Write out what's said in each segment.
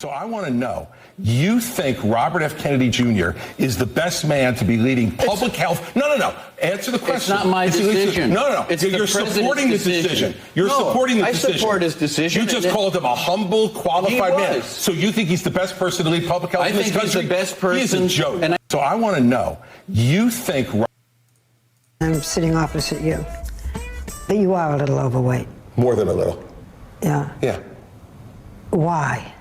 So I want to know, you think Robert F. Kennedy Jr. is the best man to be leading public health? No. Answer the question. It's not my decision. No. You're supporting his decision. You're supporting his decision. I support his decision. You just called him a humble, qualified man. Was. So you think he's the best person to lead public health in this country? I think he's the best person. He's a joke. So I want to know, you think... I'm sitting opposite you. But you are a little overweight. More than a little. Yeah. Yeah. Why?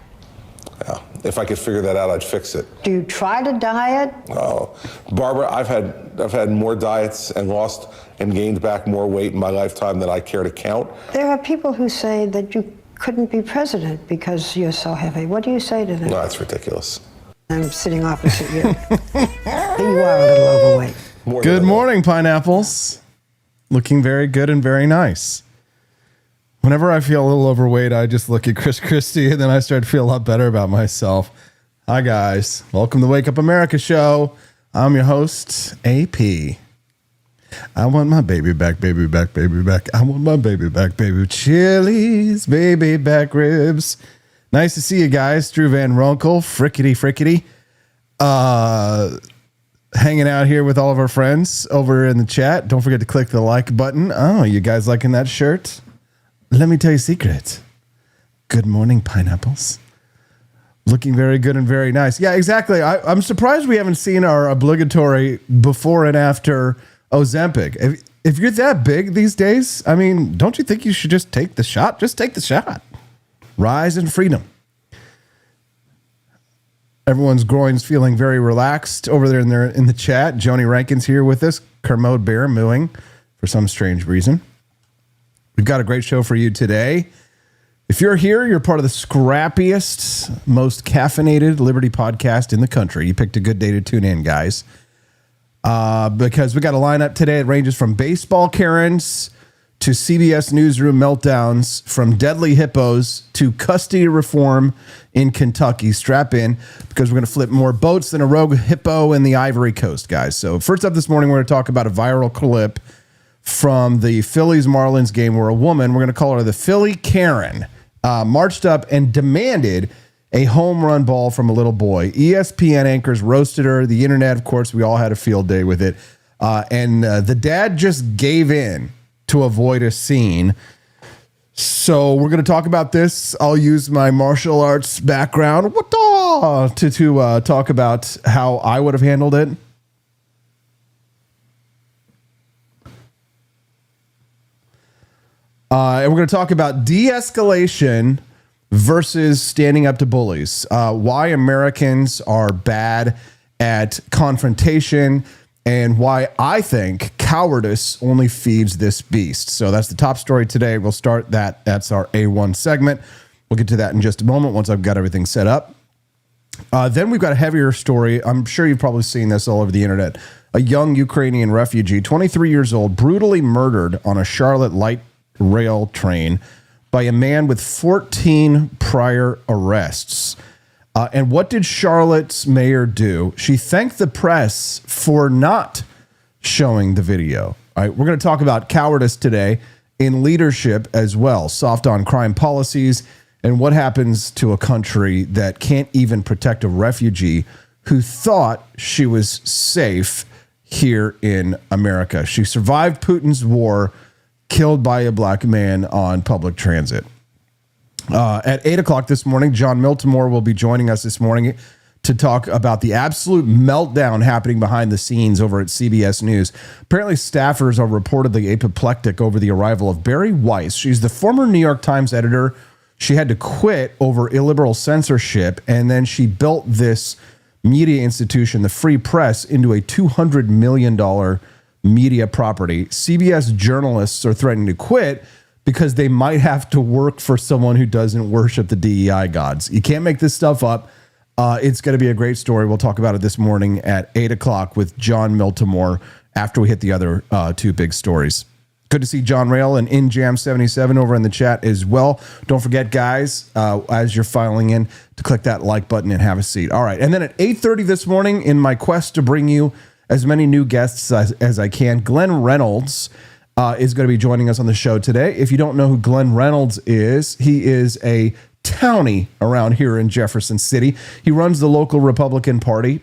Well, if I could figure that out, I'd fix it. Do you try to diet? Oh, Barbara, I've had more diets and lost and gained back more weight in my lifetime than I care to count. There are people who say that you couldn't be president because you're so heavy. What do you say to them? No, that's ridiculous. I'm sitting opposite you. But you are a little overweight. Good morning, pineapples. Looking very good and very nice. Whenever I feel a little overweight, I just look at Chris Christie and then I start to feel a lot better about myself. Hi, guys. Welcome to the Wake Up America show. I'm your host, AP. I want my baby back, baby back, baby back. I want my baby back, baby. Chili's, baby back ribs. Nice to see you guys. Drew Van Ronkel, frickety. Hanging out here with all of our friends over in the chat. Don't forget to click the like button. Oh, you guys liking that shirt? Let me tell you a secret. Good morning, pineapples. Looking very good and very nice. Yeah, exactly. I'm surprised we haven't seen our obligatory before and after Ozempic. If you're that big these days, I mean, don't you think you should just take the shot? Just take the shot. Rise in freedom. Everyone's groin's feeling very relaxed over there in the chat. Joni Rankin's here with us. Kermode Bear mooing for some strange reason. We've got a great show for you today. If you're here, you're part of the scrappiest, most caffeinated Liberty podcast in the country. You picked a good day to tune in, guys. Because we got a lineup today. It ranges from baseball Karens to CBS newsroom meltdowns, from deadly hippos to custody reform in Kentucky. Strap in, because we're going to flip more boats than a rogue hippo in the Ivory Coast, guys. So first up this morning, we're going to talk about a viral clip from the Phillies-Marlins game where a woman, we're going to call her the Philly Karen, marched up and demanded a home run ball from a little boy. ESPN anchors roasted her. The internet, of course, we all had a field day with it. And the dad just gave in to avoid a scene. So we're going to talk about this. I'll use my martial arts background to talk about how I would have handled it. And we're going to talk about de-escalation versus standing up to bullies. Why Americans are bad at confrontation, and why I think cowardice only feeds this beast. So that's the top story today. We'll start that. That's our A1 segment. We'll get to that in just a moment once I've got everything set up. Then we've got a heavier story. I'm sure you've probably seen this all over the internet. A young Ukrainian refugee, 23 years old, brutally murdered on a Charlotte light rail train by a man with 14 prior arrests. And what did Charlotte's mayor do? She thanked the press for not showing the video. All right, we're going to talk about cowardice today in leadership as well, soft on crime policies, and what happens to a country that can't even protect a refugee who thought she was safe here in America. She survived Putin's war, killed by a black man on public transit. At 8 o'clock this morning, John Miltimore will be joining us this morning to talk about the absolute meltdown happening behind the scenes over at CBS News. Apparently, staffers are reportedly apoplectic over the arrival of Bari Weiss. She's the former New York Times editor. She had to quit over illiberal censorship, and then she built this media institution, the Free Press, into a $200 million media property. CBS journalists are threatening to quit because they might have to work for someone who doesn't worship the DEI gods. You can't make this stuff up. It's going to be a great story. We'll talk about it this morning at 8 o'clock with John Miltimore after we hit the other two big stories. Good to see John Rail and InJam77 over in the chat as well. Don't forget, guys, as you're filing in, to click that like button and have a seat. All right. And then at 8:30 this morning, in my quest to bring you as many new guests as I can, Glenn Reynolds is going to be joining us on the show today. If you don't know who Glenn Reynolds is, he is a townie around here in Jefferson City. He runs the local Republican Party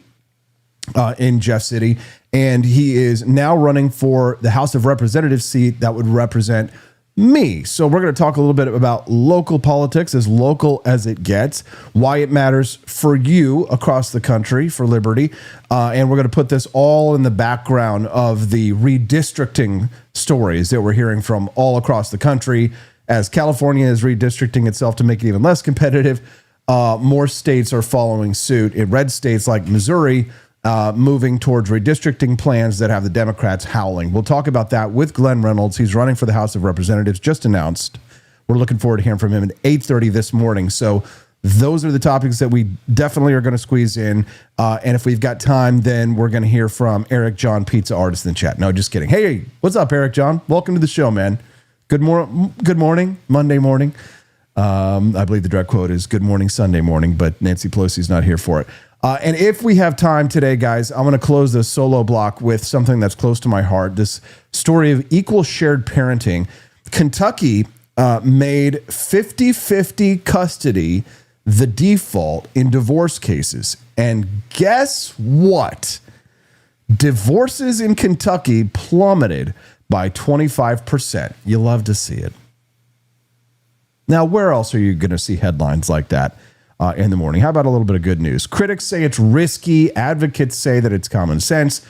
in Jeff City, and he is now running for the House of Representatives seat that would represent me. So we're going to talk a little bit about local politics, as local as it gets, why it matters for you across the country for liberty. And we're going to put this all in the background of the redistricting stories that we're hearing from all across the country. As California is redistricting itself to make it even less competitive, more states are following suit. In red states like Missouri, moving towards redistricting plans that have the Democrats howling. We'll talk about that with Glenn Reynolds. He's running for the House of Representatives, just announced. We're looking forward to hearing from him at 8:30 this morning. So those are the topics that we definitely are going to squeeze in. And if we've got time, then we're going to hear from Eric John, pizza artist in the chat. No, just kidding. Hey, what's up, Eric John? Welcome to the show, man. Good morning, Monday morning. I believe the direct quote is good morning, Sunday morning, but Nancy Pelosi's not here for it. And if we have time today, guys, I'm going to close this solo block with something that's close to my heart, this story of equal shared parenting. Kentucky made 50-50 custody the default in divorce cases. And guess what? Divorces in Kentucky plummeted by 25%. You love to see it. Now, where else are you going to see headlines like that in the morning? How about a little bit of good news? Critics say it's risky. Advocates say that it's common sense.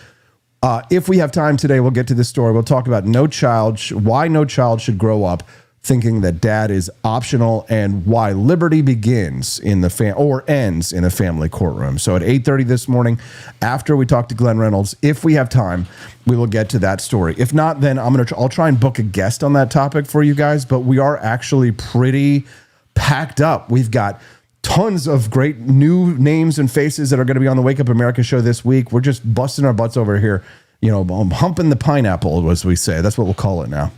If we have time today, we'll get to this story. We'll talk about why no child should grow up thinking that dad is optional, and why liberty begins in the ends in a family courtroom. So at 8:30 this morning, after we talk to Glenn Reynolds, if we have time, we will get to that story. If not, then I'll try and book a guest on that topic for you guys. But we are actually pretty packed up. We've got tons of great new names and faces that are going to be on the Wake Up America show this week. We're just busting our butts over here, humping the pineapple, as we say. That's what we'll call it now.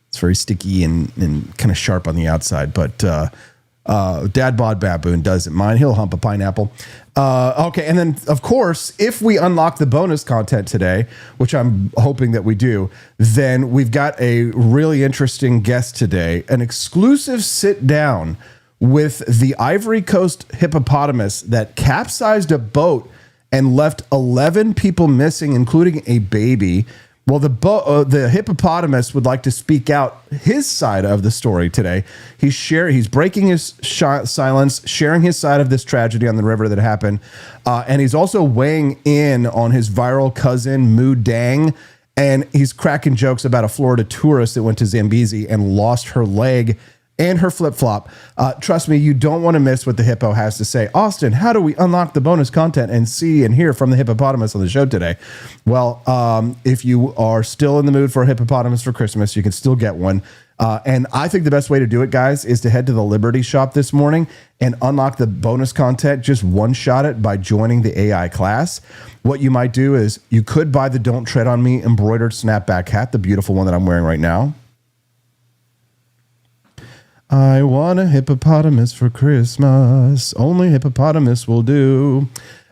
It's very sticky and kind of sharp on the outside, but Dad Bod Baboon doesn't mind. He'll hump a pineapple. Okay, and then, of course, if we unlock the bonus content today, which I'm hoping that we do, then we've got a really interesting guest today, an exclusive sit-down with the Ivory Coast hippopotamus that capsized a boat and left 11 people missing, including a baby. Well, the hippopotamus would like to speak out his side of the story today. He's breaking his silence, sharing his side of this tragedy on the river that happened, and he's also weighing in on his viral cousin, Moo Dang, and he's cracking jokes about a Florida tourist that went to Zambezi and lost her leg and her flip-flop. Trust me, you don't want to miss what the hippo has to say. Austin, how do we unlock the bonus content and see and hear from the hippopotamus on the show today? Well, if you are still in the mood for a hippopotamus for Christmas, you can still get one. And I think the best way to do it, guys, is to head to the Liberty Shop this morning and unlock the bonus content. Just one-shot it by joining the AI class. What you might do is you could buy the Don't Tread on Me embroidered snapback hat, the beautiful one that I'm wearing right now. I want a hippopotamus for Christmas. Only hippopotamus will do.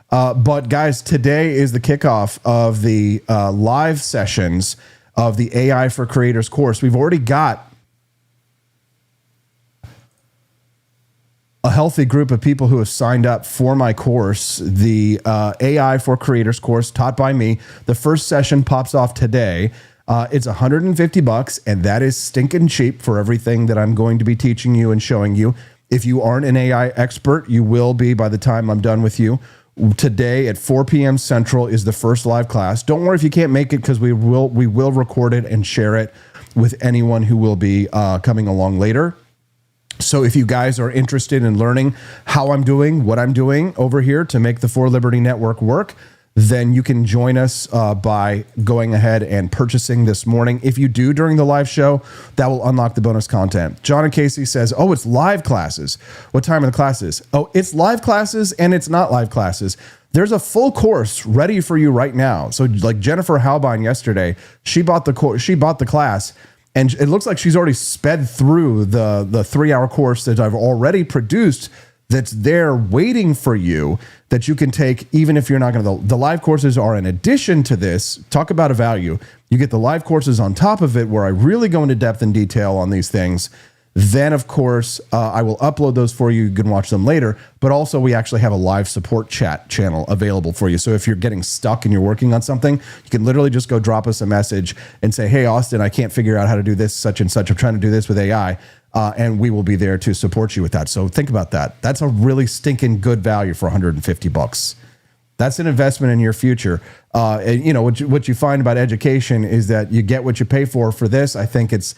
But guys, today is the kickoff of the live sessions of the AI for Creators course. We've already got a healthy group of people who have signed up for my course, the AI for Creators course taught by me. The first session pops off today. It's $150, and that is stinking cheap for everything that I'm going to be teaching you and showing you. If you aren't an AI expert, you will be by the time I'm done with you. Today at 4 p.m. Central is the first live class. Don't worry if you can't make it, because we will record it and share it with anyone who will be coming along later. So if you guys are interested in learning how I'm doing, what I'm doing over here to make the For Liberty Network work, then you can join us by going ahead and purchasing this morning. If you do during the live show, that will unlock the bonus content. John and Casey says, oh, it's live classes. What time are the classes? Oh, it's live classes and it's not live classes. There's a full course ready for you right now. So like Jennifer Halbine yesterday, she bought the class, and it looks like she's already sped through the 3-hour course that I've already produced that's there waiting for you, that you can take even if you're not going to. The live courses are in addition to this. Talk about a value. You get the live courses on top of it, where I really go into depth and detail on these things. Then, of course, I will upload those for you. You can watch them later. But also, we actually have a live support chat channel available for you. So if you're getting stuck and you're working on something, you can literally just go drop us a message and say, hey, Austin, I can't figure out how to do this, such and such. I'm trying to do this with AI. And we will be there to support you with that. So think about that. That's a really stinking good value for $150. That's an investment in your future. And you know what you find about education is that you get what you pay for. For this, I think it's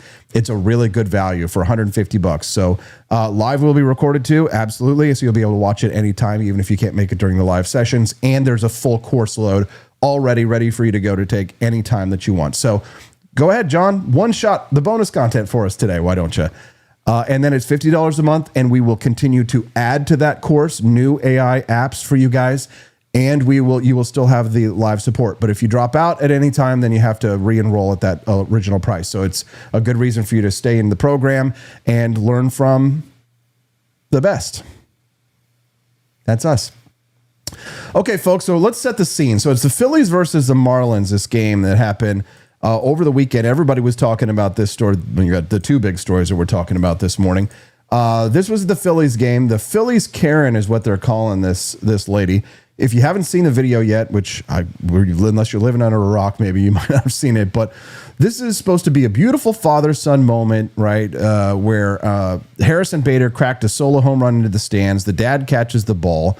a really good value for $150. So live will be recorded too, absolutely. So you'll be able to watch it anytime, even if you can't make it during the live sessions. And there's a full course load already ready for you to go to take any time that you want. So go ahead, John. One shot the bonus content for us today. Why don't you? And then it's $50 a month, and we will continue to add to that course new AI apps for you guys. And you will still have the live support. But if you drop out at any time, then you have to re-enroll at that original price. So it's a good reason for you to stay in the program and learn from the best. That's us. Okay, folks, so let's set the scene. So it's the Phillies versus the Marlins, this game that happened over the weekend. Everybody was talking about this story. You got the two big stories that we're talking about this morning. This was the Phillies game. The Phillies Karen is what they're calling this lady. If you haven't seen the video yet, which unless you're living under a rock, maybe you might not have seen it, but this is supposed to be a beautiful father-son moment, right? Where Harrison Bader cracked a solo home run into the stands. The dad catches the ball.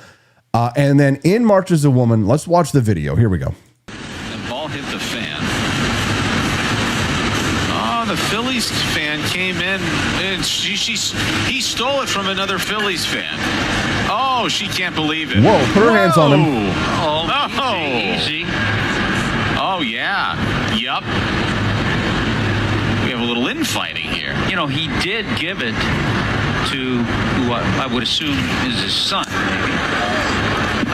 And then in marches a woman. Let's watch the video. Here we go. The ball hit the fan. Oh, the Phillies fan came in and he stole it from another Phillies fan. Oh, she can't believe it. Whoa, put her hands on him. Oh, easy. Oh, yeah. Yup. We have a little infighting here. You know, he did give it to who I would assume is his son, maybe.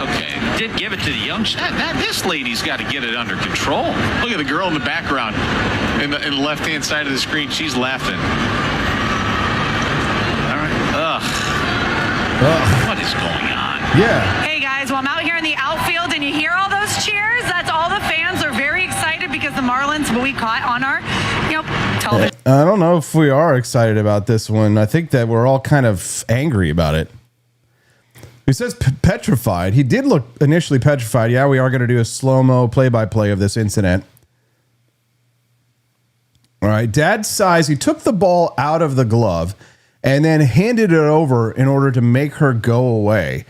Okay. He did give it to the youngster. This lady's got to get it under control. Look at the girl in the background in the left-hand side of the screen. She's laughing. All right. Ugh. What is going on? Yeah. Hey guys, well I'm out here in the outfield and you hear all those cheers. That's all the fans are very excited because the Marlins, we caught on our, television. I don't know if we are excited about this one. I think that we're all kind of angry about it. He says petrified. He did look initially petrified. Yeah, we are going to do a slow-mo play-by-play of this incident. All right, Dad's size. He took the ball out of the glove and then handed it over in order to make her go away.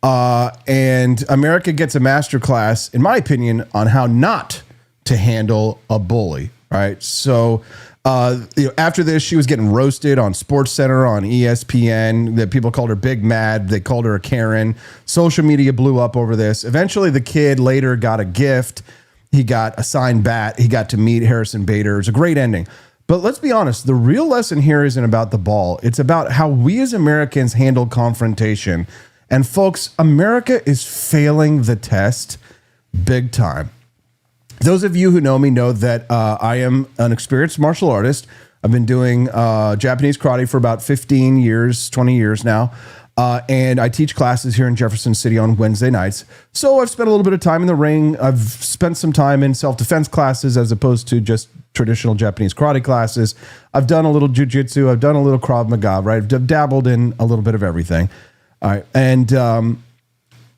And America gets a masterclass, in my opinion, on how not to handle a bully, right? So after this, she was getting roasted on SportsCenter, on ESPN. The people called her Big Mad. They called her a Karen. Social media blew up over this. Eventually, the kid later got a gift. He got a signed bat. He got to meet Harrison Bader. It was a great ending. But let's be honest, the real lesson here isn't about the ball. It's about how we as Americans handle confrontation. And folks, America is failing the test big time. Those of you who know me know that I am an experienced martial artist. I've been doing Japanese karate for about 15 years, 20 years now. And I teach classes here in Jefferson City on Wednesday nights. So I've spent a little bit of time in the ring. I've spent some time in self-defense classes as opposed to just traditional Japanese karate classes. I've done a little jujitsu. I've done a little Krav Maga, right? I've dabbled in a little bit of everything. All right. And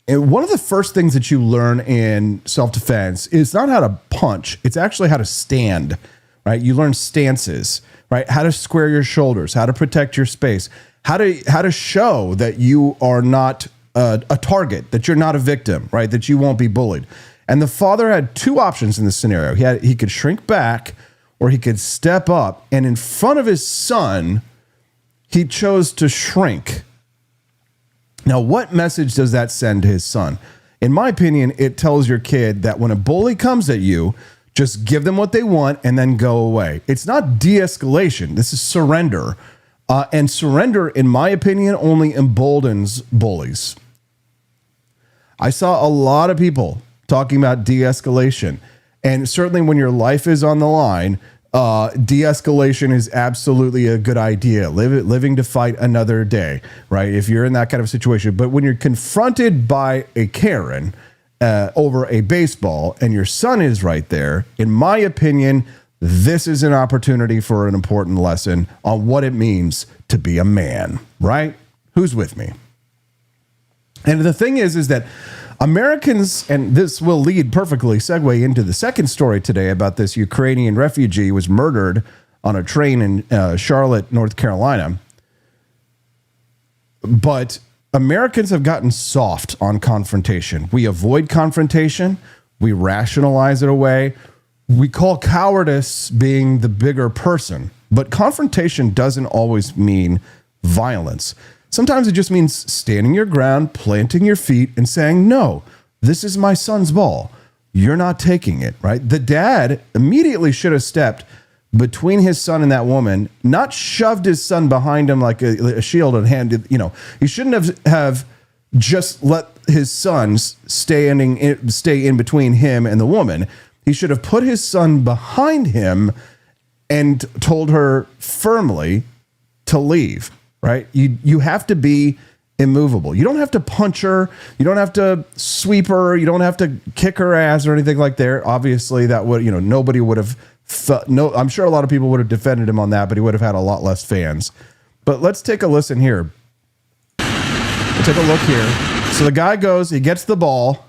one of the first things that you learn in self-defense is not how to punch. It's actually how to stand, right? You learn stances, right? How to square your shoulders, how to protect your space, how to show that you are not a target, that you're not a victim, right? That you won't be bullied. And the father had two options in this scenario. He could shrink back or he could step up. And in front of his son, he chose to shrink. Now, what message does that send to his son? In my opinion, it tells your kid that when a bully comes at you, just give them what they want and then go away. It's not de-escalation. This is surrender. And surrender, in my opinion, only emboldens bullies. I saw a lot of people talking about de-escalation. And certainly when your life is on the line, de-escalation is absolutely a good idea. Living to fight another day, right? If you're in that kind of situation. But when you're confronted by a Karen over a baseball and your son is right there, in my opinion, this is an opportunity for an important lesson on what it means to be a man, right? Who's with me? And the thing is that Americans, and this will segue into the second story today about this Ukrainian refugee who was murdered on a train in Charlotte, North Carolina. But Americans have gotten soft on confrontation. We avoid confrontation. We rationalize it away. We call cowardice being the bigger person. But confrontation doesn't always mean violence. Sometimes it just means standing your ground, planting your feet, and saying, no, this is my son's ball. You're not taking it, right? The dad immediately should have stepped between his son and that woman, not shoved his son behind him like a shield and handed, he shouldn't have just let his son stay in between him and the woman. He should have put his son behind him and told her firmly to leave. Right? You have to be immovable. You don't have to punch her. You don't have to sweep her. You don't have to kick her ass or anything like that. Obviously, that would, nobody would have. I'm sure a lot of people would have defended him on that, but he would have had a lot less fans. But let's take a listen here. We'll take a look here. So the guy goes, he gets the ball,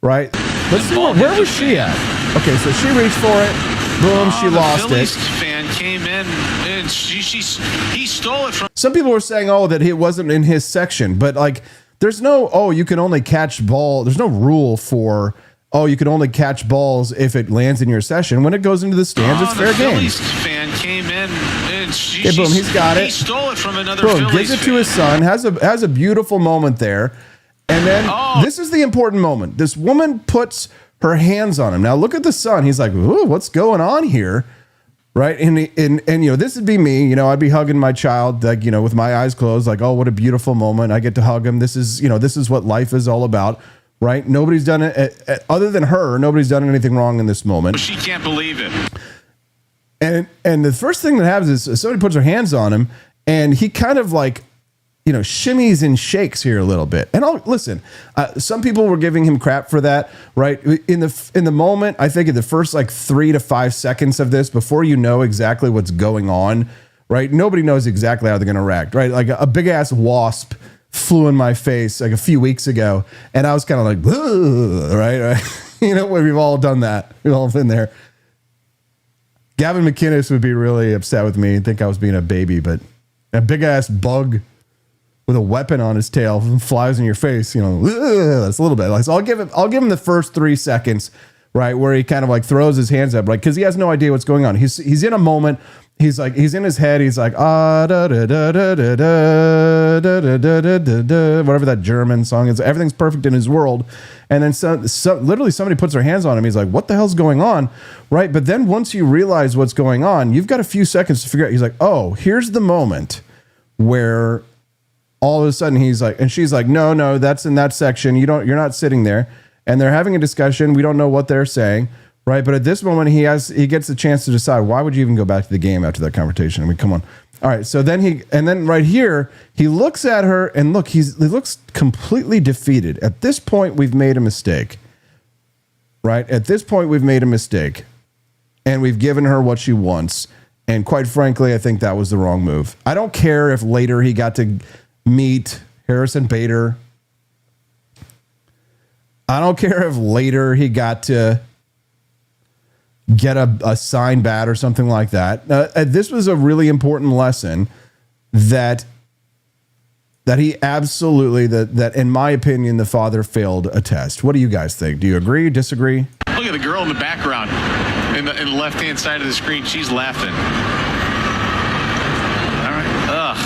right? Let's see where was she at? Okay, so she reached for it. Boom, she lost Phillies it. Fan came in and he stole it from. Some people were saying, that it wasn't in his section, but there's no, you can only catch ball. There's no rule for, you can only catch balls if it lands in your session. When it goes into the stands, it's fair game. Phillies fan came in and boom, he's got it. He stole it from another Boom, Phillies gives it to his son, has a beautiful moment there. And then this is the important moment. This woman puts her hands on him. Now look at the son. He's like, ooh, what's going on here? Right. And this would be me, I'd be hugging my child, with my eyes closed, like, oh, what a beautiful moment. I get to hug him. This is what life is all about. Right. Nobody's done it other than her. Nobody's done anything wrong in this moment. She can't believe it. And the first thing that happens is somebody puts their hands on him and he kind of shimmies and shakes here a little bit. And listen, some people were giving him crap for that, right? In the moment, I think in the first 3 to 5 seconds of this, before you know exactly what's going on, right? Nobody knows exactly how they're going to react, right? Like a big ass wasp flew in my face a few weeks ago, and I was kind of like, right? We've all done that. We've all been there. Gavin McInnes would be really upset with me and think I was being a baby, but a big ass bug with a weapon on his tail flies in your face, that's a little bit. So I'll give him the first 3 seconds, right, where he kind of throws his hands up, right, because he has no idea what's going on. He's in a moment. He's in his head. He's like, da da da da da da da da da, whatever that German song is. Everything's perfect in his world. And then literally somebody puts their hands on him. He's like, what the hell's going on, right? But then once you realize what's going on, you've got a few seconds to figure out. He's like, here's the moment where all of a sudden he's like, and she's like, no, that's in that section. You're not sitting there. And they're having a discussion. We don't know what they're saying, right? But at this moment, he gets the chance to decide, why would you even go back to the game after that confrontation? I mean, come on. All right. So then right here, he looks at her and he looks completely defeated. At this point, we've made a mistake, right? At this point, we've made a mistake and we've given her what she wants. And quite frankly, I think that was the wrong move. I don't care if later he got to meet Harrison Bader. I don't care if later he got to get a signed bat or something like that. This was a really important lesson that he absolutely, that in my opinion, the father failed a test. What do you guys think? Do you agree, disagree? Look at the girl in the background in the left-hand side of the screen. She's laughing. All right. Ugh.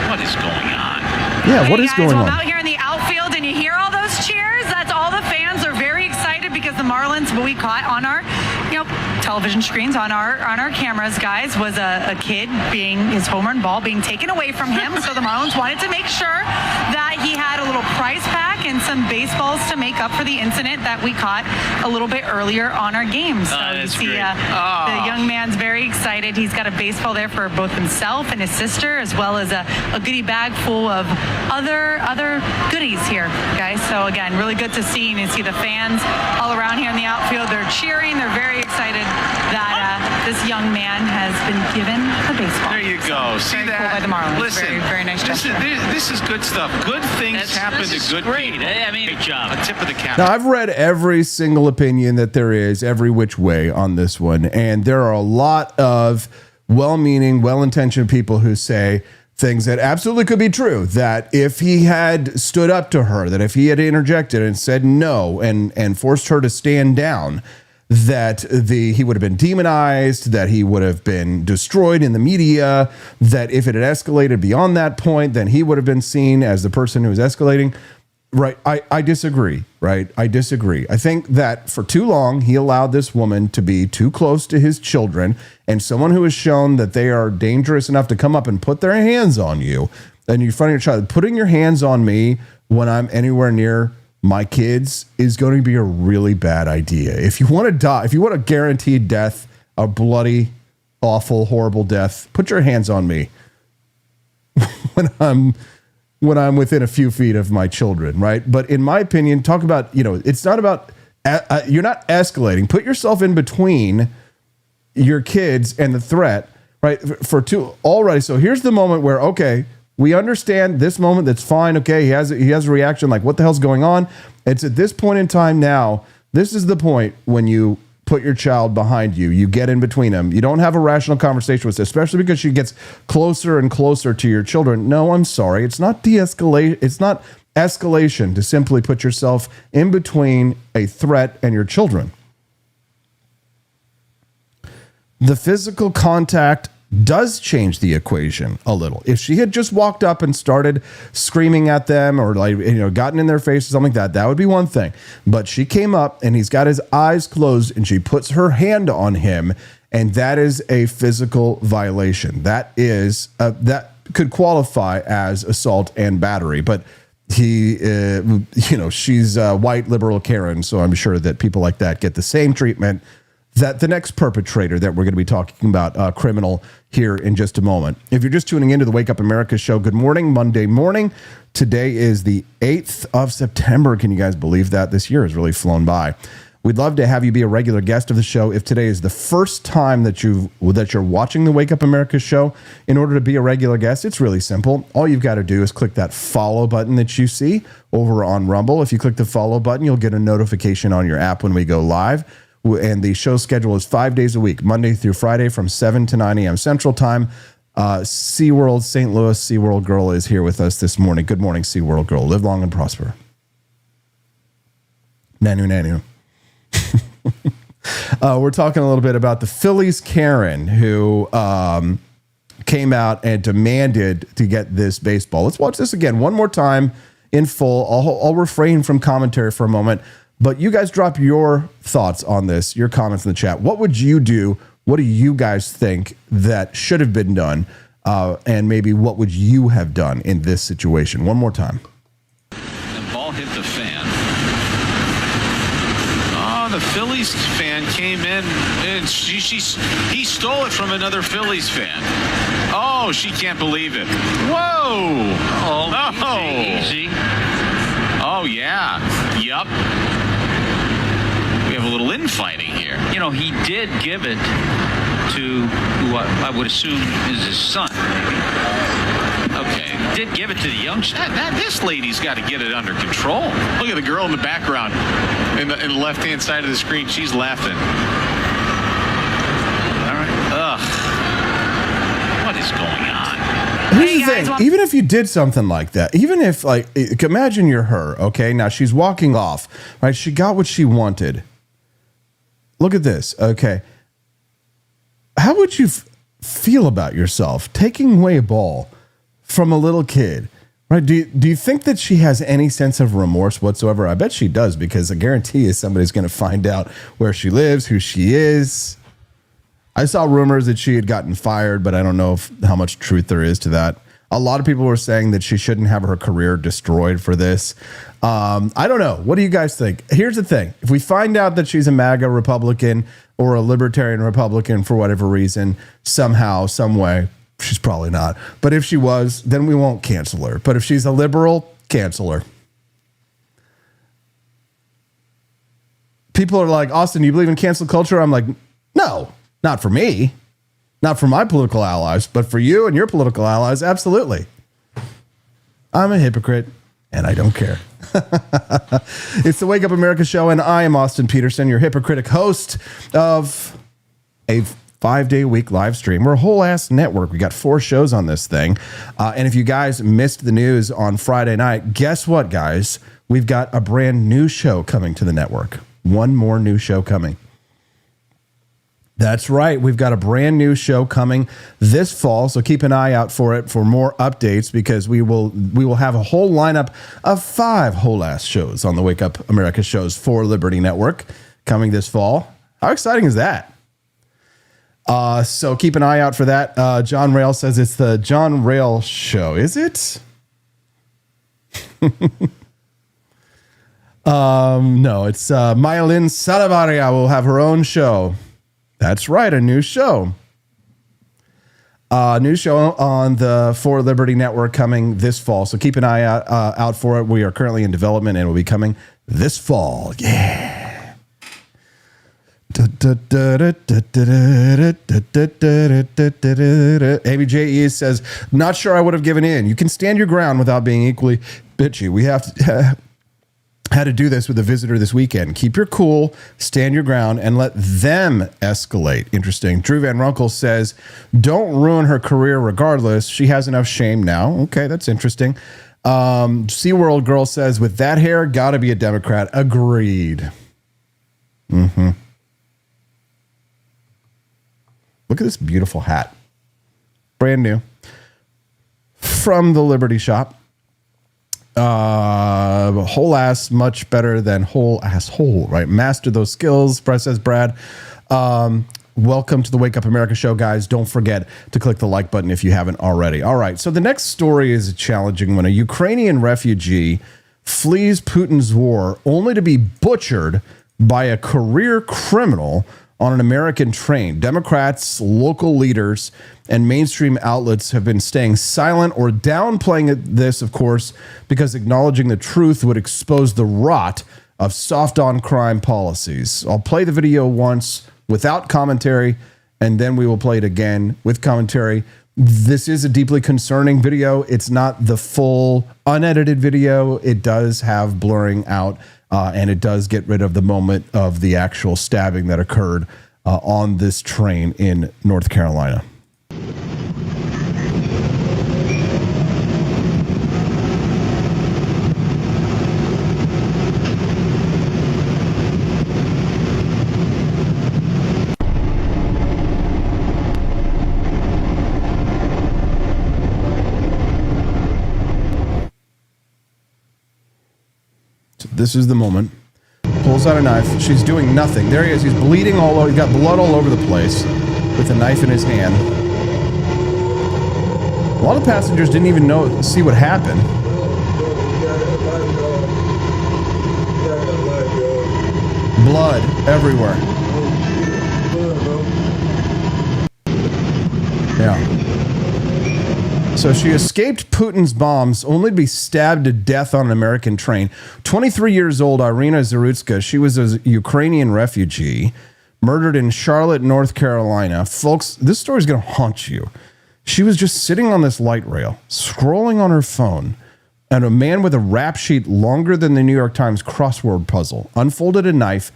What is going on? Yeah, what is going on? I'm out here in the outfield and you hear all those cheers. That's all the fans are very excited because the Marlins, what we caught on our, television screens, on our cameras, guys, was a kid his home run ball being taken away from him. So the Marlins wanted to make sure that he had a little prize pack and some baseballs to make up for the incident that we caught a little bit earlier on our game. So you see the young man's very excited. He's got a baseball there for both himself and his sister, as well as a goodie bag full of other goodies here, guys. So again, really good to see. You see the fans all around here in the outfield. They're cheering. They're very excited that this young man has been given a baseball. There you go. See very that? cool by the Marlins. Listen, very, very nice gesture. this is good stuff. Good things happen this is to good great. people. I mean, great job. A tip of the cap. Now, I've read every single opinion that there is, every which way on this one, and there are a lot of well-meaning, well-intentioned people who say things that absolutely could be true, that if he had stood up to her, that if he had interjected and said no and forced her to stand down, that he would have been demonized, that he would have been destroyed in the media, that if it had escalated beyond that point, then he would have been seen as the person who was escalating. Right. I disagree. Right. I disagree. I think that for too long, he allowed this woman to be too close to his children, and someone who has shown that they are dangerous enough to come up and put their hands on you, and you find your child putting your hands on me when I'm anywhere near my kids is going to be a really bad idea. If you want to die, if you want a guaranteed death, a bloody, awful, horrible death, put your hands on me when I'm within a few feet of my children, right? But in my opinion, talk about, it's not about, you're not escalating. Put yourself in between your kids and the threat, right? Already. So here's the moment where, okay, we understand this moment. That's fine. Okay. He has a reaction like, what the hell's going on? It's at this point in time now, this is the point when you put your child behind you. You get in between them. You don't have a rational conversation with her, especially because she gets closer and closer to your children. No, I'm sorry. It's not de-escalate. It's not escalation to simply put yourself in between a threat and your children. The physical contact does change the equation a little. If she had just walked up and started screaming at them or gotten in their face or something like that would be one thing. But she came up and he's got his eyes closed and she puts her hand on him, and that is a physical violation. That that could qualify as assault and battery. But she's a white liberal Karen, so I'm sure that people like that get the same treatment that the next perpetrator that we're going to be talking about, criminal, here in just a moment. If you're just tuning into the Wake Up America show, good morning, Monday morning. Today is the 8th of September. Can you guys believe that? This year has really flown by. We'd love to have you be a regular guest of the show. If today is the first time that you're watching the Wake Up America show, in order to be a regular guest, it's really simple. All you've got to do is click that follow button that you see over on Rumble. If you click the follow button, you'll get a notification on your app when we go live. And the show schedule is 5 days a week, Monday through Friday from 7 to 9 a.m. Central Time. SeaWorld St. Louis SeaWorld Girl is here with us this morning. Good morning, SeaWorld Girl. Live long and prosper. Nanu. We're talking a little bit about the Phillies Karen who came out and demanded to get this baseball. Let's watch this again one more time in full. I'll refrain from commentary for a moment. But you guys drop your thoughts on this, your comments in the chat. What would you do? What do you guys think that should have been done? And maybe what would you have done in this situation? One more time. The ball hit the fan. Oh, the Phillies fan came in and he stole it from another Phillies fan. Oh, she can't believe it. Whoa. Oh, easy. Oh, yeah. Yup. We have a little infighting here. He did give it to who I would assume is his son, maybe. Okay. Did give it to the youngster. This lady's got to get it under control. Look at the girl in the background in the left-hand side of the screen. She's laughing. All right. Ugh. What is going on? Here's the thing. Even if you did something like that, even if, imagine you're her, okay? Now, she's walking off, right? She got what she wanted. Look at this, okay? How would you feel about yourself taking away a ball from a little kid, right? Do you think that she has any sense of remorse whatsoever? I bet she does, because I guarantee you somebody's going to find out where she lives, who she is. I saw rumors that she had gotten fired, but I don't know how much truth there is to that. A lot of people were saying that she shouldn't have her career destroyed for this. I don't know. What do you guys think? Here's the thing. If we find out that she's a MAGA Republican or a libertarian Republican for whatever reason, somehow, some way, she's probably not. But if she was, then we won't cancel her. But if she's a liberal, cancel her. People are like, Austin, do you believe in cancel culture? I'm like, No, not for me. Not for my political allies, but for you and your political allies, absolutely. I'm a hypocrite, and I don't care. It's the Wake Up America show, and I am Austin Petersen, your hypocritic host of a 5-day-a-week live stream. We're a whole-ass network. We got 4 shows on this thing. And if you guys missed the news on Friday night, guess what, guys? We've got a brand new show coming to the network. One more new show coming. That's right. We've got a brand new show coming this fall, so keep an eye out for it for more updates, because we will have a whole lineup of 5 whole-ass shows on the Wake Up America shows for Liberty Network coming this fall. How exciting is that? So keep an eye out for that. John Rail says it's the John Rail show. Is it? No, it's Myelin Salavaria will have her own show. That's right, a new show. New show on the For Liberty Network coming this fall. So keep an eye out for it. We are currently in development and will be coming this fall. Yeah. Amy J.E. says, not sure I would have given in. You can stand your ground without being equally bitchy. We have to... How to do this with a visitor this weekend. Keep your cool, stand your ground, and let them escalate. Interesting. Drew Van Runkle says, don't ruin her career regardless. She has enough shame now. Okay, that's interesting. SeaWorld Girl says, with that hair, gotta be a Democrat. Agreed. Mm-hmm. Look at this beautiful hat. Brand new. From the Liberty Shop. Whole ass much better than whole asshole, right? Master those skills, says Brad. Welcome to the Wake Up America show, guys. Don't forget to click the like button if you haven't already. All right, so the next story is a challenging one. A Ukrainian refugee flees Putin's war only to be butchered by a career criminal on an American train. Democrats, local leaders, and mainstream outlets have been staying silent or downplaying this, of course, because acknowledging the truth would expose the rot of soft-on-crime policies. I'll play the video once without commentary, and then we will play it again with commentary. This is a deeply concerning video. It's not the full unedited video. It does have blurring out, and it does get rid of the moment of the actual stabbing that occurred on this train in North Carolina. So this is the moment. Pulls out a knife. She's doing nothing. There he is. He's bleeding all over. He's got blood all over the place with a knife in his hand. A lot of passengers didn't even see what happened. Blood everywhere. Yeah. So she escaped Putin's bombs only to be stabbed to death on an American train. 23 years old, Iryna Zarutska, she was a Ukrainian refugee, murdered in Charlotte, North Carolina. Folks, this story is going to haunt you. She was just sitting on this light rail, scrolling on her phone, and a man with a rap sheet longer than the New York Times crossword puzzle unfolded a knife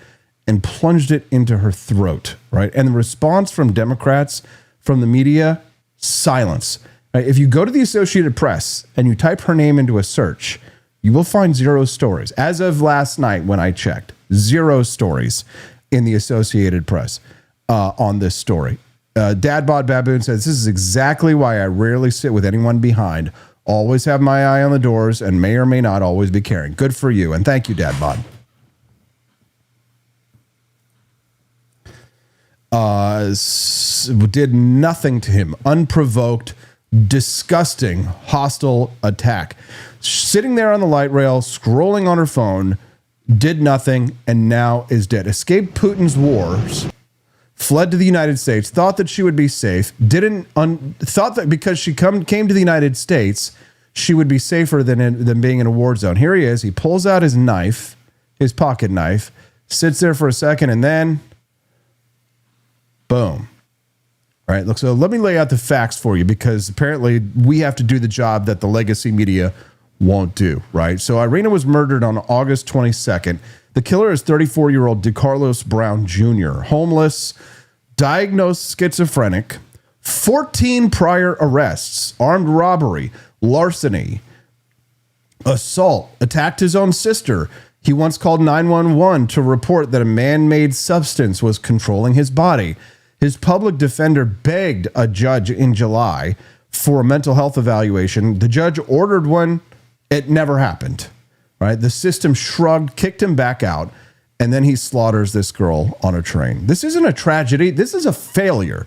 and plunged it into her throat, right? And the response from Democrats, from the media, silence. If you go to the Associated Press and you type her name into a search, you will find 0 stories. As of last night when I checked, 0 stories in the Associated Press on this story. Dadbod Baboon says, this is exactly why I rarely sit with anyone behind. Always have my eye on the doors and may or may not always be caring. Good for you. And thank you, Dadbod. Did nothing to him. Unprovoked. Disgusting, hostile attack. Sitting there on the light rail, scrolling on her phone, did nothing, and now is dead. Escaped Putin's wars, fled to the United States, thought that she would be safe, thought that because she came to the United States, she would be safer than being in a war zone. Here he is. He pulls out his knife, his pocket knife, sits there for a second, and then Boom. All right. Look, so let me lay out the facts for you, because apparently we have to do the job that the legacy media won't do, right? So Iryna was murdered on August 22nd. The killer is 34-year-old Decarlos Brown Jr., homeless, diagnosed schizophrenic, 14 arrests, arrests, armed robbery, larceny, assault, attacked his own sister. He once called 911 to report that a man-made substance was controlling his body. His public defender begged a judge in July for a mental health evaluation. The judge ordered one. It never happened, right? The system shrugged, kicked him back out, and then he slaughters this girl on a train. This isn't a tragedy. This is a failure.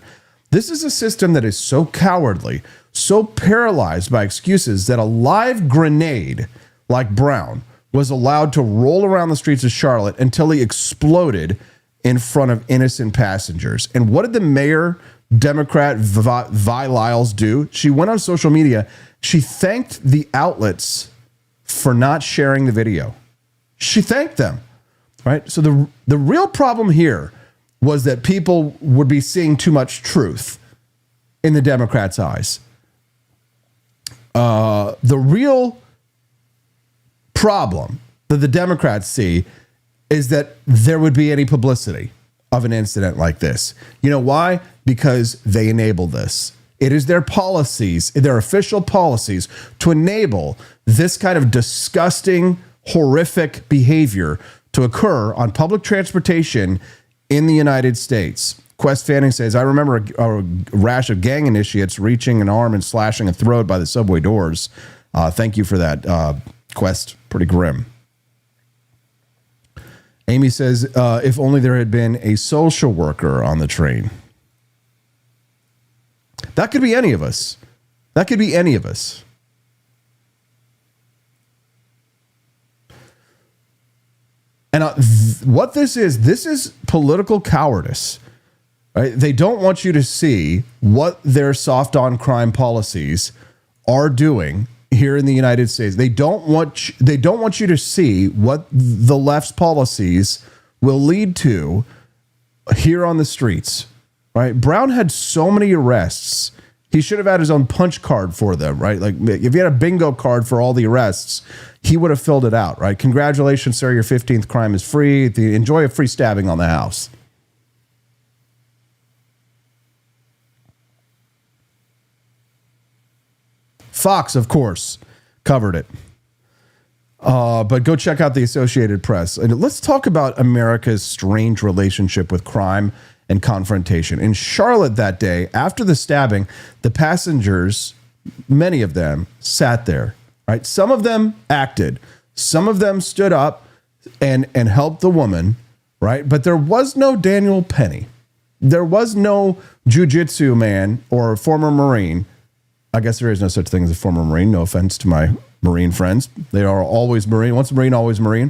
This is a system that is so cowardly, so paralyzed by excuses that a live grenade like Brown was allowed to roll around the streets of Charlotte until he exploded in front of innocent passengers. And what did the mayor, Democrat Vi Lyles, do? She went on social media. She thanked the outlets for not sharing the video. She thanked them, right? So the real problem here was that people would be seeing too much truth in the Democrats' eyes. The real problem that the Democrats see is that there would be any publicity of an incident like this. You know why? Because they enable this. It is their policies, their official policies, to enable this kind of disgusting, horrific behavior to occur on public transportation in the United States. Quest Fanning says, I remember a rash of gang initiates reaching an arm and slashing a throat by the subway doors. Thank you for that, Quest. Pretty grim. Amy says, if only there had been a social worker on the train. That could be any of us. That could be any of us. And what this is political cowardice. Right? They don't want you to see what their soft on crime policies are doing here in the United States. They don't want you to see what the left's policies will lead to here on the streets. Right? Brown had so many arrests. He should have had his own punch card for them, right? Like if he had a bingo card for all the arrests, he would have filled it out, right? Congratulations, sir, your 15th crime is free. Enjoy a free stabbing on the house. Fox, of course, covered it. But go check out the Associated Press. And let's talk about America's strange relationship with crime and confrontation. In Charlotte that day, after the stabbing, the passengers, many of them, sat there. Right? Some of them acted. Some of them stood up and helped the woman. Right? But there was no Daniel Penny. There was no jiu-jitsu man or former Marine. I guess there is no such thing as a former Marine. No offense to my Marine friends. They are always Marine. Once a Marine, always Marine.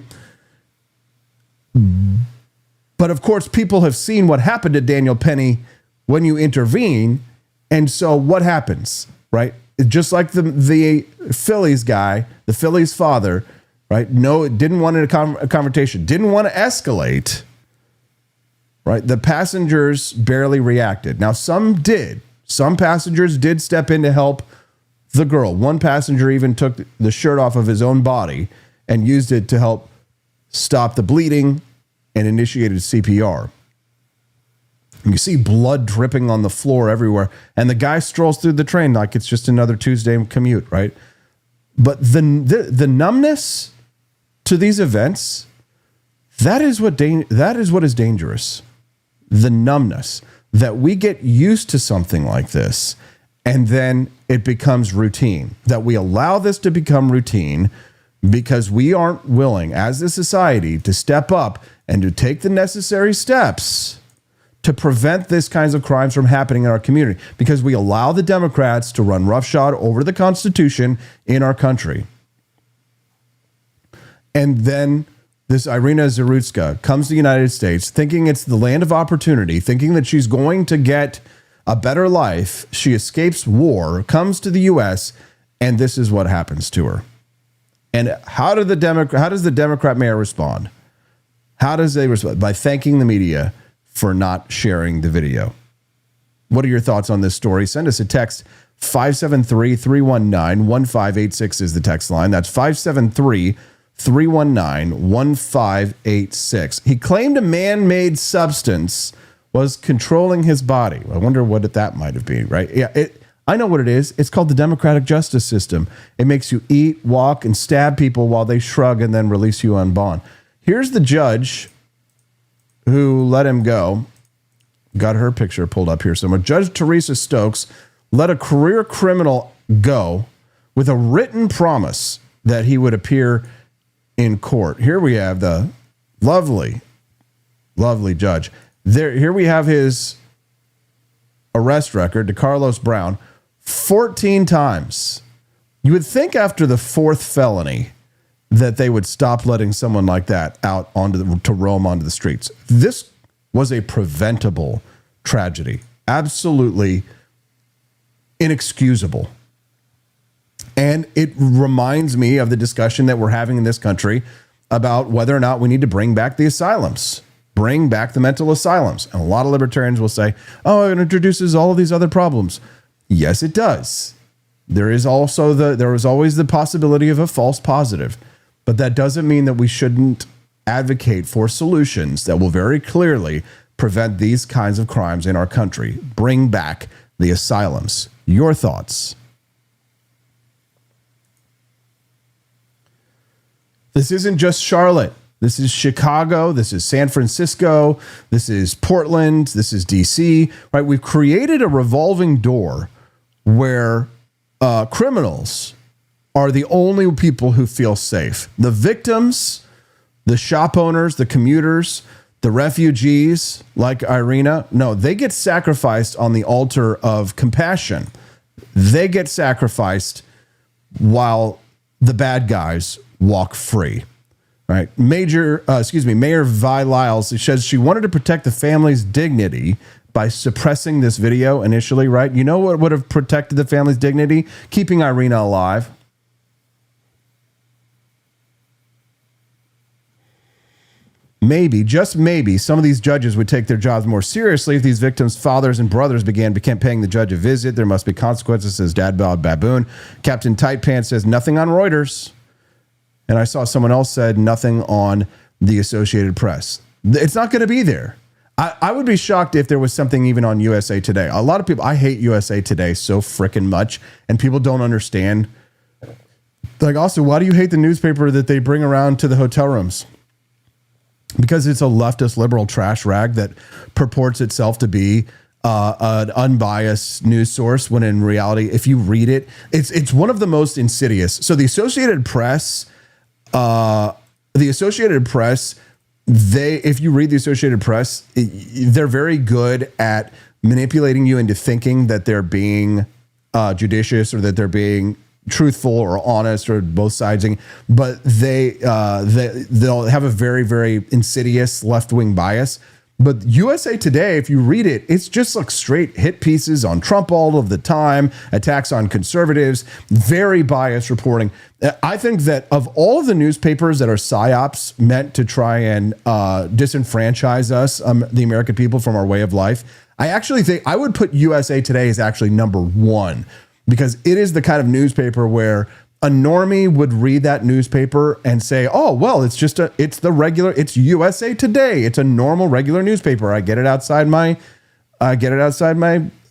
But of course, people have seen what happened to Daniel Penny when you intervene. And so what happens, right? Just like the Phillies guy, the Phillies father, right? No, didn't want a confrontation, didn't want to escalate, right? The passengers barely reacted. Now, some did. Some passengers did step in to help the girl. One passenger even took the shirt off of his own body and used it to help stop the bleeding and initiated CPR. You see blood dripping on the floor everywhere. And the guy strolls through the train like it's just another Tuesday commute, right? But the numbness to these events, that is what is dangerous. The numbness. That we get used to something like this and then it becomes routine. That we allow this to become routine because we aren't willing as a society to step up and to take the necessary steps to prevent this kinds of crimes from happening in our community, because we allow the Democrats to run roughshod over the Constitution in our country. And then this Iryna Zarutska comes to the United States thinking it's the land of opportunity, thinking that she's going to get a better life. She escapes war, comes to the U.S., and this is what happens to her. And how does the Democrat mayor respond? How does they respond? By thanking the media for not sharing the video. What are your thoughts on this story? Send us a text. 573-319-1586 is the text line. That's 573-319-1586. He claimed a man-made substance was controlling his body. I wonder what that might have been, right? Yeah, I know what it is. It's called the democratic justice system. It makes you eat, walk, and stab people while they shrug and then release you on bond. Here's the judge who let him go. Got her picture pulled up here somewhere. Judge Teresa Stokes let a career criminal go with a written promise that he would appear in court. Here we have the lovely, lovely judge. Here we have his arrest record, Decarlos Brown, 14 times. You would think after the fourth felony that they would stop letting someone like that out to roam onto the streets. This was a preventable tragedy. Absolutely inexcusable. And it reminds me of the discussion that we're having in this country about whether or not we need to bring back the asylums, bring back the mental asylums. And a lot of libertarians will say, oh, it introduces all of these other problems. Yes, it does. There is always the possibility of a false positive, but that doesn't mean that we shouldn't advocate for solutions that will very clearly prevent these kinds of crimes in our country. Bring back the asylums. Your thoughts? This isn't just Charlotte. This is Chicago. This is San Francisco. This is Portland. This is DC. Right? We've created a revolving door where criminals are the only people who feel safe. The victims, the shop owners, the commuters, the refugees like Iryna, no, they get sacrificed on the altar of compassion. They get sacrificed while the bad guys walk free. Right? Mayor Vi Lyles says she wanted to protect the family's dignity by suppressing this video initially, right? You know what would have protected the family's dignity? Keeping Iryna alive. Maybe, just maybe, some of these judges would take their jobs more seriously if these victims' fathers and brothers began paying the judge a visit. There must be consequences, says Dad Bod Baboon. Captain Tight Pants says nothing on Reuters. And I saw someone else said nothing on the Associated Press. It's not going to be there. I would be shocked if there was something even on USA Today. A lot of people, I hate USA Today so freaking much, and people don't understand. Like, also, why do you hate the newspaper that they bring around to the hotel rooms? Because it's a leftist liberal trash rag that purports itself to be an unbiased news source, when in reality, if you read it, it's one of the most insidious. So the Associated Press, if you read the Associated Press, they're very good at manipulating you into thinking that they're being judicious, or that they're being truthful or honest, or both sides. But they'll have a very, very insidious left-wing bias. But USA Today, if you read it, it's just like straight hit pieces on Trump all of the time, attacks on conservatives, very biased reporting. I think that of all of the newspapers that are psyops meant to try and disenfranchise us, the American people, from our way of life, I actually think I would put USA Today as actually number one, because it is the kind of newspaper where a normie would read that newspaper and say, oh, well, it's USA Today. It's a normal, regular newspaper. I get it outside my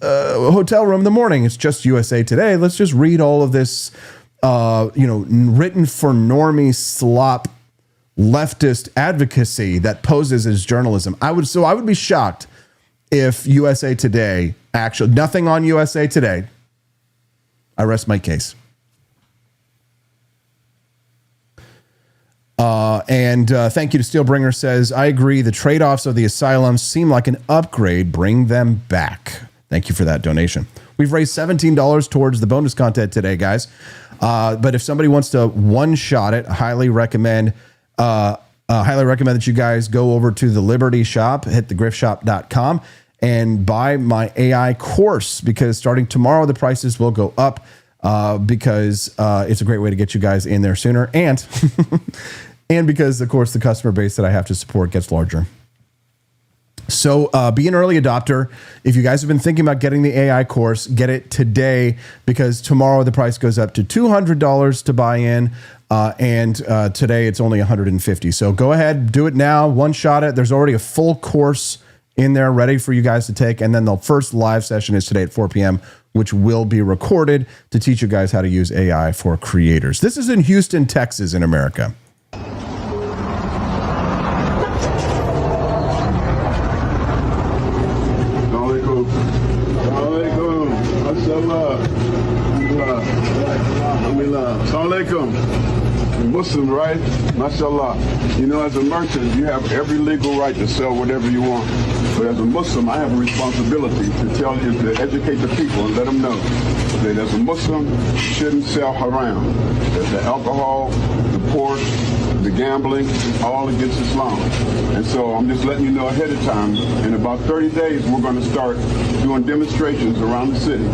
hotel room in the morning. It's just USA Today. Let's just read all of this, written for normie slop leftist advocacy that poses as journalism. I would be shocked if USA Today, actually nothing on USA Today. I rest my case. Thank you to Steelbringer, says, I agree. The trade-offs of the asylums seem like an upgrade. Bring them back. Thank you for that donation. We've raised $17 towards the bonus content today, guys. But if somebody wants to one-shot it, highly recommend that you guys go over to the Liberty Shop, hit thegriftshop.com, and buy my AI course, because starting tomorrow, the prices will go up, because it's a great way to get you guys in there sooner. And because, of course, the customer base that I have to support gets larger. So be an early adopter. If you guys have been thinking about getting the AI course, get it today, because tomorrow the price goes up to $200 to buy in. And today it's only $150. So go ahead, do it now, one shot it. There's already a full course in there ready for you guys to take. And then the first live session is today at 4 p.m., which will be recorded to teach you guys how to use AI for creators. This is in Houston, Texas, in America. Muslim, right? Mashallah. You know, as a merchant, you have every legal right to sell whatever you want. But as a Muslim, I have a responsibility to tell you, to educate the people and let them know that as a Muslim, you shouldn't sell haram. That the alcohol, the pork, the gambling, all against Islam. And so I'm just letting you know ahead of time, in about 30 days, we're going to start doing demonstrations around the city.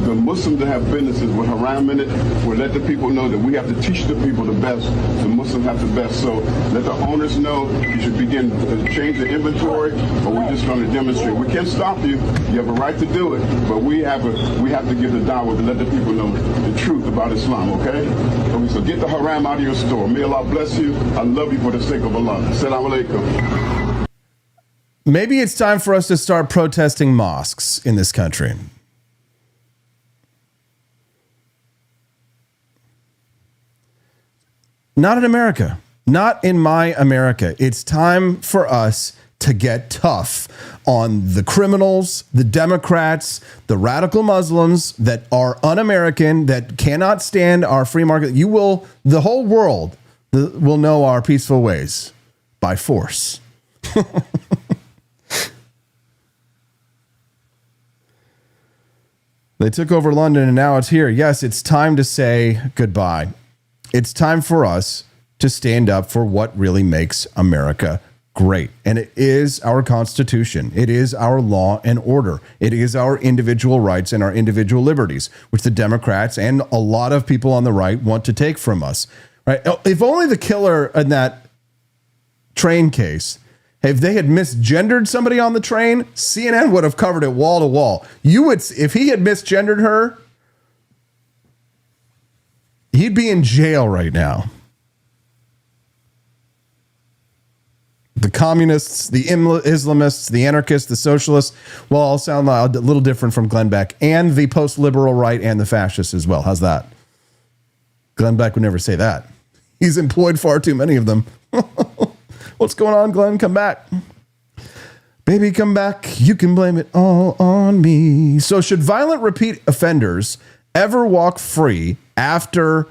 The Muslims that have businesses with haram in it will let the people know that we have to teach the people the best. The Muslims have the best. So let the owners know you should begin to change the inventory, or we're just going to demonstrate. We can't stop you. You have a right to do it, but we have to give the dawah to let the people know the truth about Islam, okay? So get the haram out of your store. May Allah bless you. I love you for the sake of Allah. Assalamu alaikum. Maybe it's time for us to start protesting mosques in this country. Not in America. Not in my America. It's time for us to get tough on the criminals, the Democrats, the radical Muslims that are un-American, that cannot stand our free market. The whole world will know our peaceful ways by force. They took over London and now it's here. Yes, it's time to say goodbye. It's time for us to stand up for what really makes America great. And it is our Constitution. It is our law and order. It is our individual rights and our individual liberties, which the Democrats and a lot of people on the right want to take from us. Right? If only the killer in that train case, if they had misgendered somebody on the train, CNN would have covered it wall to wall. If he had misgendered her, he'd be in jail right now. The communists, the Islamists, the anarchists, the socialists, well, all sound a little different from Glenn Beck, and the post-liberal right and the fascists as well. How's that? Glenn Beck would never say that. He's employed far too many of them. What's going on, Glenn? Come back. Baby, come back. You can blame it all on me. So should violent repeat offenders ever walk free after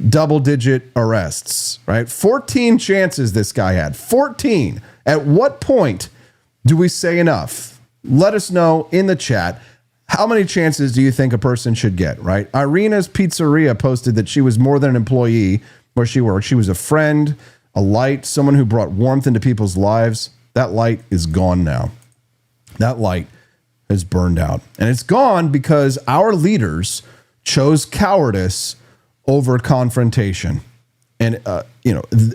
double-digit arrests, right? 14 chances this guy had. 14. At what point do we say enough? Let us know in the chat. How many chances do you think a person should get, right? Iryna's Pizzeria posted that she was more than an employee where she worked. She was a friend, a light, someone who brought warmth into people's lives. That light is gone now. That light has burned out. And it's gone because our leaders chose cowardice over confrontation and,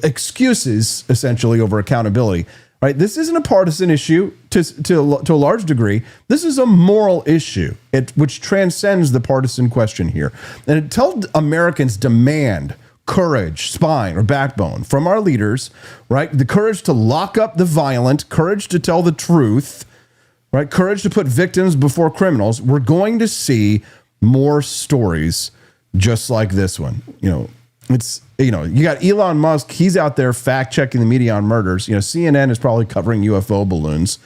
excuses essentially over accountability, right? This isn't a partisan issue to a large degree. This is a moral issue, which transcends the partisan question here. And until Americans demand courage, spine, or backbone from our leaders, right? The courage to lock up the violent, courage to tell the truth, right? Courage to put victims before criminals. We're going to see more stories just like this one. You got Elon Musk. He's out there fact checking the media on murders. CNN is probably covering UFO balloons.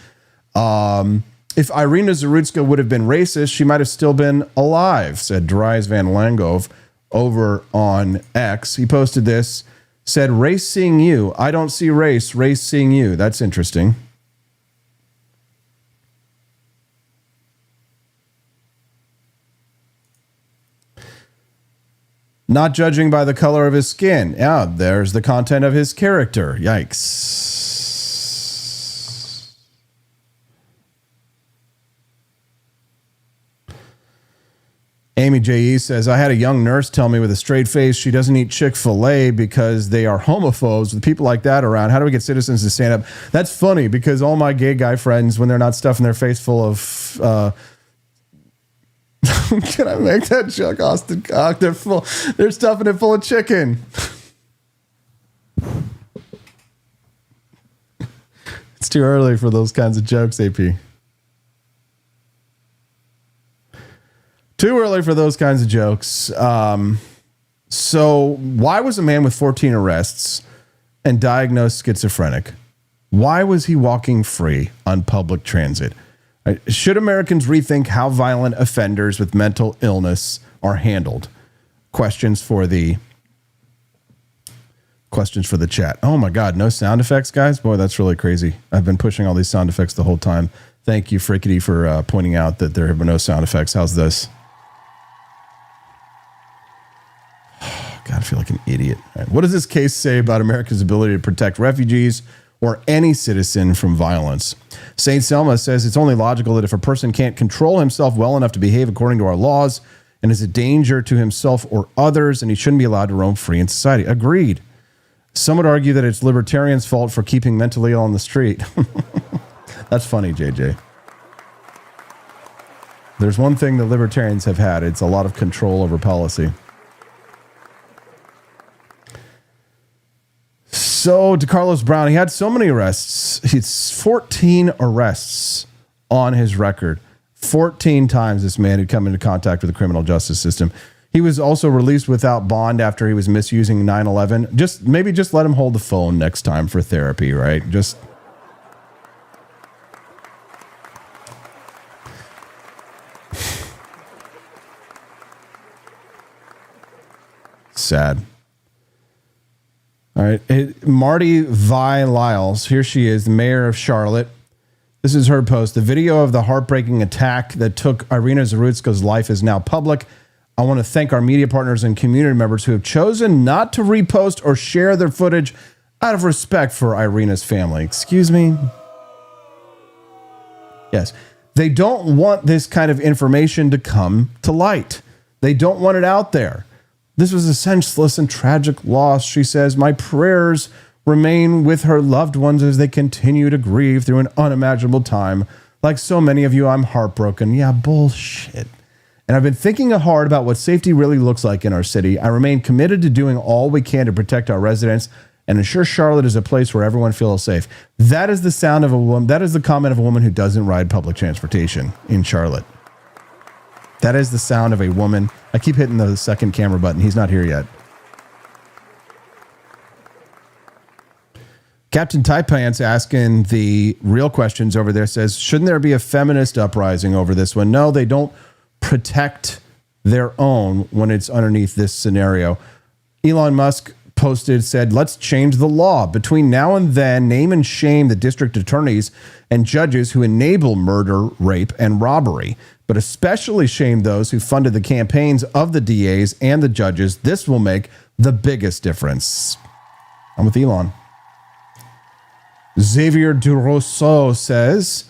If Iryna Zarutska would have been racist, she might have still been alive, said Dries Van Langove over on X. He posted this, said, race seeing you. I don't see race, race seeing you. That's interesting. Not judging by the color of his skin. Yeah, there's the content of his character. Yikes. Amy J.E. says, I had a young nurse tell me with a straight face she doesn't eat Chick-fil-A because they are homophobes. With people like that around, how do we get citizens to stand up? That's funny because all my gay guy friends, when they're not stuffing their face full of... can I make that joke, Austin Cock? They're stuffing it full of chicken. It's too early for those kinds of jokes, AP. Too early for those kinds of jokes. So why was a man with 14 arrests and diagnosed schizophrenic? Why was he walking free on public transit? Should Americans rethink how violent offenders with mental illness are handled? Questions for the chat. Oh my God, no sound effects, guys? Boy, that's really crazy. I've been pushing all these sound effects the whole time. Thank you, Frickety, for pointing out that there have been no sound effects. How's this? God, I feel like an idiot. All right. What does this case say about America's ability to protect refugees or any citizen from violence? St. Selma says it's only logical that if a person can't control himself well enough to behave according to our laws and is a danger to himself or others, and he shouldn't be allowed to roam free in society. Agreed. Some would argue that it's libertarians' fault for keeping mentally ill on the street. That's funny, JJ. There's one thing the libertarians have had. It's a lot of control over policy. So, Decarlos Brown, he had so many arrests. He's 14 arrests on his record. 14 times this man had come into contact with the criminal justice system. He was also released without bond after he was misusing 9/11. Maybe just let him hold the phone next time for therapy, right? Just... sad. All right. Marty Vi Lyles, here she is, the mayor of Charlotte. This is her post. The video of the heartbreaking attack that took Iryna Zarutska's life is now public. I want to thank our media partners and community members who have chosen not to repost or share their footage out of respect for Iryna's family. Excuse me? Yes. They don't want this kind of information to come to light. They don't want it out there. This was a senseless and tragic loss, she says. My prayers remain with her loved ones as they continue to grieve through an unimaginable time. Like so many of you, I'm heartbroken. Yeah, bullshit. And I've been thinking hard about what safety really looks like in our city. I remain committed to doing all we can to protect our residents and ensure Charlotte is a place where everyone feels safe. That is the sound of a woman. That is the comment of a woman who doesn't ride public transportation in Charlotte. That is the sound of a woman. I keep hitting the second camera button. He's not here yet. Captain Tight Pants asking the real questions over there says, shouldn't there be a feminist uprising over this one? No, they don't protect their own when it's underneath this scenario. Elon Musk said, let's change the law. Between now and then, name and shame the district attorneys and judges who enable murder, rape, and robbery, but especially shame those who funded the campaigns of the DAs and the judges. This will make the biggest difference. I'm with Elon. Xavier Durousseau says,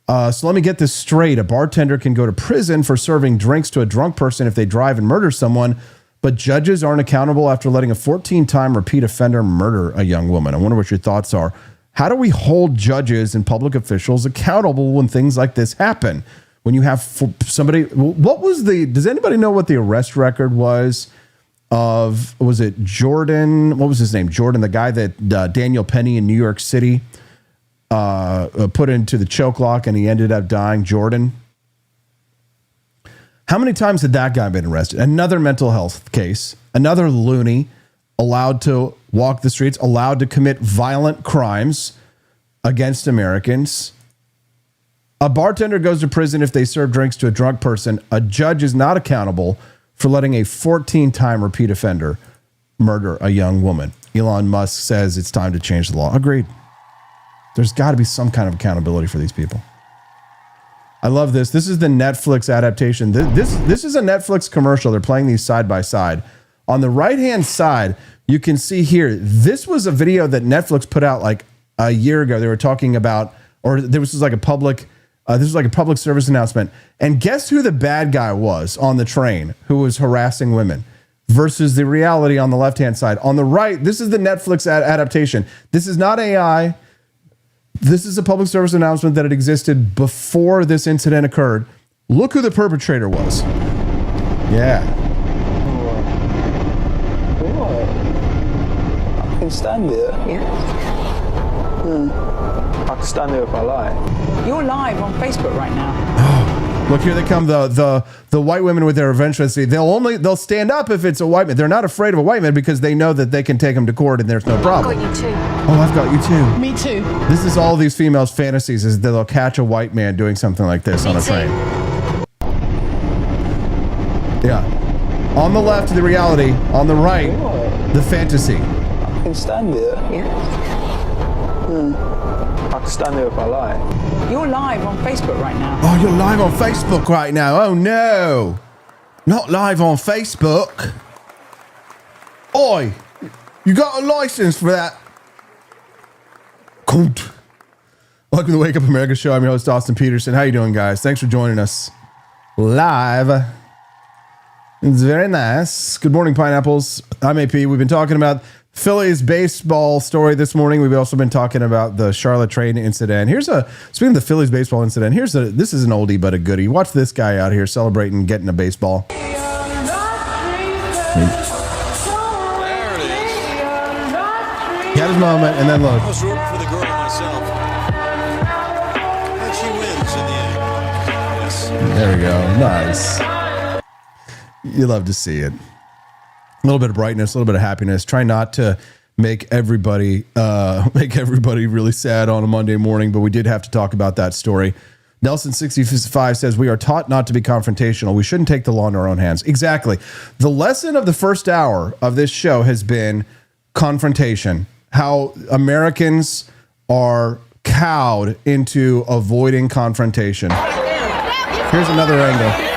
so let me get this straight. A bartender can go to prison for serving drinks to a drunk person if they drive and murder someone, but judges aren't accountable after letting a 14-time repeat offender murder a young woman. I wonder what your thoughts are. How do we hold judges and public officials accountable when things like this happen? When you have somebody, does anybody know what the arrest record was of, was it Jordan? What was his name? Jordan, the guy that Daniel Penny in New York City put into the choke lock and he ended up dying. Jordan. How many times had that guy been arrested? Another mental health case, another loony allowed to walk the streets, allowed to commit violent crimes against Americans. A bartender goes to prison if they serve drinks to a drunk person. A judge is not accountable for letting a 14-time repeat offender murder a young woman. Elon Musk says it's time to change the law. Agreed. There's got to be some kind of accountability for these people. I love this. This is the Netflix adaptation. This is a Netflix commercial. They're playing these side by side. On the right-hand side, you can see here, this was a video that Netflix put out like a year ago. They were talking about, or there was like a public This is like a public service announcement. And guess who the bad guy was on the train who was harassing women versus the reality on the left-hand side. On the right, this is the Netflix adaptation. This is not AI. This is a public service announcement that had existed before this incident occurred. Look who the perpetrator was. Yeah. What? I can stand there. Yeah. I can stand there if I like. You're live on Facebook right now. Look, here they come, the white women with their eventuality. They'll stand up if it's a white man. They're not afraid of a white man because they know that they can take them to court and there's no problem. I've got you too. Oh, I've got you too. Me too. This is all these females' fantasies, is that they'll catch a white man doing something like this on a train. Yeah. On the left, the reality. On the right, the fantasy. I can stand there. Yeah. I can stand there if I like. You're live on Facebook right now. Oh, you're live on Facebook right now. Oh, no. Not live on Facebook. Oi, you got a license for that? Cunt. Welcome to the Wake Up America show. I'm your host, Austin Petersen. How you doing, guys? Thanks for joining us live. It's very nice. Good morning, pineapples. I'm AP. We've been talking about Phillies baseball story this morning. We've also been talking about the Charlotte train incident. Speaking of the Phillies baseball incident, this is an oldie but a goodie. Watch this guy out here celebrating getting a baseball. There it is. He had his moment, and then look. I was rooting for the girl myself. And she wins in the end. Yes. There we go. Nice. You love to see it. A little bit of brightness, a little bit of happiness. Try not to make everybody really sad on a Monday morning, but we did have to talk about that story. Nelson65 says, we are taught not to be confrontational. We shouldn't take the law in our own hands. Exactly. The lesson of the first hour of this show has been confrontation. How Americans are cowed into avoiding confrontation. Here's another angle.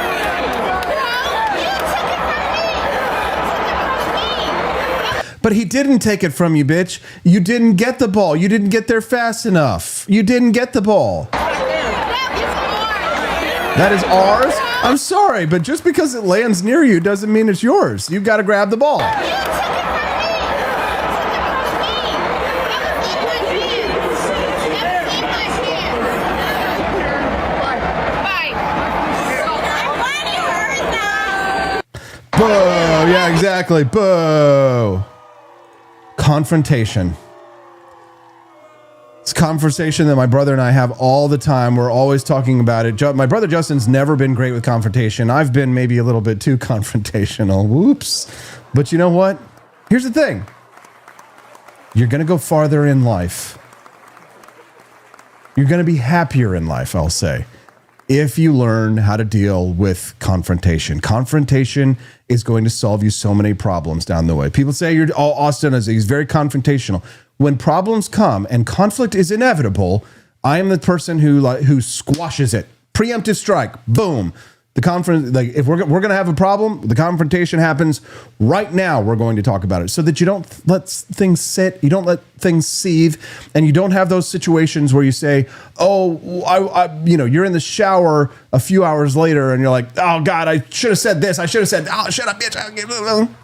But he didn't take it from you, bitch. You didn't get the ball. You didn't get there fast enough. You didn't get the ball. That is ours? I'm sorry, but just because it lands near you doesn't mean it's yours. You've got to grab the ball. Boo! Yeah, exactly. Boo! Confrontation. It's a conversation that my brother and I have all the time. We're always talking about it. My brother Justin's never been great with confrontation. I've been maybe a little bit too confrontational. Whoops. But you know what? Here's the thing. You're going to go farther in life. You're going to be happier in life, I'll say, if you learn how to deal with confrontation. Confrontation is going to solve you so many problems down the way. People say Austin he's very confrontational. When problems come and conflict is inevitable, I am the person who squashes it. Preemptive strike. Boom. If we're going to have a problem, the confrontation happens right now. We're going to talk about it so that you don't let things sit, you don't let things seethe, and you don't have those situations where you say, "Oh, you're in the shower a few hours later, and you're like, oh God, I should have said this. I should have said, oh, shut up, bitch.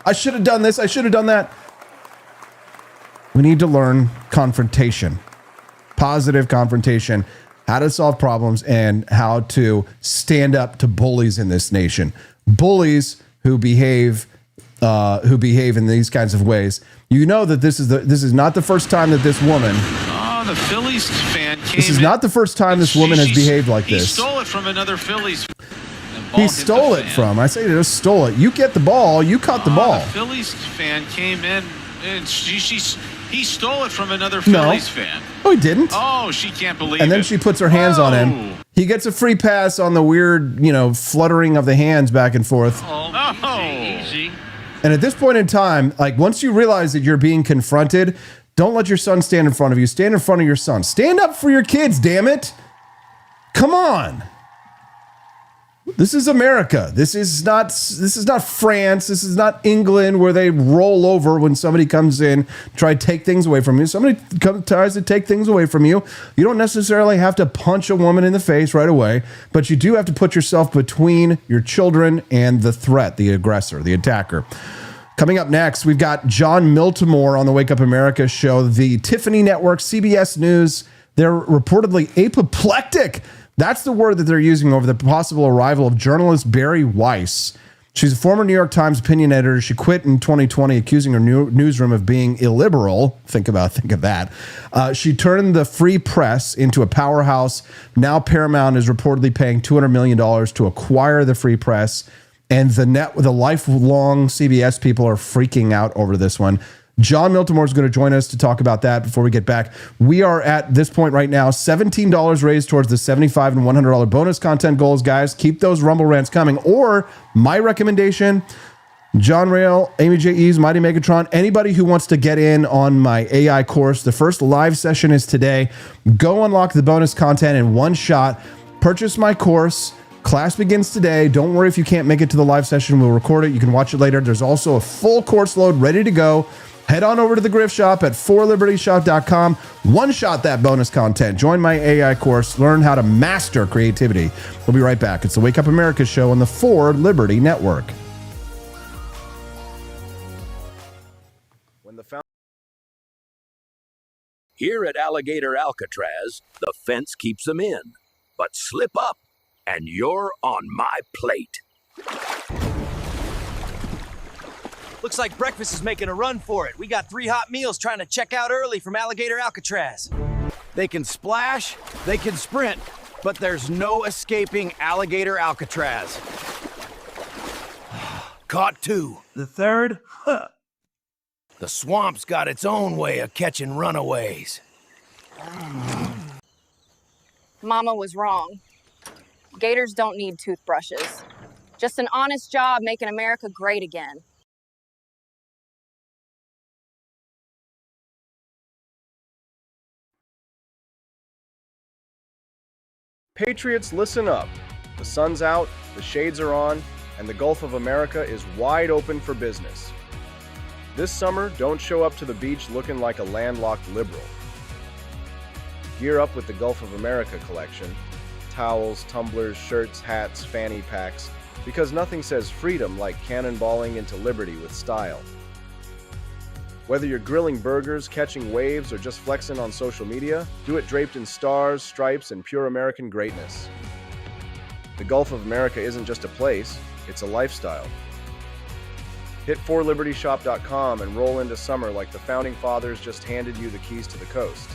I should have done this. I should have done that." We need to learn confrontation, positive confrontation. How to solve problems and how to stand up to bullies in this nation. Bullies who behave in these kinds of ways. You know that this is not the first time that this woman. Oh, the Phillies fan came. This is not the first time this woman has behaved like this. He stole it from another Phillies. He stole it from. I say just stole it. You get the ball. You caught the ball. The Phillies fan came in and he stole it from another Phillies fan. Oh, he didn't. Oh, she can't believe it. And then she puts her hands on him. He gets a free pass on the weird, fluttering of the hands back and forth. Easy. And at this point in time, like once you realize that you're being confronted, don't let your son stand in front of you. Stand in front of your son. Stand up for your kids, damn it. Come on. This is America. This is not France. This is not England, where they roll over when somebody comes in, try to take things away from you. Somebody tries to take things away from you. You don't necessarily have to punch a woman in the face right away, but you do have to put yourself between your children and the threat, the aggressor, the attacker. Coming up next, we've got John Miltimore on the Wake Up America show, the Tiffany Network, CBS News. They're reportedly apoplectic. That's the word that they're using over the possible arrival of journalist Bari Weiss. She's a former New York Times opinion editor. She quit in 2020, accusing her newsroom of being illiberal. Think of that. She turned the free press into a powerhouse. Now Paramount is reportedly paying $200 million to acquire the free press. And the lifelong CBS people are freaking out over this one. John Miltimore is going to join us to talk about that before we get back. We are at this point right now, $17 raised towards the $75 and $100 bonus content goals, guys. Keep those Rumble rants coming. Or my recommendation, John Rail, Amy J. Eves, Mighty Megatron, anybody who wants to get in on my AI course, the first live session is today. Go unlock the bonus content in one shot. Purchase my course. Class begins today. Don't worry if you can't make it to the live session. We'll record it. You can watch it later. There's also a full course load ready to go. Head on over to the Grift Shop at forlibertyshop.com. One shot that bonus content. Join my AI course. Learn how to master creativity. We'll be right back. It's the Wake Up America show on the For Liberty Network. Here at Alligator Alcatraz, the fence keeps them in. But slip up, and you're on my plate. Looks like breakfast is making a run for it. We got 3 hot meals trying to check out early from Alligator Alcatraz. They can splash, they can sprint, but there's no escaping Alligator Alcatraz. Caught 2. The third? Huh. The swamp's got its own way of catching runaways. Mama was wrong. Gators don't need toothbrushes. Just an honest job making America great again. Patriots, listen up. The sun's out, the shades are on, and the Gulf of America is wide open for business. This summer, don't show up to the beach looking like a landlocked liberal. Gear up with the Gulf of America collection. Towels, tumblers, shirts, hats, fanny packs, because nothing says freedom like cannonballing into liberty with style. Whether you're grilling burgers, catching waves, or just flexing on social media, do it draped in stars, stripes, and pure American greatness. The Gulf of America isn't just a place, it's a lifestyle. Hit forlibertyshop.com and roll into summer like the Founding Fathers just handed you the keys to the coast.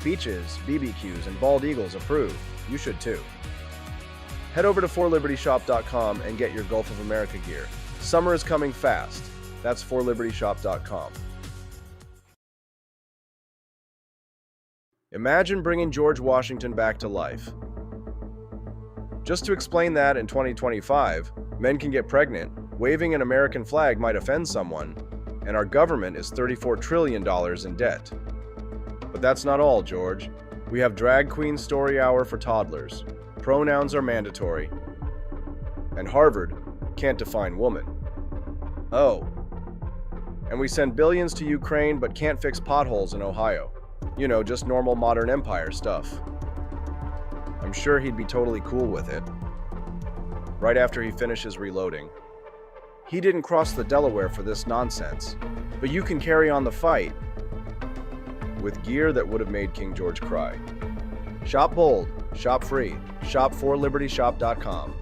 Beaches, BBQs, and bald eagles approved. You should too. Head over to forlibertyshop.com and get your Gulf of America gear. Summer is coming fast. That's forlibertyshop.com. Imagine bringing George Washington back to life. Just to explain that in 2025, men can get pregnant, waving an American flag might offend someone, and our government is $34 trillion in debt. But that's not all, George. We have drag queen story hour for toddlers. Pronouns are mandatory. And Harvard can't define woman. Oh. And we send billions to Ukraine but can't fix potholes in Ohio. You know, just normal modern empire stuff. I'm sure he'd be totally cool with it. Right after he finishes reloading. He didn't cross the Delaware for this nonsense. But you can carry on the fight with gear that would have made King George cry. Shop bold, shop free, shop forlibertyshop.com.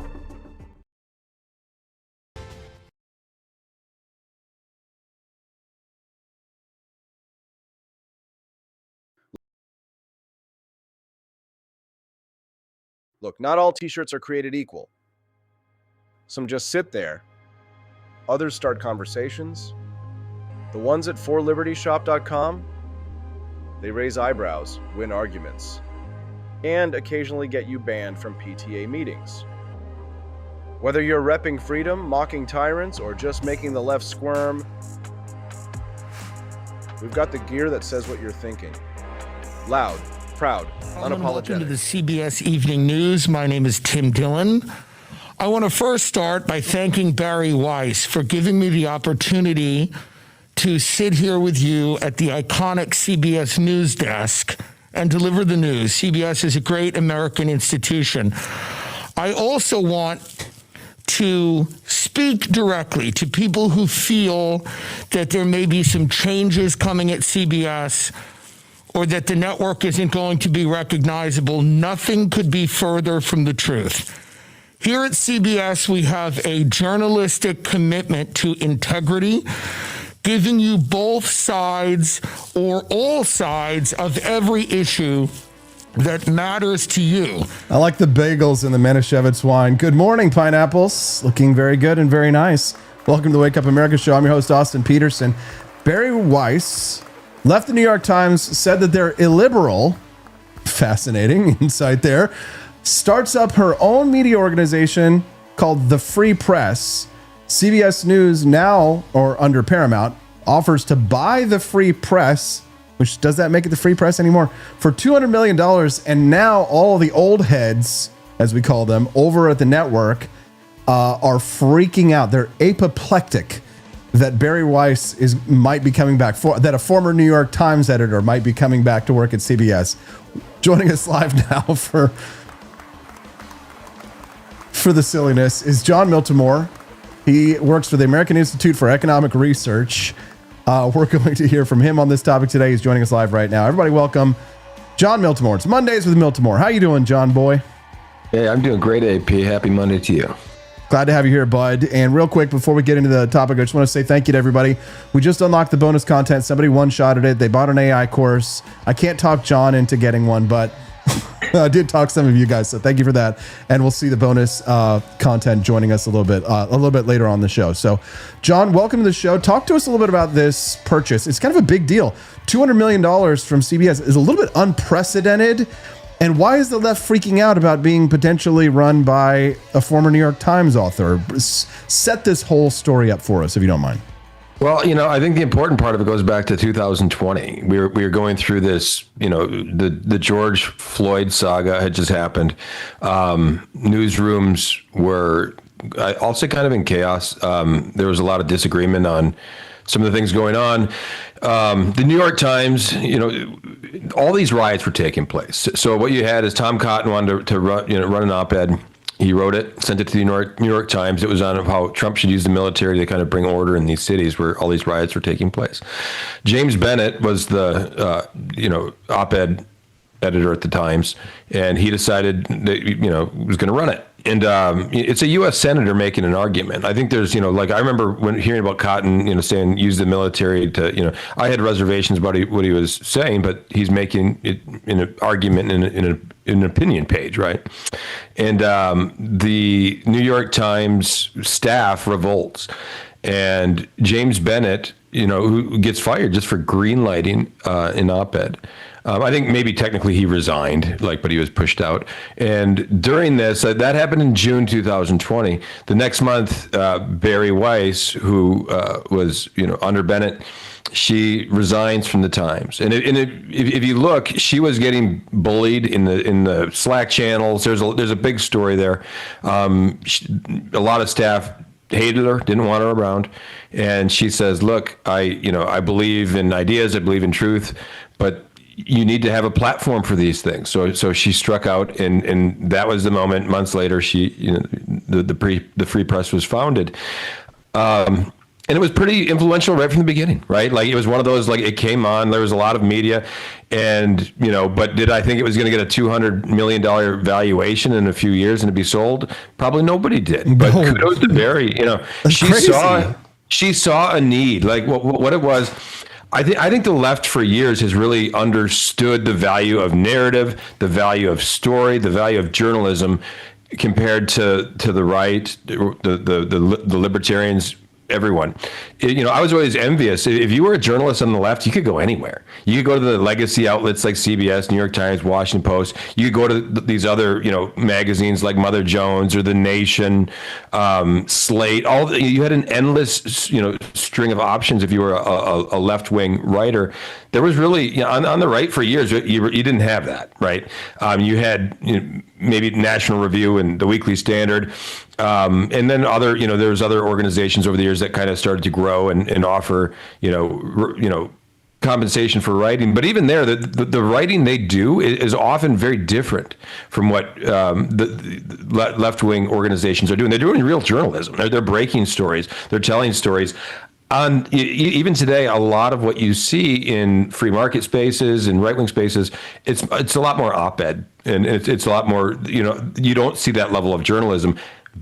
Look, not all t-shirts are created equal. Some just sit there. Others start conversations. The ones at forlibertyshop.com, they raise eyebrows, win arguments, and occasionally get you banned from PTA meetings. Whether you're repping freedom, mocking tyrants, or just making the left squirm, we've got the gear that says what you're thinking. Loud, proud, unapologetic. Welcome to the CBS Evening News. My name is Tim Dillon. I want to first start by thanking Bari Weiss for giving me the opportunity to sit here with you at the iconic CBS News desk and deliver the news. CBS is a great American institution. I also want to speak directly to people who feel that there may be some changes coming at CBS or that the network isn't going to be recognizable. Nothing could be further from the truth. Here at CBS, we have a journalistic commitment to integrity, giving you both sides or all sides of every issue that matters to you. I like the bagels and the Manischewitz wine. Good morning, pineapples. Looking very good and very nice. Welcome to the Wake Up America show. I'm your host, Austin Petersen. Bari Weiss left the New York Times, said that they're illiberal. Fascinating insight there. Starts up her own media organization called The Free Press. CBS News now, or under Paramount, offers to buy The Free Press, which does that make it The Free Press anymore, for $200 million. And now all the old heads, as we call them, over at the network are freaking out. They're apoplectic that Bari Weiss might be coming back, that a former New York Times editor might be coming back to work at CBS. Joining us live now for the silliness is John Miltimore. He works for the American Institute for Economic Research. We're going to hear from him on this topic today. He's joining us live right now. Everybody welcome John Miltimore. It's Mondays with Miltimore. How you doing, John boy? Hey, I'm doing great, AP. Happy Monday to you. Glad to have you here, bud. And real quick, before we get into the topic, I just want to say thank you to everybody. We just unlocked the bonus content. Somebody one-shotted it. They bought an AI course. I can't talk John into getting one, but I did talk some of you guys, so thank you for that. And we'll see the bonus content joining us a little bit later on the show. So, John, welcome to the show. Talk to us a little bit about this purchase. It's kind of a big deal. $200 million from CBS is a little bit unprecedented. And why is the left freaking out about being potentially run by a former New York Times author? Set this whole story up for us, if you don't mind. Well, I think the important part of it goes back to 2020. We were going through this, the George Floyd saga had just happened. Newsrooms were, I'll say, kind of in chaos. There was a lot of disagreement on some of the things going on. The New York Times, all these riots were taking place. So what you had is Tom Cotton wanted to run an op-ed. He wrote it, sent it to the New York Times. It was on how Trump should use the military to kind of bring order in these cities where all these riots were taking place. James Bennett was the, op-ed editor at the Times, and he decided that, was going to run it. And it's a U.S. senator making an argument. I think there's, I remember when hearing about Cotton, saying use the military to, I had reservations about what he was saying, but he's making it in an argument in an opinion page, right? And the New York Times staff revolts, and James Bennett, who gets fired just for greenlighting an op-ed. I think maybe technically he resigned, but he was pushed out. And during this, that happened in June 2020. The next month, Bari Weiss, who was, under Bennett, she resigns from the Times. And if you look, she was getting bullied in the Slack channels. There's a big story there. A lot of staff hated her, didn't want her around. And she says, look, I believe in ideas, I believe in truth, but you need to have a platform for these things. So she struck out, and that was the moment. Months later, the Free Press was founded. And it was pretty influential right from the beginning, right? It was one of those, it came on, there was a lot of media, and, but did I think it was going to get a $200 million valuation in a few years and to be sold? Probably nobody did. But kudos to Bari, she saw a need, what it was. I think the left for years has really understood the value of narrative, the value of story, the value of journalism, compared to the right, the libertarians, everyone. I was always envious. If you were a journalist on the left, you could go anywhere. You could go to the legacy outlets like CBS, New York Times, Washington Post. You could go to these other, magazines like Mother Jones or The Nation, Slate. You had an endless, string of options if you were a left-wing writer. There was really, on the right for years, you didn't have that, right? You had maybe National Review and the Weekly Standard, and then there was other organizations over the years that kind of started to grow and offer, compensation for writing. But even there, the writing they do is often very different from what the left-wing organizations are doing. They're doing real journalism. They're breaking stories. They're telling stories. Even today, a lot of what you see in free market spaces and right-wing spaces, it's a lot more op-ed, and it's a lot more, you don't see that level of journalism.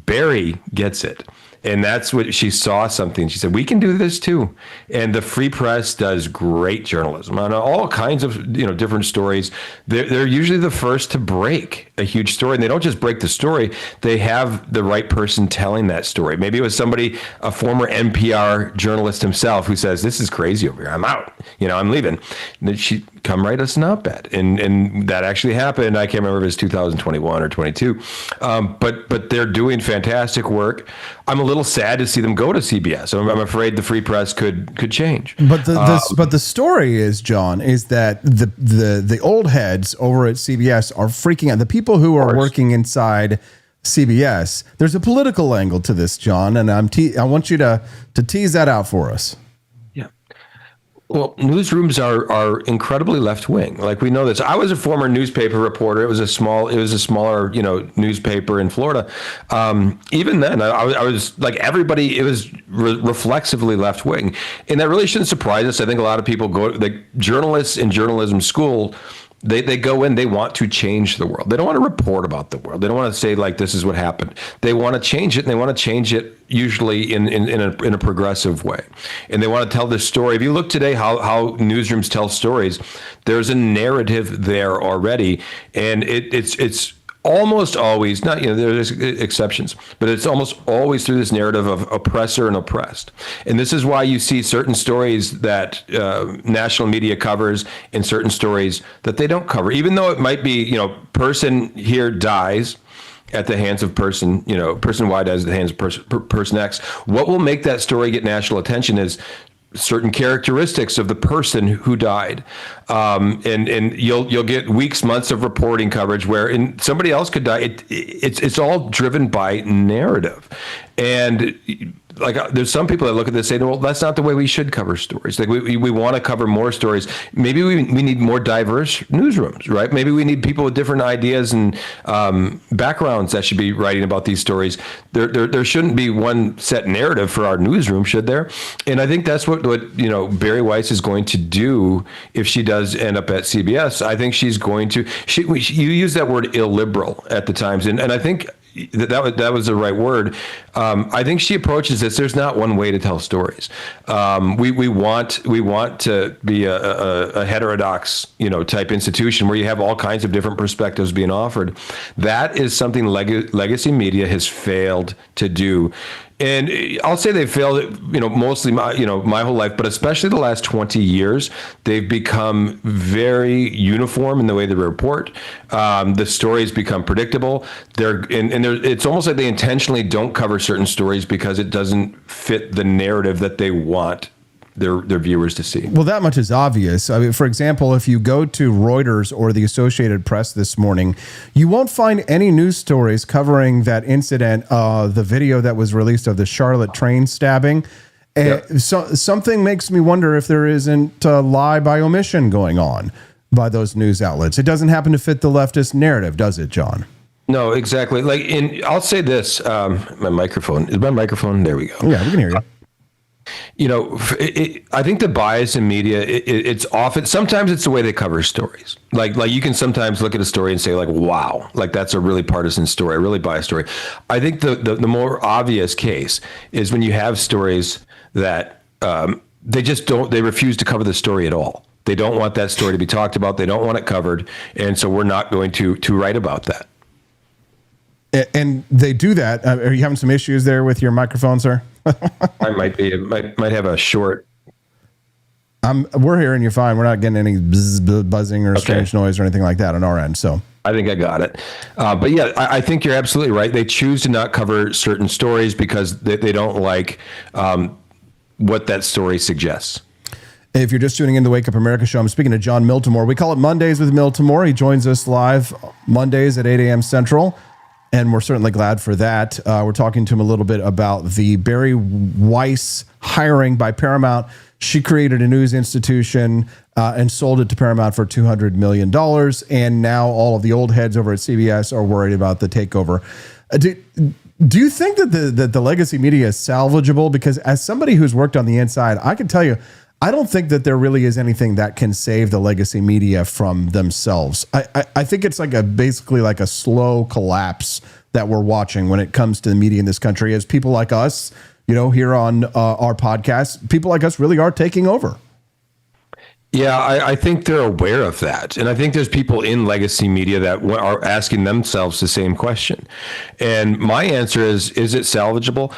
Bari gets it. And that's what she saw something. She said, we can do this too. And the Free Press does great journalism on all kinds of different stories. They're usually the first to break a huge story. And they don't just break the story. They have the right person telling that story. Maybe it was somebody, a former NPR journalist himself, who says, this is crazy over here. I'm out. I'm leaving. And then she come write us an op-ed. And that actually happened. I can't remember if it was 2021 or 22. But they're doing fantastic work. I'm a little sad to see them go to CBS. I'm afraid the Free Press could change. But the story is, John, is that the old heads over at CBS are freaking out. The people who are working inside CBS, there's a political angle to this, John, and I want you to tease that out for us. Well, newsrooms are incredibly left wing. Like, we know this. I was a former newspaper reporter. It was a smaller, newspaper in Florida. Even then, I was like everybody. It was reflexively left wing, and that really shouldn't surprise us. I think a lot of people journalists in journalism school. They go in, they want to change the world. They don't want to report about the world. They don't want to say, like, this is what happened. They want to change it, and they want to change it usually in a progressive way. And they want to tell this story. If you look today how newsrooms tell stories, there's a narrative there already, and it's almost always, not, there's exceptions, but it's almost always through this narrative of oppressor and oppressed. And this is why you see certain stories that national media covers and certain stories that they don't cover, even though it might be, person here dies at the hands of person Y dies at the hands of person X. What will make that story get national attention is certain characteristics of the person who died, and you'll get weeks, months of reporting coverage where somebody else could die. It's all driven by narrative, and like there's some people that look at this and say, well, that's not the way we should cover stories. Like we want to cover more stories. Maybe we need more diverse newsrooms, right? Maybe we need people with different ideas and backgrounds that should be writing about these stories. There shouldn't be one set narrative for our newsroom, should there? And I think that's what Bari Weiss is going to do if she does end up at CBS. I think she's going to. You use that word illiberal at the Times, and I think that was the right word. I think she approaches this. There's not one way to tell stories. We want to be a heterodox, type institution where you have all kinds of different perspectives being offered. That is something legacy media has failed to do. And I'll say they've failed, mostly my whole life, but especially the last 20 years, they've become very uniform in the way they report. The stories become predictable. It's almost like they intentionally don't cover certain stories because it doesn't fit the narrative that they want their viewers to see. Well, that much is obvious. I mean, for example, if you go to Reuters or the Associated Press this morning, you won't find any news stories covering that incident, the video that was released of the Charlotte train stabbing. And so something makes me wonder if there isn't a lie by omission going on by those news outlets. It doesn't happen to fit the leftist narrative, does it, John? No, exactly. I'll say this, my microphone, is my microphone? There we go. Yeah, we can hear you. I think the bias in media, it's often, sometimes it's the way they cover stories. Like you can sometimes look at a story and say, like, wow, like that's a really partisan story, a really biased story. I think the more obvious case is when you have stories that they refuse to cover the story at all. They don't want that story to be talked about. They don't want it covered. And so we're not going to write about that. And they do that. Are you having some issues there with your microphone, sir? I might be. It might have a short. We're hearing you fine. We're not getting any buzzing or strange noise or anything like that on our end. So I think I got it. But yeah, I think you're absolutely right. They choose to not cover certain stories because they don't like what that story suggests. If you're just tuning in to the Wake Up America show, I'm speaking to John Miltimore. We call it Mondays with Miltimore. He joins us live Mondays at 8 a.m. Central, and we're certainly glad for that. We're talking to him a little bit about the Bari Weiss hiring by Paramount. She created a news institution and sold it to Paramount for $200 million, and now all of the old heads over at CBS are worried about the takeover. Do you think that the legacy media is salvageable? Because as somebody who's worked on the inside, I can tell you, I don't think that there really is anything that can save the legacy media from themselves. I think it's basically like a slow collapse that we're watching when it comes to the media in this country, as people like us, here on our podcast, people like us really are taking over. Yeah, I think they're aware of that. And I think there's people in legacy media that are asking themselves the same question. And my answer is it salvageable?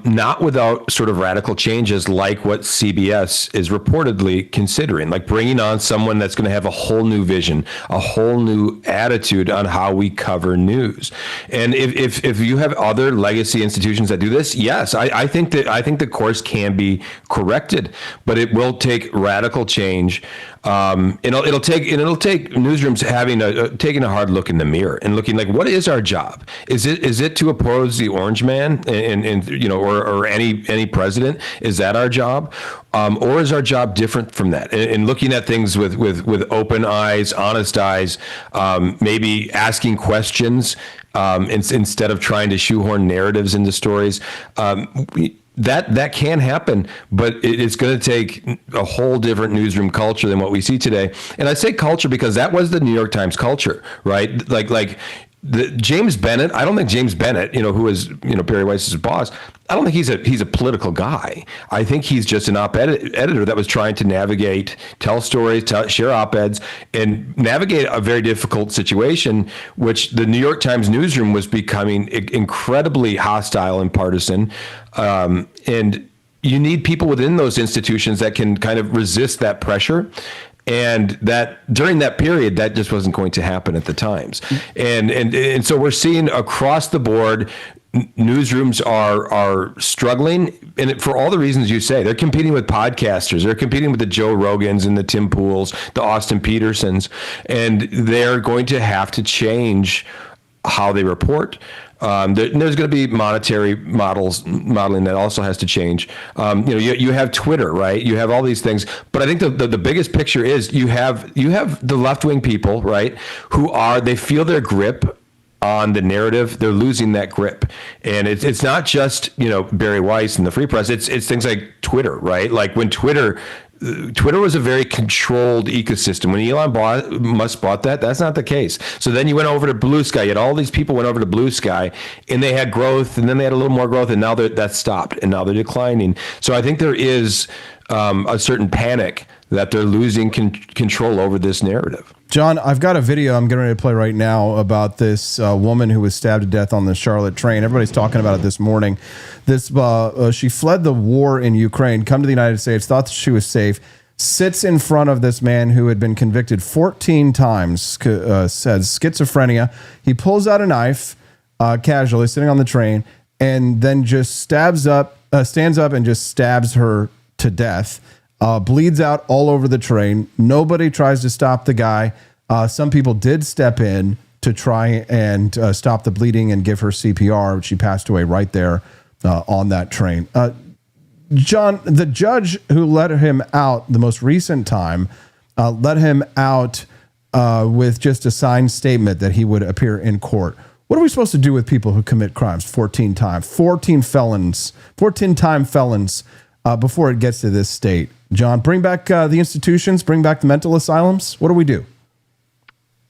Not without sort of radical changes like what CBS is reportedly considering, like bringing on someone that's going to have a whole new vision, a whole new attitude on how we cover news. And if you have other legacy institutions that do this, yes, I think the course can be corrected, but it will take radical change. It'll take newsrooms taking a hard look in the mirror and looking like, what is our job? Is it to oppose the orange man or any president? Is that our job? Or is our job different from that? And looking at things with open eyes, honest eyes, maybe asking questions instead of trying to shoehorn narratives into stories. That can happen, but it's going to take a whole different newsroom culture than what we see today. And I say culture because that was the New York Times culture, right? Like James Bennett. I don't think James Bennett, who is Bari Weiss's boss, I don't think he's a political guy. I think he's just an op-ed editor that was trying to navigate, tell stories, share op-eds, and navigate a very difficult situation, which the New York Times newsroom was becoming incredibly hostile and partisan. And you need people within those institutions that can kind of resist that pressure. And that during that period, that just wasn't going to happen at the Times. And so we're seeing across the board, newsrooms are struggling, and for all the reasons you say. They're competing with podcasters, they're competing with the Joe Rogans and the Tim Pools, the Austin Petersens, and they're going to have to change how they report. There's going to be monetary modeling that also has to change. You have Twitter, right? You have all these things, but I think the biggest picture is you have the left-wing people, right, they feel their grip on the narrative. They're losing that grip, and it's not just Bari Weiss and the Free Press. It's things like Twitter, right? Like when Twitter was a very controlled ecosystem. When Elon Musk bought that's not the case. So then you went over to Blue Sky. You had all these people went over to Blue Sky, and they had growth, and then they had a little more growth, and now that's stopped, and now they're declining. So I think there is a certain panic that they're losing control over this narrative. John, I've got a video I'm getting ready to play right now about this woman who was stabbed to death on the Charlotte train. Everybody's talking about it this morning. She fled the war in Ukraine, come to the United States, thought that she was safe, sits in front of this man who had been convicted 14 times, says schizophrenia. He pulls out a knife, casually sitting on the train, and then just stands up and just stabs her to death. Bleeds out all over the train. Nobody tries to stop the guy. Some people did step in to try and stop the bleeding and give her CPR. She passed away right there on that train. John, the judge who let him out the most recent time, let him out with just a signed statement that he would appear in court. What are we supposed to do with people who commit crimes 14 time felons before it gets to this state? John, bring back the institutions, bring back the mental asylums. What do we do?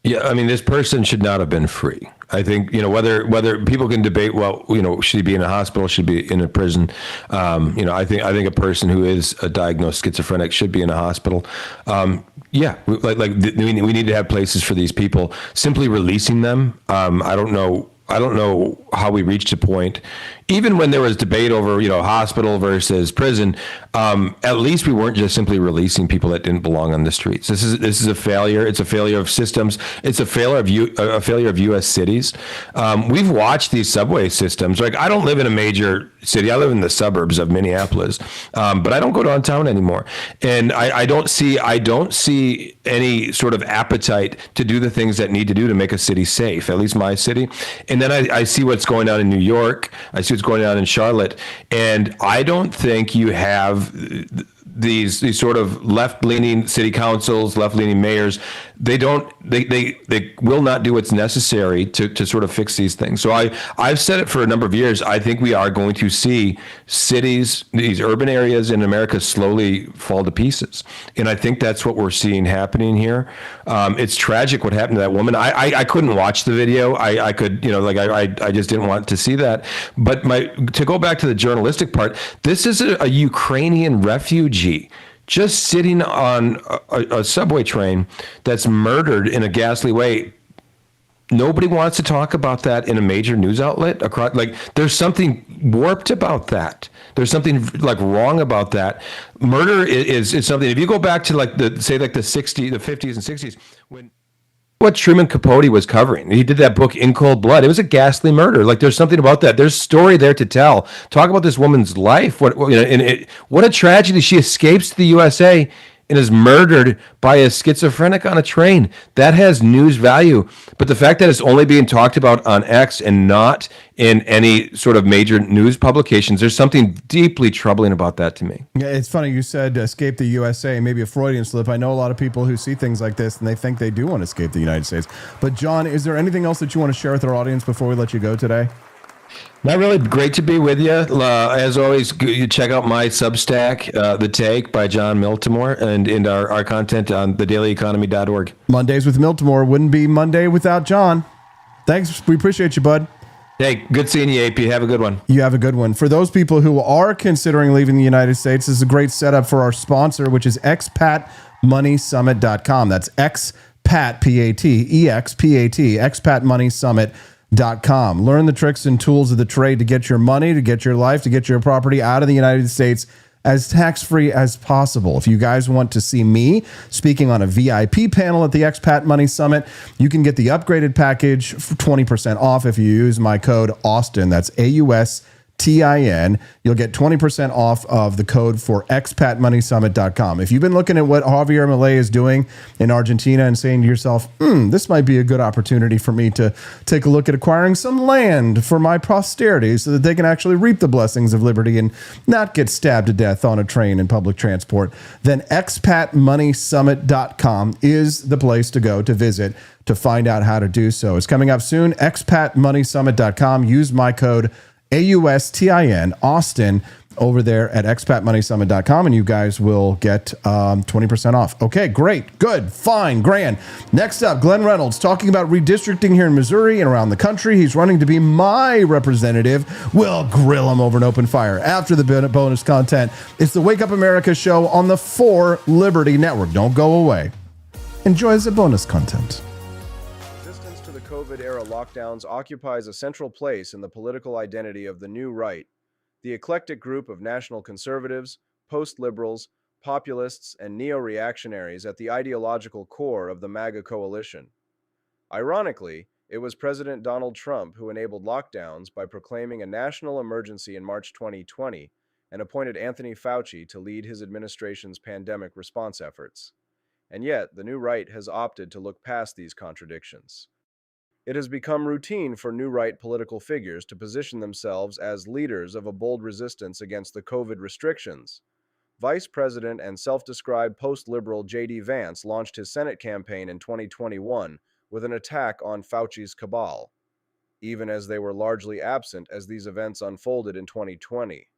Yeah, I mean, this person should not have been free. I think, whether people can debate, should he be in a hospital, should be in a prison? I think a person who is a diagnosed schizophrenic should be in a hospital. We need to have places for these people. Simply releasing them, I don't know how we reached a point even when there was debate over, hospital versus prison, at least we weren't just simply releasing people that didn't belong on the streets. This is a failure. It's a failure of systems. It's a failure of U.S. cities. We've watched these subway systems. Like, I don't live in a major city. I live in the suburbs of Minneapolis, but I don't go downtown anymore. And I don't see any sort of appetite to do the things that need to do to make a city safe, at least my city. And then I see what's going on in New York. I see what's going on in Charlotte. And I don't think you have these sort of left-leaning city councils, left-leaning mayors. They will not do what's necessary to sort of fix these things. So I've said it for a number of years. I think we are going to see cities, these urban areas in America, slowly fall to pieces. And I think that's what we're seeing happening here. It's tragic what happened to that woman. I couldn't watch the video. I could, I just didn't want to see that. But to go back to the journalistic part, this is a Ukrainian refugee just sitting on a subway train that's murdered in a ghastly way. Nobody wants to talk about that in a major news outlet. There's something warped about that. There's something wrong about that. Murder is something. If you go back to the 50s and 60s, when what Truman Capote was covering, he did that book In Cold Blood. It was a ghastly murder. There's something about that. There's story there to tell. Talk about this woman's life. What a tragedy. She escapes to the USA and is murdered by a schizophrenic on a train. That has news value. But the fact that it's only being talked about on X and not in any sort of major news publications, there's something deeply troubling about that to me. Yeah, it's funny you said escape the USA, maybe a Freudian slip. I know a lot of people who see things like this and they think they do want to escape the United States. But John, is there anything else that you want to share with our audience before we let you go today? Not really. Great to be with you. As always, you check out my Substack, The Take by John Miltimore, and our content on thedailyeconomy.org. Mondays with Miltimore wouldn't be Monday without John. Thanks. We appreciate you, bud. Hey, good seeing you, AP. Have a good one. You have a good one. For those people who are considering leaving the United States, this is a great setup for our sponsor, which is expatmoneysummit.com. That's expat, P-A-T, expatmoneysummit.com. Learn the tricks and tools of the trade to get your money, to get your life, to get your property out of the United States as tax-free as possible. If you guys want to see me speaking on a VIP panel at the Expat Money Summit, you can get the upgraded package for 20% off if you use my code AUSTIN. That's AUSTIN. You'll get 20% off of the code for expatmoneysummit.com. If you've been looking at what Javier Milei is doing in Argentina and saying to yourself, this might be a good opportunity for me to take a look at acquiring some land for my posterity so that they can actually reap the blessings of liberty and not get stabbed to death on a train in public transport, then expatmoneysummit.com is the place to go to visit to find out how to do so. It's coming up soon. expatmoneysummit.com. Use my code AUSTIN, Austin, over there at expatmoneysummit.com, and you guys will get 20% off. Okay, great, good, fine, grand. Next up, Glenn Reynolds talking about redistricting here in Missouri and around the country. He's running to be my representative. We'll grill him over an open fire after the bonus content. It's the Wake Up America show on the 4 Liberty Network. Don't go away. Enjoy the bonus content. COVID-era lockdowns occupies a central place in the political identity of the new right, the eclectic group of national conservatives, post-liberals, populists, and neo-reactionaries at the ideological core of the MAGA coalition. Ironically, it was President Donald Trump who enabled lockdowns by proclaiming a national emergency in March 2020 and appointed Anthony Fauci to lead his administration's pandemic response efforts. And yet, the new right has opted to look past these contradictions. It has become routine for new right political figures to position themselves as leaders of a bold resistance against the COVID restrictions. Vice President and self-described post-liberal J.D. Vance launched his Senate campaign in 2021 with an attack on Fauci's cabal, even as they were largely absent as these events unfolded in 2020.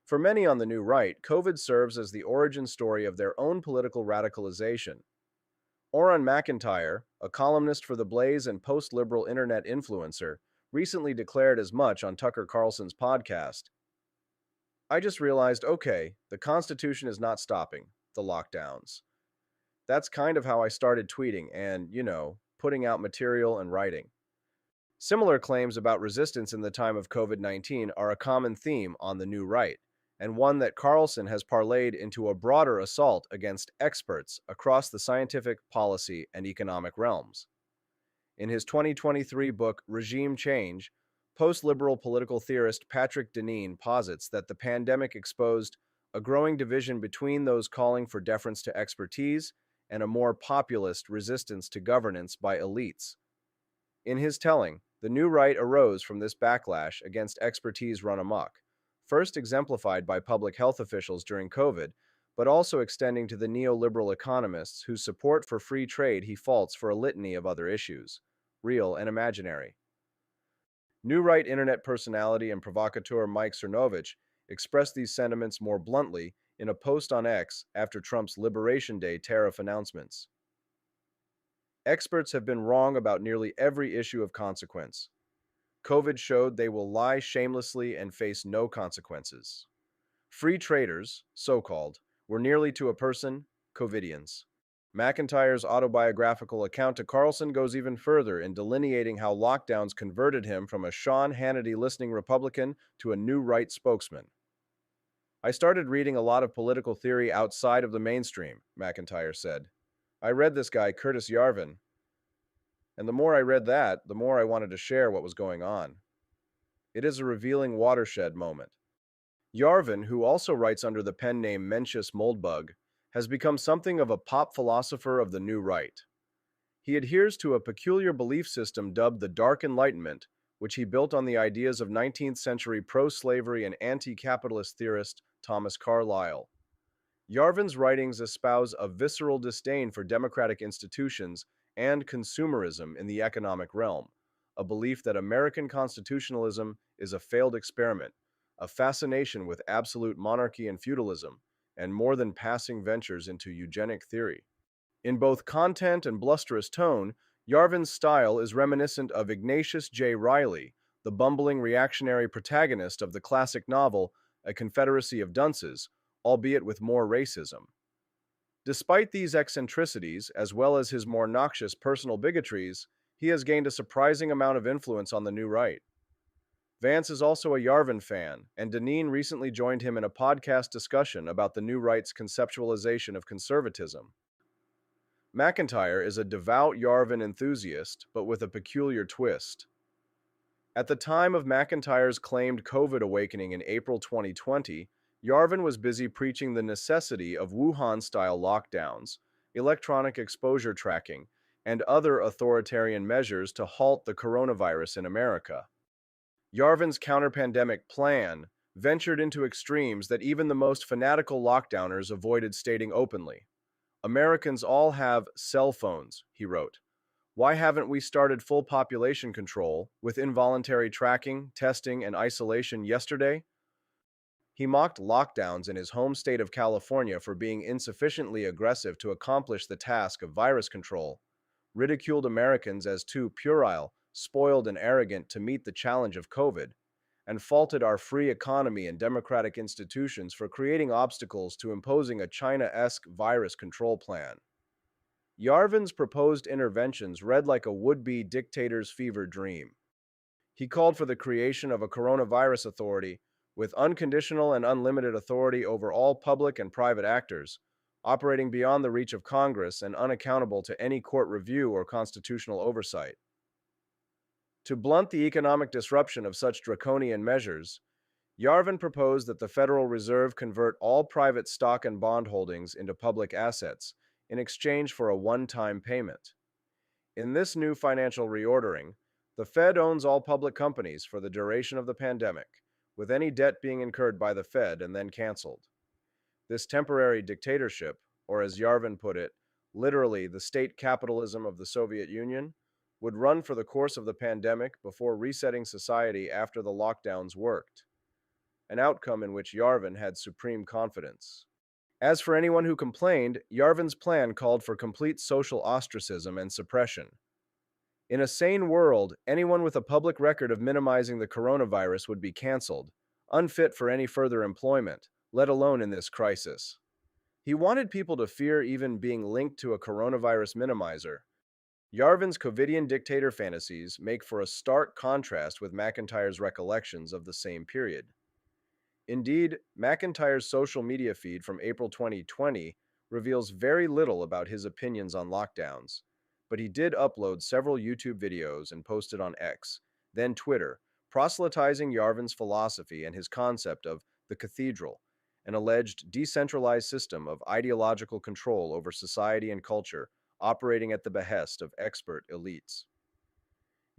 For many on the new right, COVID serves as the origin story of their own political radicalization. Oren McIntyre, a columnist for The Blaze and post-liberal internet influencer, recently declared as much on Tucker Carlson's podcast. I just realized, okay, the Constitution is not stopping the lockdowns. That's kind of how I started tweeting and, putting out material and writing. Similar claims about resistance in the time of COVID-19 are a common theme on the new right, and one that Carlson has parlayed into a broader assault against experts across the scientific, policy, and economic realms. In his 2023 book, Regime Change, post-liberal political theorist Patrick Deneen posits that the pandemic exposed a growing division between those calling for deference to expertise and a more populist resistance to governance by elites. In his telling, the new right arose from this backlash against expertise run amok, first exemplified by public health officials during COVID, but also extending to the neoliberal economists whose support for free trade he faults for a litany of other issues, real and imaginary. New right internet personality and provocateur Mike Cernovich expressed these sentiments more bluntly in a post on X after Trump's Liberation Day tariff announcements. Experts have been wrong about nearly every issue of consequence. COVID showed they will lie shamelessly and face no consequences. Free traders, so-called, were nearly to a person COVIDians. McIntyre's autobiographical account to Carlson goes even further in delineating how lockdowns converted him from a Sean Hannity-listening Republican to a new right spokesman. I started reading a lot of political theory outside of the mainstream, McIntyre said. I read this guy, Curtis Yarvin, and the more I read that, the more I wanted to share what was going on. It is a revealing watershed moment. Yarvin, who also writes under the pen name Mencius Moldbug, has become something of a pop philosopher of the new right. He adheres to a peculiar belief system dubbed the Dark Enlightenment, which he built on the ideas of 19th century pro-slavery and anti-capitalist theorist Thomas Carlyle. Yarvin's writings espouse a visceral disdain for democratic institutions and consumerism in the economic realm, a belief that American constitutionalism is a failed experiment, a fascination with absolute monarchy and feudalism, and more than passing ventures into eugenic theory. In both content and blusterous tone, Yarvin's style is reminiscent of Ignatius J. Reilly, the bumbling reactionary protagonist of the classic novel A Confederacy of Dunces, albeit with more racism. Despite these eccentricities, as well as his more noxious personal bigotries, he has gained a surprising amount of influence on the new right. Vance is also a Yarvin fan, and Deneen recently joined him in a podcast discussion about the new right's conceptualization of conservatism. McIntyre is a devout Yarvin enthusiast, but with a peculiar twist. At the time of McIntyre's claimed COVID awakening in April 2020, Yarvin was busy preaching the necessity of Wuhan-style lockdowns, electronic exposure tracking, and other authoritarian measures to halt the coronavirus in America. Yarvin's counter-pandemic plan ventured into extremes that even the most fanatical lockdowners avoided stating openly. Americans all have cell phones, he wrote. Why haven't we started full population control with involuntary tracking, testing, and isolation yesterday? He mocked lockdowns in his home state of California for being insufficiently aggressive to accomplish the task of virus control, ridiculed Americans as too puerile, spoiled, and arrogant to meet the challenge of COVID, and faulted our free economy and democratic institutions for creating obstacles to imposing a China-esque virus control plan. Yarvin's proposed interventions read like a would-be dictator's fever dream. He called for the creation of a coronavirus authority with unconditional and unlimited authority over all public and private actors, operating beyond the reach of Congress and unaccountable to any court review or constitutional oversight. To blunt the economic disruption of such draconian measures, Yarvin proposed that the Federal Reserve convert all private stock and bond holdings into public assets in exchange for a one-time payment. In this new financial reordering, the Fed owns all public companies for the duration of the pandemic, with any debt being incurred by the Fed and then canceled. This temporary dictatorship, or as Yarvin put it, literally the state capitalism of the Soviet Union, would run for the course of the pandemic before resetting society after the lockdowns worked, an outcome in which Yarvin had supreme confidence. As for anyone who complained, Yarvin's plan called for complete social ostracism and suppression. In a sane world, anyone with a public record of minimizing the coronavirus would be canceled, unfit for any further employment, let alone in this crisis. He wanted people to fear even being linked to a coronavirus minimizer, Yarvin's Covidian dictator fantasies make for a stark contrast with McIntyre's recollections of the same period. Indeed, McIntyre's social media feed from April 2020 reveals very little about his opinions on lockdowns, but he did upload several YouTube videos and posted on X, then Twitter, proselytizing Yarvin's philosophy and his concept of the cathedral, an alleged decentralized system of ideological control over society and culture operating at the behest of expert elites.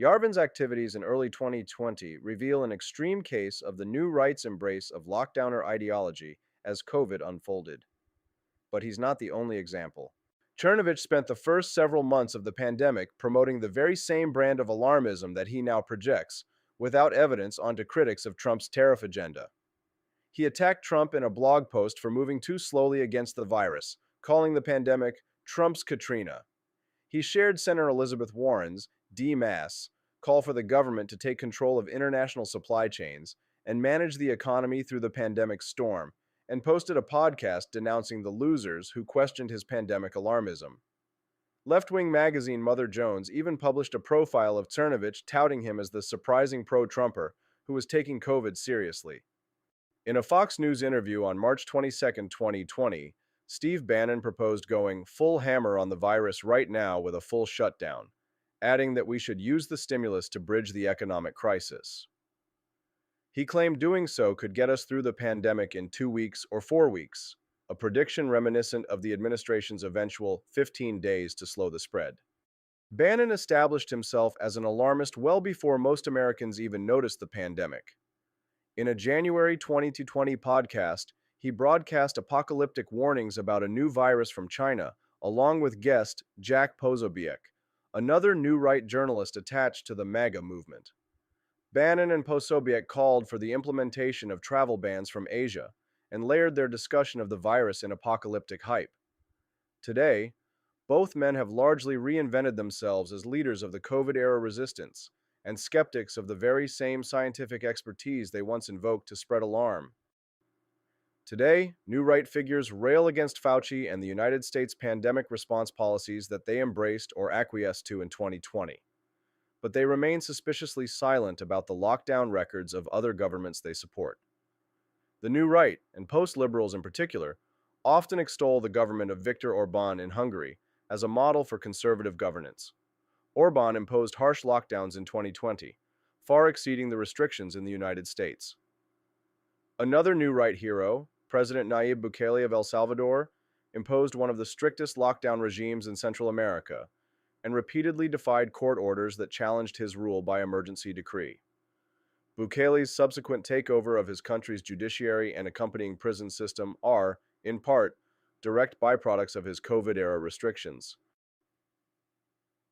Yarvin's activities in early 2020 reveal an extreme case of the new right's embrace of lockdowner ideology as COVID unfolded. But he's not the only example. Chernovich spent the first several months of the pandemic promoting the very same brand of alarmism that he now projects, without evidence, onto critics of Trump's tariff agenda. He attacked Trump in a blog post for moving too slowly against the virus, calling the pandemic Trump's Katrina. He shared Senator Elizabeth Warren's DMAS call for the government to take control of international supply chains and manage the economy through the pandemic storm, and posted a podcast denouncing the losers who questioned his pandemic alarmism. Left-wing magazine Mother Jones even published a profile of Chernovich touting him as the surprising pro-Trumper who was taking COVID seriously. In a Fox News interview on March 22, 2020, Steve Bannon proposed going full hammer on the virus right now with a full shutdown, adding that we should use the stimulus to bridge the economic crisis. He claimed doing so could get us through the pandemic in 2 weeks or 4 weeks, a prediction reminiscent of the administration's eventual 15 days to slow the spread. Bannon established himself as an alarmist well before most Americans even noticed the pandemic. In a January 2020 podcast, he broadcast apocalyptic warnings about a new virus from China, along with guest Jack Posobiec, another new right journalist attached to the MAGA movement. Bannon and Posobiec called for the implementation of travel bans from Asia and layered their discussion of the virus in apocalyptic hype. Today, both men have largely reinvented themselves as leaders of the COVID-era resistance and skeptics of the very same scientific expertise they once invoked to spread alarm. Today, new right figures rail against Fauci and the United States pandemic response policies that they embraced or acquiesced to in 2020. But they remain suspiciously silent about the lockdown records of other governments they support. The new right, and post-liberals in particular, often extol the government of Viktor Orban in Hungary as a model for conservative governance. Orban imposed harsh lockdowns in 2020, far exceeding the restrictions in the United States. Another new right hero, President Nayib Bukele of El Salvador, imposed one of the strictest lockdown regimes in Central America, and repeatedly defied court orders that challenged his rule by emergency decree. Bukele's subsequent takeover of his country's judiciary and accompanying prison system are, in part, direct byproducts of his COVID-era restrictions.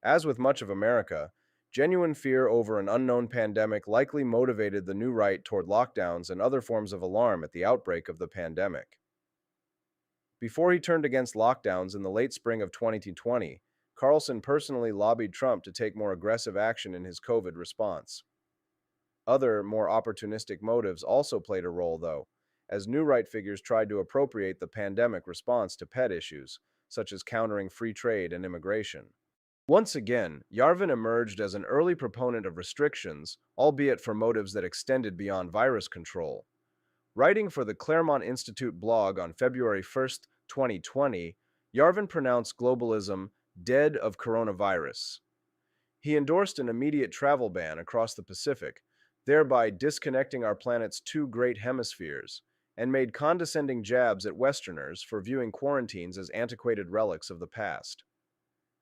As with much of America, genuine fear over an unknown pandemic likely motivated the new right toward lockdowns and other forms of alarm at the outbreak of the pandemic. Before he turned against lockdowns in the late spring of 2020, Carlson personally lobbied Trump to take more aggressive action in his COVID response. Other, more opportunistic motives also played a role, though, as new right figures tried to appropriate the pandemic response to pet issues, such as countering free trade and immigration. Once again, Yarvin emerged as an early proponent of restrictions, albeit for motives that extended beyond virus control. Writing for the Claremont Institute blog on February 1, 2020, Yarvin pronounced globalism dead of coronavirus. He endorsed an immediate travel ban across the Pacific, thereby disconnecting our planet's two great hemispheres, and made condescending jabs at Westerners for viewing quarantines as antiquated relics of the past.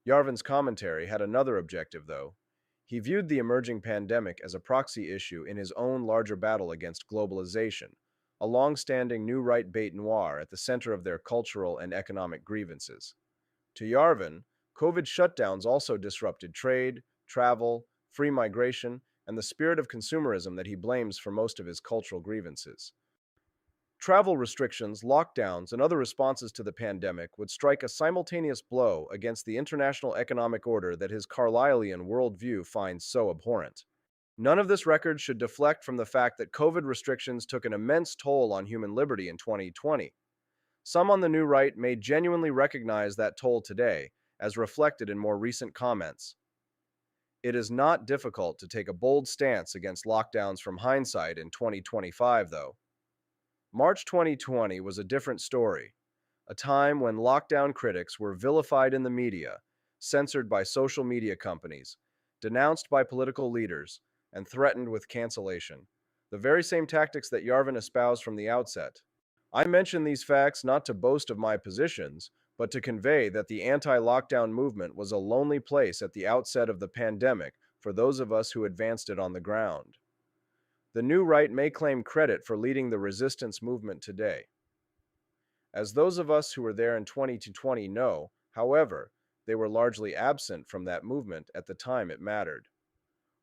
Yarvin's commentary had another objective, though. He viewed the emerging pandemic as a proxy issue in his own larger battle against globalization, a long-standing new right bête noire at the center of their cultural and economic grievances. To Yarvin, COVID shutdowns also disrupted trade, travel, free migration, and the spirit of consumerism that he blames for most of his cultural grievances. Travel restrictions, lockdowns, and other responses to the pandemic would strike a simultaneous blow against the international economic order that his Carlylean worldview finds so abhorrent. None of this record should deflect from the fact that COVID restrictions took an immense toll on human liberty in 2020. Some on the new right may genuinely recognize that toll today, as reflected in more recent comments. It is not difficult to take a bold stance against lockdowns from hindsight in 2025, though. March 2020 was a different story, a time when lockdown critics were vilified in the media, censored by social media companies, denounced by political leaders, and threatened with cancellation. The very same tactics that Yarvin espoused from the outset. I mention these facts not to boast of my positions, but to convey that the anti-lockdown movement was a lonely place at the outset of the pandemic for those of us who advanced it on the ground. The new right may claim credit for leading the resistance movement today. As those of us who were there in 2020 know, however, they were largely absent from that movement at the time it mattered.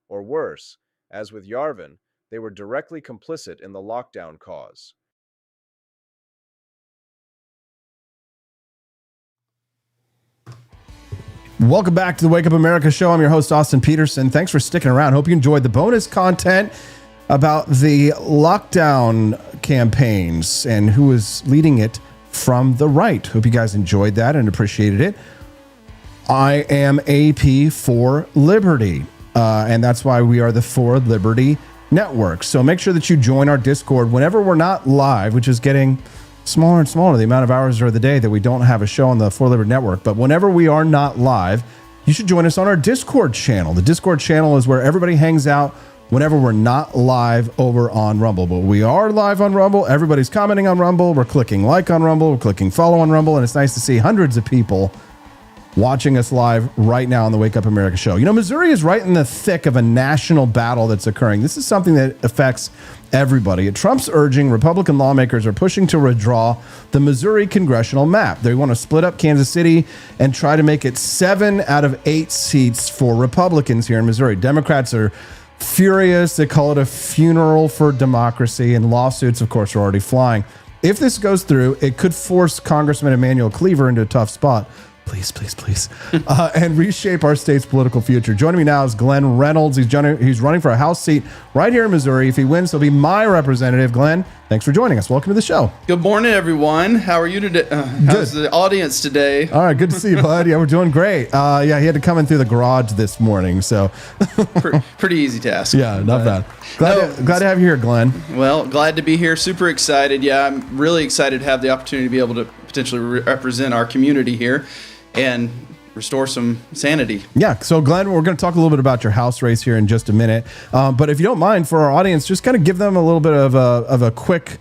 Or worse, as with Yarvin, they were directly complicit in the lockdown cause. Welcome back to the Wake Up America show. I'm your host, Austin Petersen. Thanks for sticking around. Hope you enjoyed the bonus content about the lockdown campaigns and who is leading it from the right. Hope you guys enjoyed that and appreciated it. I am AP for Liberty, and that's why we are the For Liberty Network. So make sure that you join our Discord whenever we're not live, which is getting smaller and smaller, the amount of hours of the day that we don't have a show on the For Liberty Network. But whenever we are not live, you should join us on our Discord channel. The Discord channel is where everybody hangs out whenever we're not live over on Rumble. But we are live on Rumble. Everybody's commenting on Rumble. We're clicking like on Rumble. We're clicking follow on Rumble. And it's nice to see hundreds of people watching us live right now on the Wake Up America show. You know, Missouri is right in the thick of a national battle that's occurring. This is something that affects everybody. At Trump's urging, Republican lawmakers are pushing to redraw the Missouri congressional map. They want to split up Kansas City and try to make it 7 out of 8 seats for Republicans here in Missouri. Democrats are furious. They call it a funeral for democracy, and lawsuits, of course, are already flying. If this goes through, it could force Congressman Emanuel Cleaver into a tough spot. Please, and reshape our state's political future. Joining me now is Glenn Reynolds. He's running for a House seat right here in Missouri. If he wins, he'll be my representative. Glenn, thanks for joining us. Welcome to the show. Good morning, everyone. How are you today? How's the audience today? All right, good to see you, bud. Yeah, we're doing great. Yeah, he had to come in through the garage this morning, so pretty easy task. Yeah, not bad. Glad to have you here, Glenn. Well, glad to be here. Super excited. Yeah, I'm really excited to have the opportunity to be able to potentially represent our community here and restore some sanity. Yeah. So, Glenn, we're going to talk a little bit about your House race here in just a minute. But if you don't mind, for our audience, just kind of give them a little bit of a quick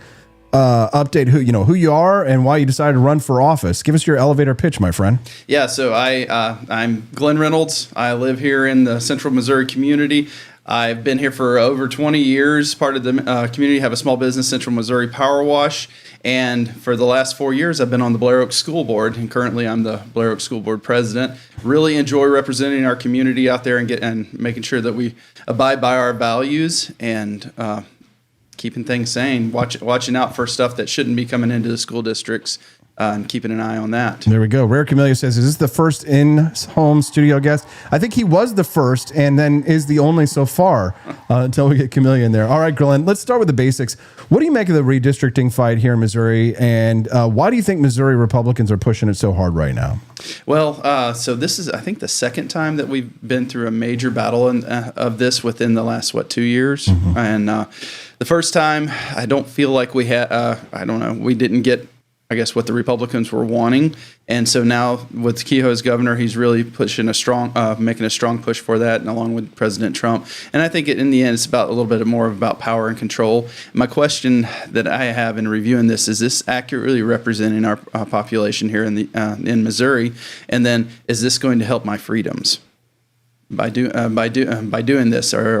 update who you are and why you decided to run for office. Give us your elevator pitch, my friend. Yeah. So I'm Glenn Reynolds. I live here in the Central Missouri community. I've been here for over 20 years. Part of the community, have a small business, Central Missouri Power Wash. And for the last 4 years, I've been on the Blair Oak School Board, and currently I'm the Blair Oak School Board president. Really enjoy representing our community out there and making sure that we abide by our values and keeping things sane, watching out for stuff that shouldn't be coming into the school districts. And keeping an eye on that. There we go. Rare Camellia says, is this the first in-home studio guest? I think he was the first and then is the only so far until we get Camellia in there. All right, Glenn, let's start with the basics. What do you make of the redistricting fight here in Missouri? And why do you think Missouri Republicans are pushing it so hard right now? Well, so this is, I think, the second time that we've been through a major battle of this within the last, 2 years? Mm-hmm. And the first time, I don't feel like we had, we didn't get, I guess, what the Republicans were wanting. And so now with Kehoe as governor, he's really pushing making a strong push for that, and along with President Trump. And I think in the end, it's about a little bit more about power and control. My question that I have in reviewing this, is this accurately representing our population here in Missouri? And then, is this going to help my freedoms by doing this? Or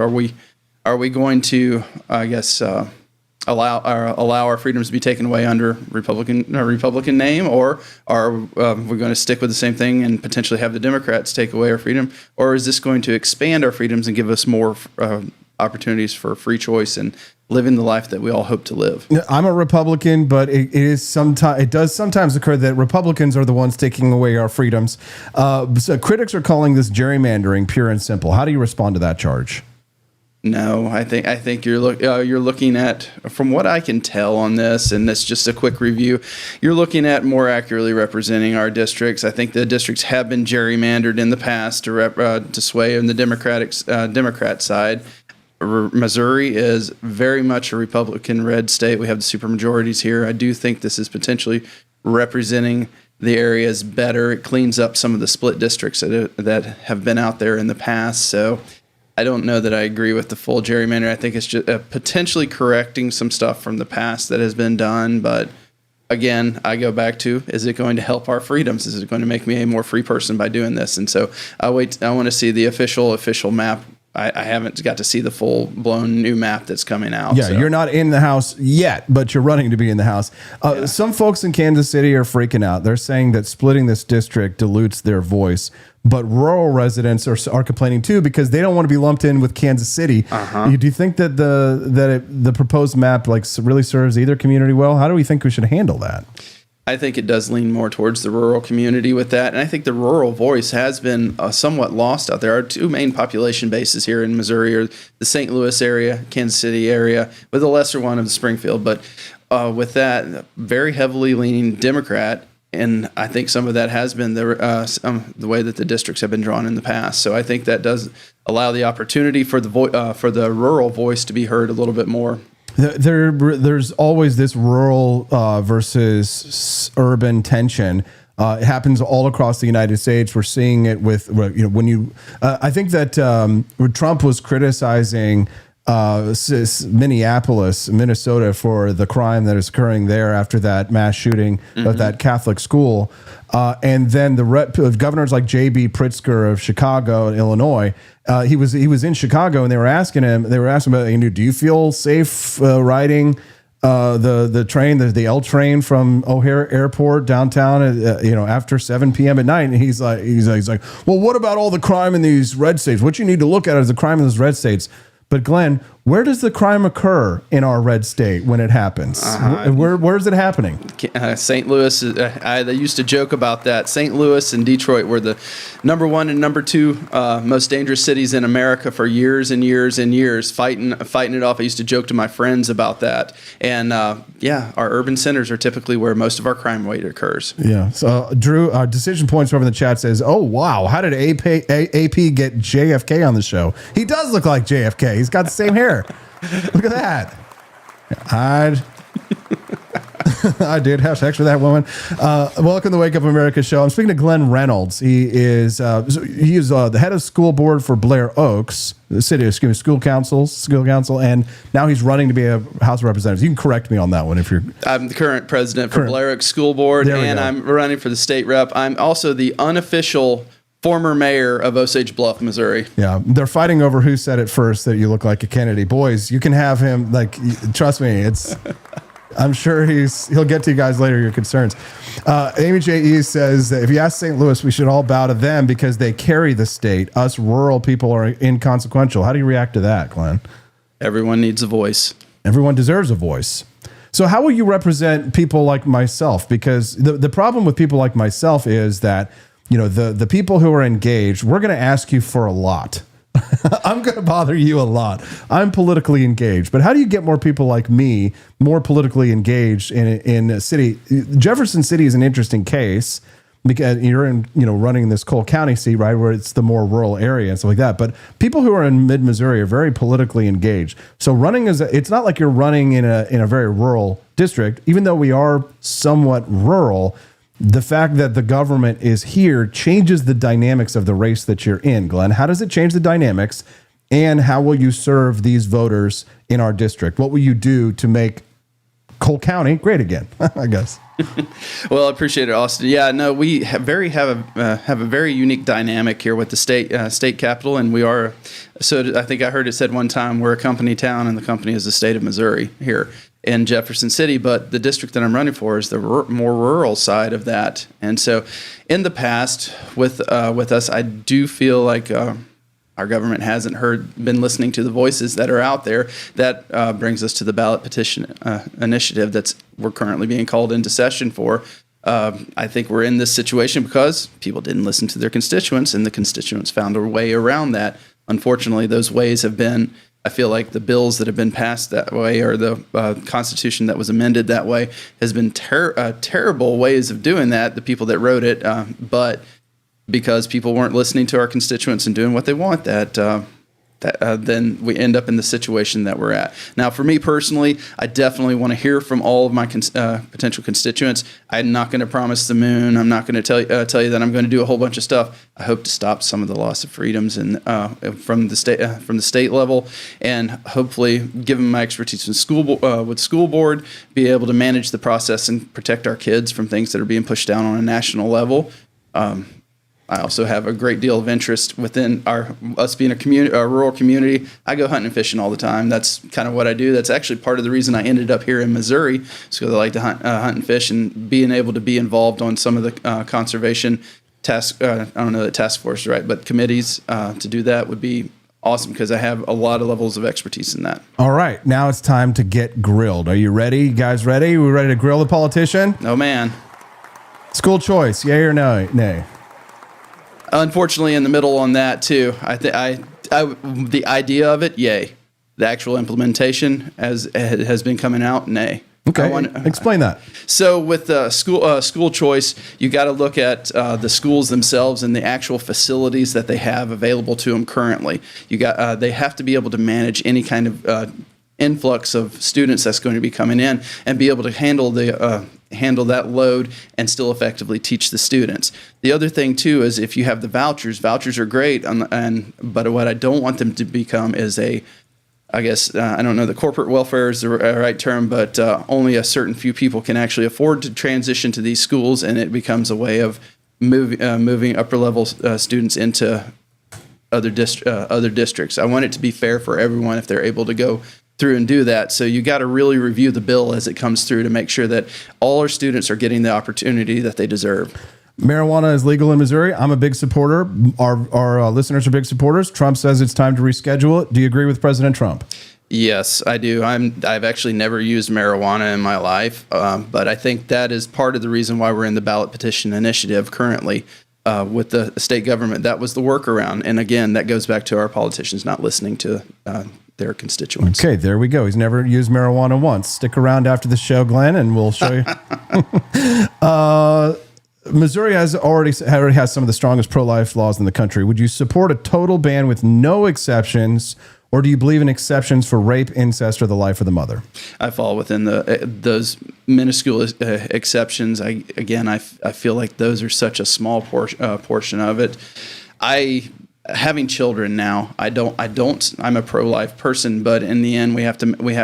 are we going to, I guess, allow our freedoms to be taken away under Republican name, or are we going to stick with the same thing and potentially have the Democrats take away our freedom, or is this going to expand our freedoms and give us more opportunities for free choice and living the life that we all hope to live? I'm a Republican, but it does sometimes occur that Republicans are the ones taking away our freedoms. So critics are calling this gerrymandering, pure and simple. How do you respond to that charge? No, I think you're looking at, from what I can tell on this, and that's just a quick review, you're looking at more accurately representing our districts. I think the districts have been gerrymandered in the past to sway on the Democrat side. Missouri is very much a Republican red state. We have the supermajorities here. I do think this is potentially representing the areas better. It cleans up some of the split districts that have been out there in the past. So I don't know that I agree with the full gerrymander. I think it's just potentially correcting some stuff from the past that has been done. But again, I go back to, is it going to help our freedoms? Is it going to make me a more free person by doing this? And so I want to see the official map. I haven't got to see the full-blown new map that's coming out. Yeah, you're not in the House yet, but you're running to be in the House. Some folks in Kansas City are freaking out. They're saying that splitting this district dilutes their voice, but rural residents are complaining too because they don't want to be lumped in with Kansas City. Do you think that the proposed map really serves either community well? How do we think we should handle that? I think it does lean more towards the rural community with that. And I think the rural voice has been somewhat lost out there. Our two main population bases here in Missouri are the St. Louis area, Kansas City area, with a lesser one of Springfield. But with that, very heavily leaning Democrat. And I think some of that has been the way that the districts have been drawn in the past. So I think that does allow the opportunity for the rural voice to be heard a little bit more. There's always this rural versus urban tension. It happens all across the United States. We're seeing it with, I think that Trump was criticizing Minneapolis, Minnesota, for the crime that is occurring there after that mass shooting of that Catholic school. And then the governors like J.B. Pritzker of Chicago and Illinois, he was in Chicago, and they were asking about, do you feel safe riding the train, the L train from O'Hare Airport downtown, after 7 p.m. at night? And he's like, well, what about all the crime in these red states? What you need to look at is the crime in those red states. But Glenn, where does the crime occur in our red state when it happens? Where is it happening? St. Louis. I used to joke about that. St. Louis and Detroit were the number one and number two most dangerous cities in America for years and years and years, fighting it off. I used to joke to my friends about that. And our urban centers are typically where most of our crime rate occurs. Yeah. So Drew, decision points over in the chat says, "Oh wow, how did AP get JFK on the show? He does look like JFK. He's got the same hair. Look at that. I did have sex with that woman." Welcome to the Wake Up America show. I'm speaking to Glenn Reynolds. He is the head of school board for Blair Oaks, the city, school council, and now he's running to be a House of Representatives. You can correct me on that one if you're. I'm the current president for Blair Oaks School Board, and I'm running for the state rep. I'm also the unofficial former mayor of Osage Bluff, Missouri. Yeah, they're fighting over who said it first that you look like a Kennedy. Boys, you can have him. Trust me, I'm sure he'll get to you guys later, your concerns. Amy J.E. says that if you ask St. Louis, we should all bow to them because they carry the state. Us rural people are inconsequential. How do you react to that, Glenn? Everyone needs a voice. Everyone deserves a voice. So how will you represent people like myself? Because the problem with people like myself is that the people who are engaged, we're going to ask you for a lot. I'm going to bother you a lot. I'm politically engaged, but how do you get more people like me more politically engaged in a city? Jefferson City is an interesting case because you're in, running this Cole County seat, right, where it's the more rural area and stuff like that. But people who are in mid-Missouri are very politically engaged. So running it's not like you're running in a very rural district, even though we are somewhat rural. The fact that the government is here changes the dynamics of the race that you're in, Glenn. How does it change the dynamics, and how will you serve these voters in our district? What will you do to make Cole County great again, I guess? Well, I appreciate it, Austin. Yeah, no, we have a very unique dynamic here with the state capital, and we are. So I think I heard it said one time we're a company town, and the company is the state of Missouri here in Jefferson City. But the district that I'm running for is the more rural side of that, and so in the past with us, I do feel like. Our government hasn't been listening to the voices that are out there. That brings us to the ballot petition initiative we're currently being called into session for. I think we're in this situation because people didn't listen to their constituents, and the constituents found a way around that. Unfortunately, those ways have been I feel like the bills that have been passed that way, or the Constitution that was amended that way, has been terrible ways of doing that. The people that wrote it, but because people weren't listening to our constituents and doing what they want, then we end up in the situation that we're at. Now, for me personally, I definitely want to hear from all of my potential constituents. I'm not going to promise the moon. I'm not going to tell you that I'm going to do a whole bunch of stuff. I hope to stop some of the loss of freedoms and from the state level, and hopefully, given my expertise with school board, be able to manage the process and protect our kids from things that are being pushed down on a national level. I also have a great deal of interest within us being a rural community. I go hunting and fishing all the time. That's kind of what I do. That's actually part of the reason I ended up here in Missouri, because I like to hunt and fish, and being able to be involved on some of the conservation task. I don't know that task force is right, but committees to do that would be awesome, because I have a lot of levels of expertise in that. All right, now it's time to get grilled. Are you ready? You guys ready? We ready to grill the politician? Oh man. School choice, yay or no? Nay? Unfortunately, in the middle on that too. The idea of it, yay. The actual implementation has been coming out, nay. Okay, explain that. So with school choice, you got to look at the schools themselves and the actual facilities that they have available to them currently. They have to be able to manage any kind of influx of students that's going to be coming in, and be able to handle that load and still effectively teach the students. The other thing too is, if you have the vouchers are great, but what I don't want them to become is I don't know, the corporate welfare is the right term, but only a certain few people can actually afford to transition to these schools, and it becomes a way of moving upper level students into other districts. I want it to be fair for everyone if they're able to go through and do that. So you got to really review the bill as it comes through to make sure that all our students are getting the opportunity that they deserve. Marijuana is legal in Missouri. I'm a big supporter. Our listeners are big supporters. Trump says it's time to reschedule it. Do you agree with President Trump? Yes, I do. I've actually never used marijuana in my life, but I think that is part of the reason why we're in the ballot petition initiative currently with the state government. That was the workaround. And again, that goes back to our politicians not listening to their constituents. Okay, there we go. He's never used marijuana once. Stick around after the show, Glenn, and we'll show you. Missouri already has some of the strongest pro-life laws in the country. Would you support a total ban with no exceptions, or do you believe in exceptions for rape, incest, or the life of the mother? I fall within those minuscule exceptions. I feel like those are such a small portion of it. Having children now, I'm a pro-life person, but in the end, we have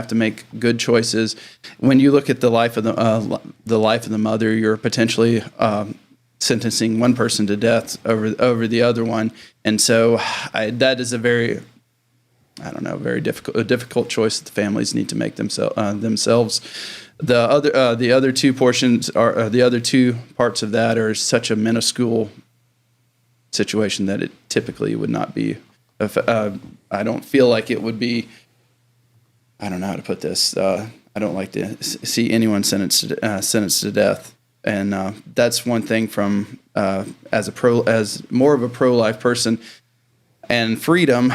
to make good choices. When you look at the life of the mother, you're potentially sentencing one person to death over the other one, and so that is a very difficult choice that the families need to make themselves. The other two portions are the other two parts of that are such a minuscule situation that it typically would not be. I don't feel like it would be. I don't know how to put this. I don't like to see anyone sentenced to death, and that's one thing from as more of a pro-life person and freedom.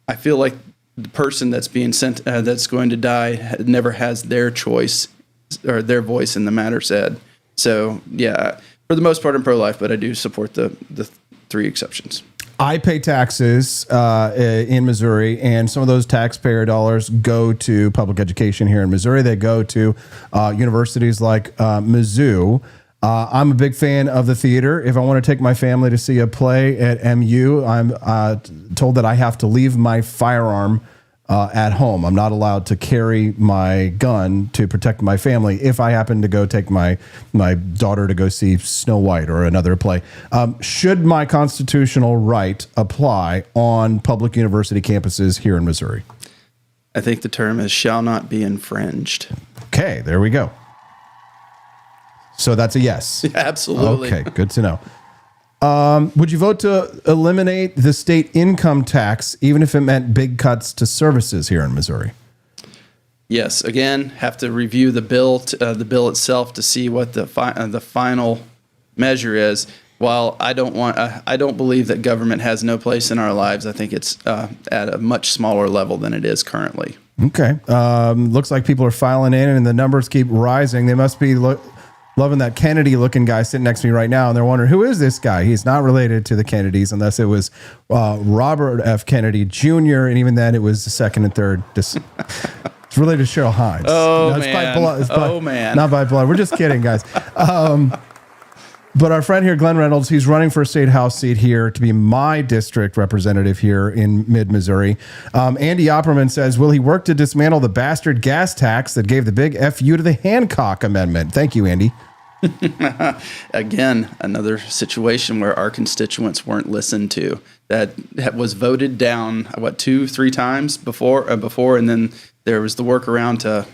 I feel like the person that's being sent that's going to die never has their choice or their voice in the matter said. So yeah, for the most part, I'm pro-life, but I do support the three exceptions. I pay taxes in Missouri, and some of those taxpayer dollars go to public education here in Missouri. They go to universities like Mizzou. I'm a big fan of the theater. If I want to take my family to see a play at MU, I'm told that I have to leave my firearm at home. I'm not allowed to carry my gun to protect my family if I happen to go take my daughter to go see Snow White or another play. Should my constitutional right apply on public university campuses here in Missouri? I think the term is shall not be infringed. Okay, there we go. So that's a yes. Absolutely. Okay, good to know. Would you vote to eliminate the state income tax, even if it meant big cuts to services here in Missouri? Yes. Again, have to review the bill itself to see what the final measure is. while I don't believe that government has no place in our lives. I think it's at a much smaller level than it is currently. Okay. Looks like people are filing in and the numbers keep rising. They must be loving that Kennedy-looking guy sitting next to me right now, and they're wondering, who is this guy? He's not related to the Kennedys unless it was Robert F. Kennedy Jr., and even then it was the second and third. It's related to Cheryl Hines. Oh, no, man. Man. Not by blood. We're just kidding, guys. But our friend here, Glenn Reynolds, he's running for a state house seat here to be my district representative here in mid-Missouri. Andy Opperman says, will he work to dismantle the bastard gas tax that gave the big FU to the Hancock Amendment? Thank you, Andy. Again, another situation where our constituents weren't listened to. That was voted down, 2-3 times before, and then there was the workaround to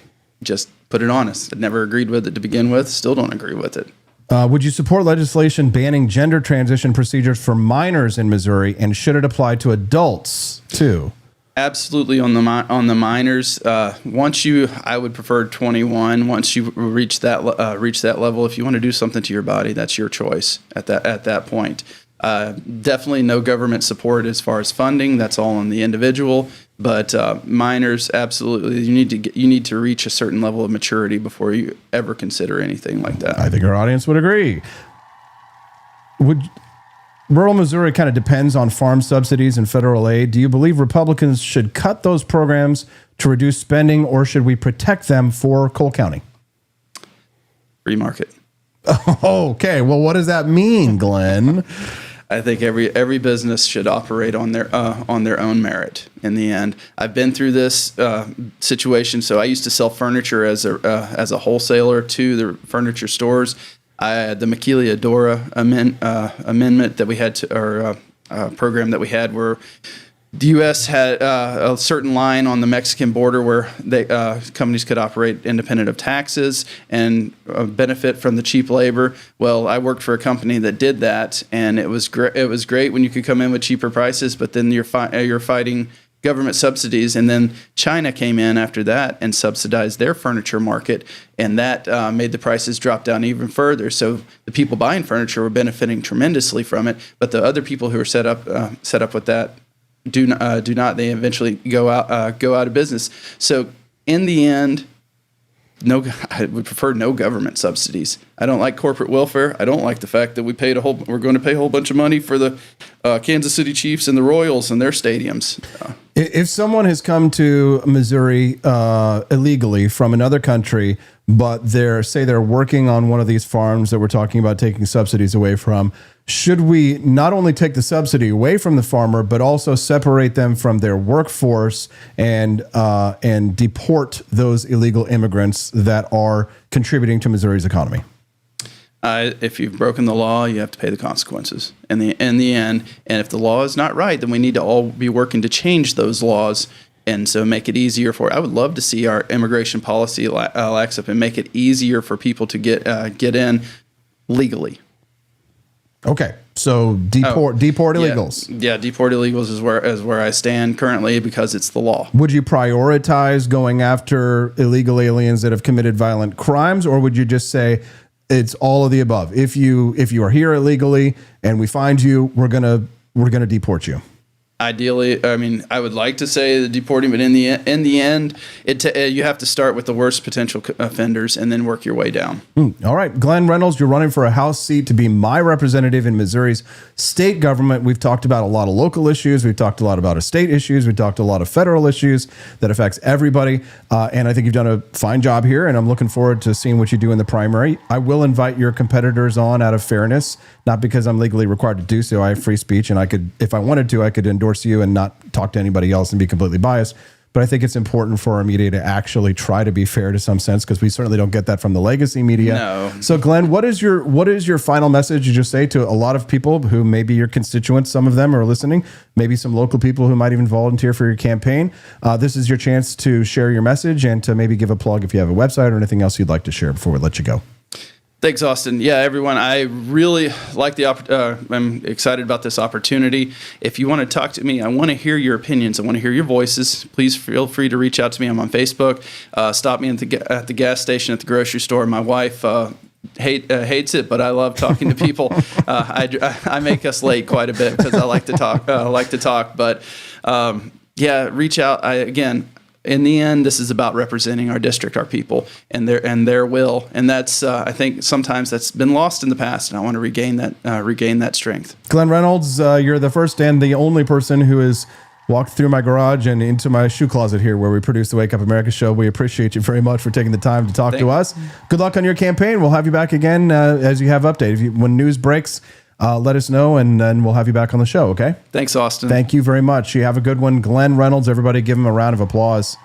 just put it on us. I never agreed with it to begin with, still don't agree with it. Would you support legislation banning gender transition procedures for minors in Missouri, and should it apply to adults too? Absolutely on the minors. I would prefer 21. Once you reach that level, if you want to do something to your body, that's your choice at that point. Definitely no government support as far as funding. That's all on the individual. But minors, absolutely, you need to reach a certain level of maturity before you ever consider anything like that. I think our audience would agree. Rural Missouri kind of depends on farm subsidies and federal aid. Do you believe Republicans should cut those programs to reduce spending, or should we protect them for Cole County? Free market. Okay. Well, what does that mean, Glenn? I think every business should operate on their own merit. In the end, I've been through this situation. So I used to sell furniture as a wholesaler to the furniture stores. The Maquiladora amendment that we had program that we had, where the U.S. had a certain line on the Mexican border where companies could operate independent of taxes and benefit from the cheap labor. Well, I worked for a company that did that, and it was great when you could come in with cheaper prices, but then you're fighting government subsidies, and then China came in after that and subsidized their furniture market, and that made the prices drop down even further. So the people buying furniture were benefiting tremendously from it, but the other people who are set up with that do not. They eventually go out of business. So in the end, I would prefer no government subsidies. I don't like corporate welfare. I don't like the fact that we're going to pay a whole bunch of money for the Kansas City Chiefs and the Royals and their stadiums. If someone has come to Missouri illegally from another country, but they're working on one of these farms that we're talking about taking subsidies away from, should we not only take the subsidy away from the farmer, but also separate them from their workforce and deport those illegal immigrants that are contributing to Missouri's economy? If you've broken the law, you have to pay the consequences in the end. And if the law is not right, then we need to all be working to change those laws. And so make it easier I would love to see our immigration policy lax up and make it easier for people to get in legally. Okay, so deport illegals. Yeah, deport illegals is where I stand currently because it's the law. Would you prioritize going after illegal aliens that have committed violent crimes, or would you just say it's all of the above? If you are here illegally and we find you, we're gonna deport you. Ideally, I mean, I would like to say the deporting, but in the end, you have to start with the worst potential offenders and then work your way down. All right, Glenn Reynolds, you're running for a House seat to be my representative in Missouri's state government. We've talked about a lot of local issues. We've talked a lot about state issues. We've talked a lot of federal issues that affects everybody. And I think you've done a fine job here, and I'm looking forward to seeing what you do in the primary. I will invite your competitors on out of fairness, not because I'm legally required to do so. I have free speech, and I could, if I wanted to, I could endorse you and not talk to anybody else and be completely biased. But I think it's important for our media to actually try to be fair to some sense, because we certainly don't get that from the legacy media. No. So Glenn, what is your final message you just say to a lot of people who may be your constituents? Some of them are listening, maybe some local people who might even volunteer for your campaign. This is your chance to share your message and to maybe give a plug if you have a website or anything else you'd like to share before we let you go. Thanks, Austin. Yeah, everyone, I really like I'm excited about this opportunity. If you want to talk to me, I want to hear your opinions. I want to hear your voices. Please feel free to reach out to me. I'm on Facebook. Stop me at the gas station, at the grocery store. My wife hates it, but I love talking to people. I make us late quite a bit because I like to talk. But yeah, reach out. Again, in the end, this is about representing our district, our people, and their will. And that's I think sometimes that's been lost in the past, and I want to regain that strength. Glenn Reynolds, you're the first and the only person who has walked through my garage and into my shoe closet here where we produce the Wake Up America show. We appreciate you very much for taking the time to talk to us. Good luck on your campaign. We'll have you back again as you have updates. When news breaks, let us know, and then we'll have you back on the show, okay? Thanks, Austin. Thank you very much. You have a good one. Glenn Reynolds, everybody give him a round of applause.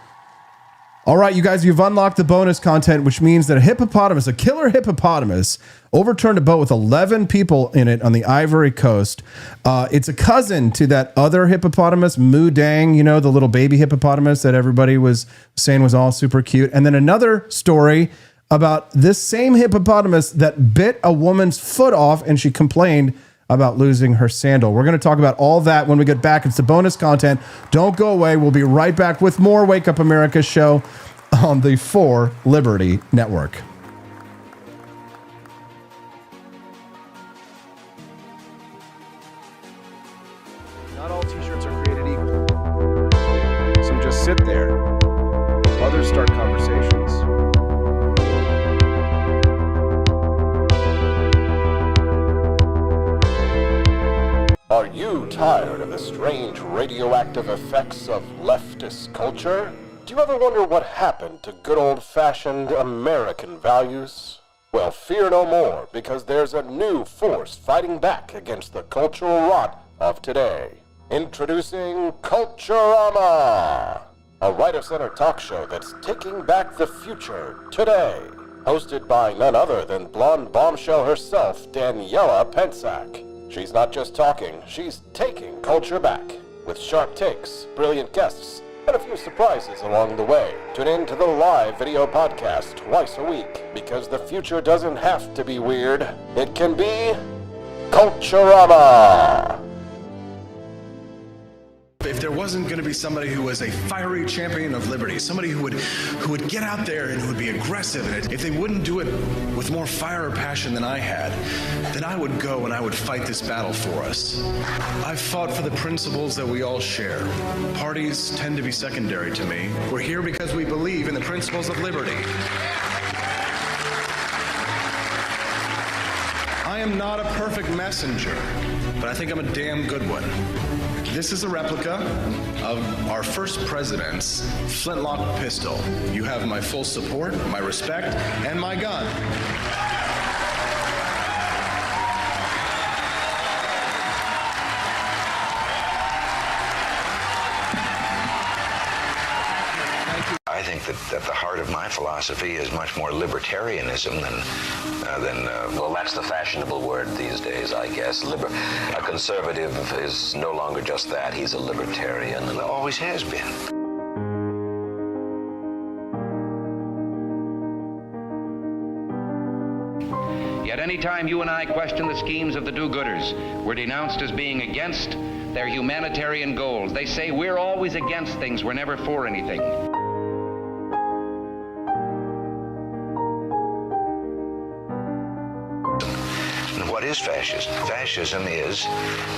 All right, you guys, you've unlocked the bonus content, which means that a killer hippopotamus, overturned a boat with 11 people in it on the Ivory Coast. It's a cousin to that other hippopotamus, Moo Dang, the little baby hippopotamus that everybody was saying was all super cute. And then another story about this same hippopotamus that bit a woman's foot off, and she complained about losing her sandal. We're going to talk about all that when we get back. It's the bonus content. Don't go away. We'll be right back with more Wake Up America show on the 4 Liberty Network. Not all t-shirts are created equal. Some just sit there. Others start conversations. Are you tired of the strange radioactive effects of leftist culture? Do you ever wonder what happened to good old-fashioned American values? Well, fear no more, because there's a new force fighting back against the cultural rot of today. Introducing Culturama, a right-of-center talk show that's taking back the future today. Hosted by none other than blonde bombshell herself, Daniela Pensack. She's not just talking, she's taking culture back. With sharp takes, brilliant guests, and a few surprises along the way. Tune in to the live video podcast twice a week, because the future doesn't have to be weird. It can be Culturama. If there wasn't going to be somebody who was a fiery champion of liberty, somebody who would get out there and who would be aggressive, and if they wouldn't do it with more fire or passion than I had, then I would go and I would fight this battle for us. I've fought for the principles that we all share. Parties tend to be secondary to me. We're here because we believe in the principles of liberty. I am not a perfect messenger, but I think I'm a damn good one. This is a replica of our first president's flintlock pistol. You have my full support, my respect, and my gun. I think that the heart of my philosophy is much more libertarianism than well, that's the fashionable word these days, I guess. A conservative is no longer just that. He's a libertarian and always has been. Yet any time you and I question the schemes of the do-gooders, we're denounced as being against their humanitarian goals. They say we're always against things, we're never for anything. What is fascism? Fascism is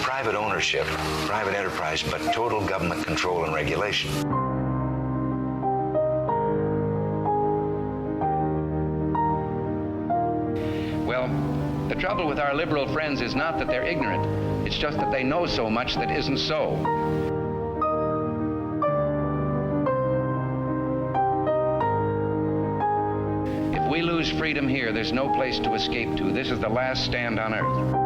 private ownership, private enterprise, but total government control and regulation. Well, the trouble with our liberal friends is not that they're ignorant. It's just that they know so much that isn't so. If we lose freedom here, there's no place to escape to. This is the last stand on earth.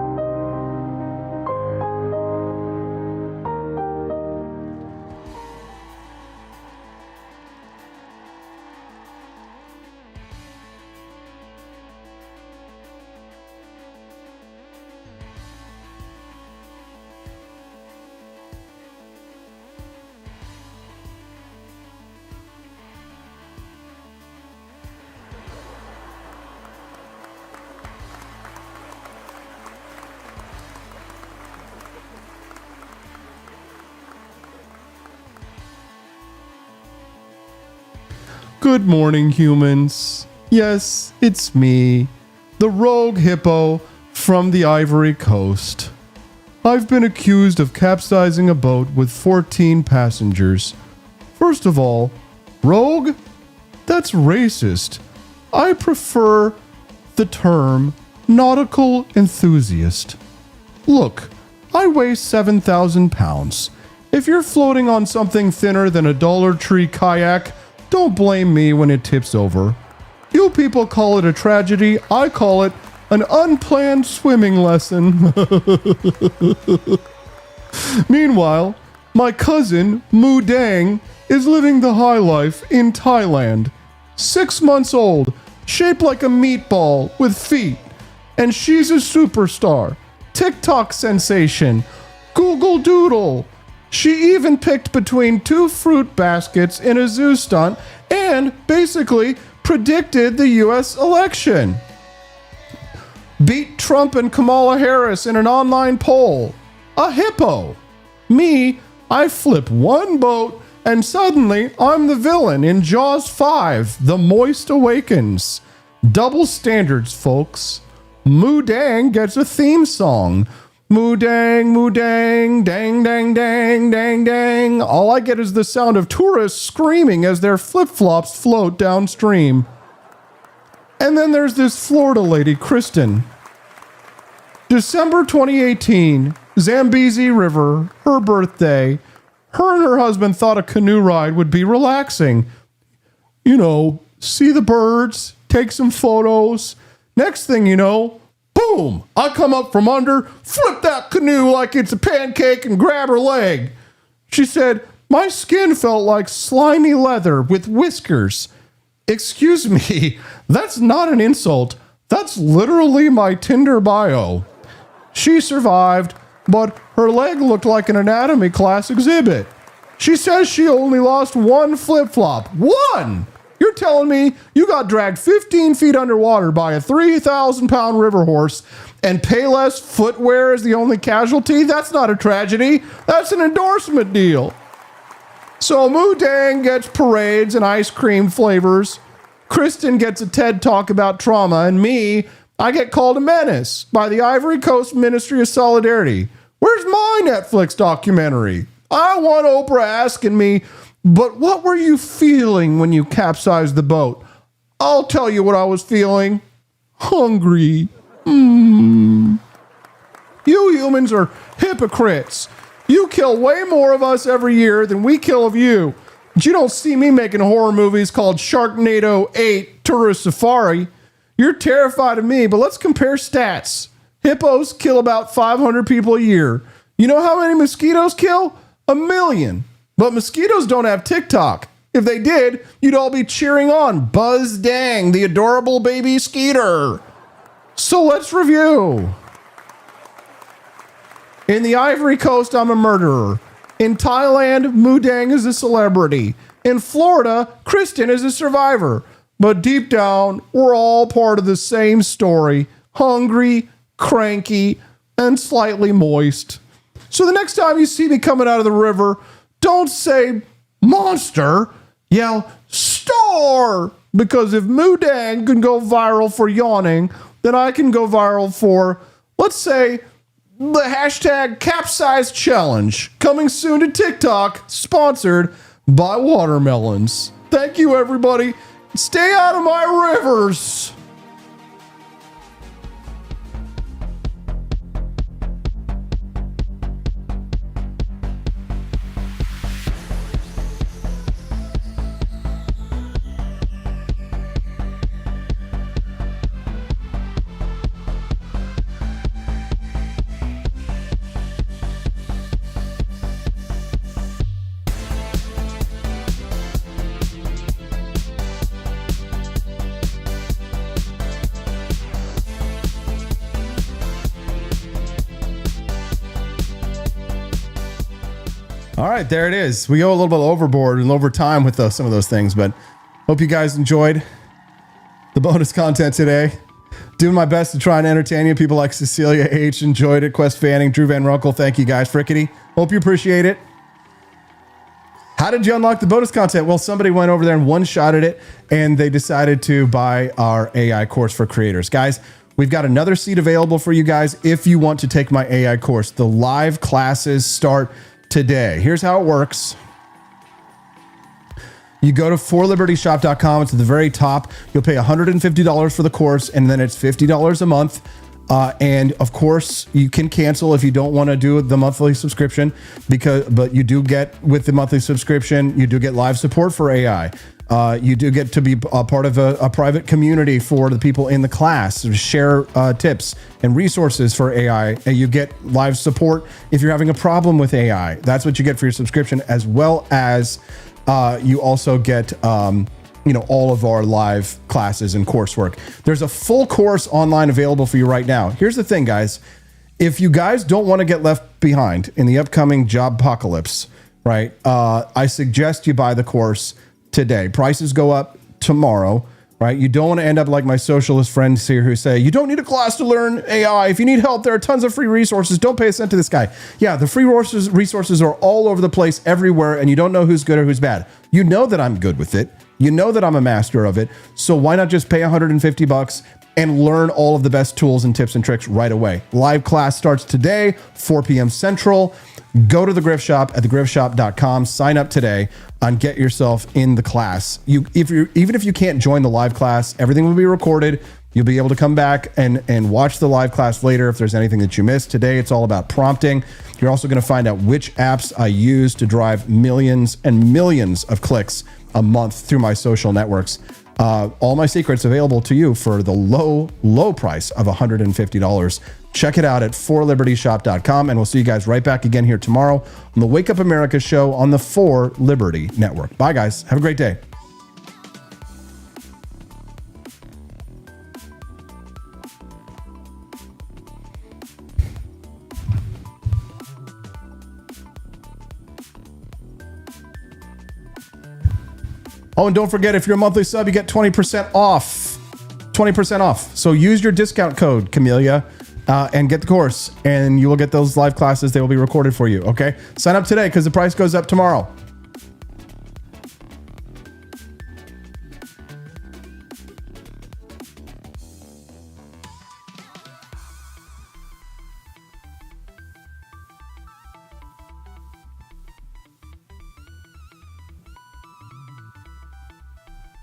Good morning, humans. Yes, it's me, the rogue hippo from the Ivory Coast. I've been accused of capsizing a boat with 14 passengers. First of all, rogue? That's racist. I prefer the term nautical enthusiast. Look, I weigh 7,000 pounds. If you're floating on something thinner than a Dollar Tree kayak, don't blame me when it tips over. You people call it a tragedy, I call it an unplanned swimming lesson. Meanwhile, my cousin, Mu Dang, is living the high life in Thailand. 6 months old, shaped like a meatball with feet. And she's a superstar, TikTok sensation, Google Doodle. She even picked between 2 fruit baskets in a zoo stunt and basically predicted the US election. Beat Trump and Kamala Harris in an online poll. A hippo. Me, I flip one boat and suddenly I'm the villain in Jaws 5, The Moist Awakens. Double standards, folks. Mu Dang gets a theme song. Mu dang, dang, dang, dang, dang, dang. All I get is the sound of tourists screaming as their flip-flops float downstream. And then there's this Florida lady, Kristen. December 2018, Zambezi River, her birthday. Her and her husband thought a canoe ride would be relaxing. You know, see the birds, take some photos. Next thing you know, boom, I come up from under, flip that canoe like it's a pancake and grab her leg. She said, my skin felt like slimy leather with whiskers. Excuse me, that's not an insult. That's literally my Tinder bio. She survived, but her leg looked like an anatomy class exhibit. She says she only lost one flip-flop. One! You're telling me you got dragged 15 feet underwater by a 3,000-pound river horse and Payless footwear is the only casualty? That's not a tragedy. That's an endorsement deal. So Mu Dang gets parades and ice cream flavors. Kristen gets a TED Talk about trauma. And me, I get called a menace by the Ivory Coast Ministry of Solidarity. Where's my Netflix documentary? I want Oprah asking me, but what were you feeling when you capsized the boat? I'll tell you what I was feeling. Hungry. You humans are hypocrites. You kill way more of us every year than we kill of you. But you don't see me making horror movies called Sharknado 8 Tourist Safari. You're terrified of me, but let's compare stats. Hippos kill about 500 people a year. You know how many mosquitoes kill? 1 million. But mosquitoes don't have TikTok. If they did, you'd all be cheering on Buzz Dang, the adorable baby skeeter. So let's review. In the Ivory Coast, I'm a murderer. In Thailand, Mu Dang is a celebrity. In Florida, Kristen is a survivor. But deep down, we're all part of the same story. Hungry, cranky, and slightly moist. So the next time you see me coming out of the river, don't say monster, yell star. Because if Mu Dang can go viral for yawning, then I can go viral for, let's say, the hashtag capsize challenge. Coming soon to TikTok, sponsored by watermelons. Thank you, everybody. Stay out of my rivers. All right, there it is. We go a little bit overboard and over time with some of those things, but hope you guys enjoyed the bonus content today. Doing my best to try and entertain you. People like Cecilia H. enjoyed it. Quest Fanning, Drew Van Runkle, thank you guys. Frickety, hope you appreciate it. How did you unlock the bonus content? Well, somebody went over there and one-shotted it, and they decided to buy our AI course for creators. Guys, We've got another seat available for you guys if you want to take my AI course. The live classes start today. Here's how it works. You go to forlibertyshop.com. It's at the very top. You'll pay $150 for the course, and then it's $50 a month. And of course, you can cancel if you don't want to do the monthly subscription, but you do get, with the monthly subscription, you do get live support for AI. You do get to be a part of a private community for the people in the class, share tips and resources for AI. And you get live support if you're having a problem with AI. That's what you get for your subscription, as well as you also get all of our live classes and coursework. There's a full course online available for you right now. Here's the thing, guys. If you guys don't want to get left behind in the upcoming job apocalypse, right, I suggest you buy the course today. Prices go up tomorrow, right? You don't want to end up like my socialist friends here who say, you don't need a class to learn AI. If you need help, there are tons of free resources. Don't pay a cent to this guy. Yeah, the free resources are all over the place everywhere, and you don't know who's good or who's bad. You know that I'm good with it. You know that I'm a master of it. So why not just pay $150 and learn all of the best tools and tips and tricks right away? Live class starts today, 4 p.m. Central. Go to the Griff Shop at thegriffshop.com. Sign up today and get yourself in the class. Even if you can't join the live class, everything will be recorded. You'll be able to come back and watch the live class later if there's anything that you missed. Today, it's all about prompting. You're also going to find out which apps I use to drive millions and millions of clicks a month through my social networks. All my secrets available to you for the low price of $150. Check it out at forlibertyshop.com, and we'll see you guys right back again here tomorrow on the Wake Up America show on the For Liberty Network. Bye, guys. Have a great day. Oh, and don't forget, if you're a monthly sub, you get 20% off. 20% off. So use your discount code, Camellia, and get the course, and you will get those live classes. They will be recorded for you, okay? Sign up today because the price goes up tomorrow.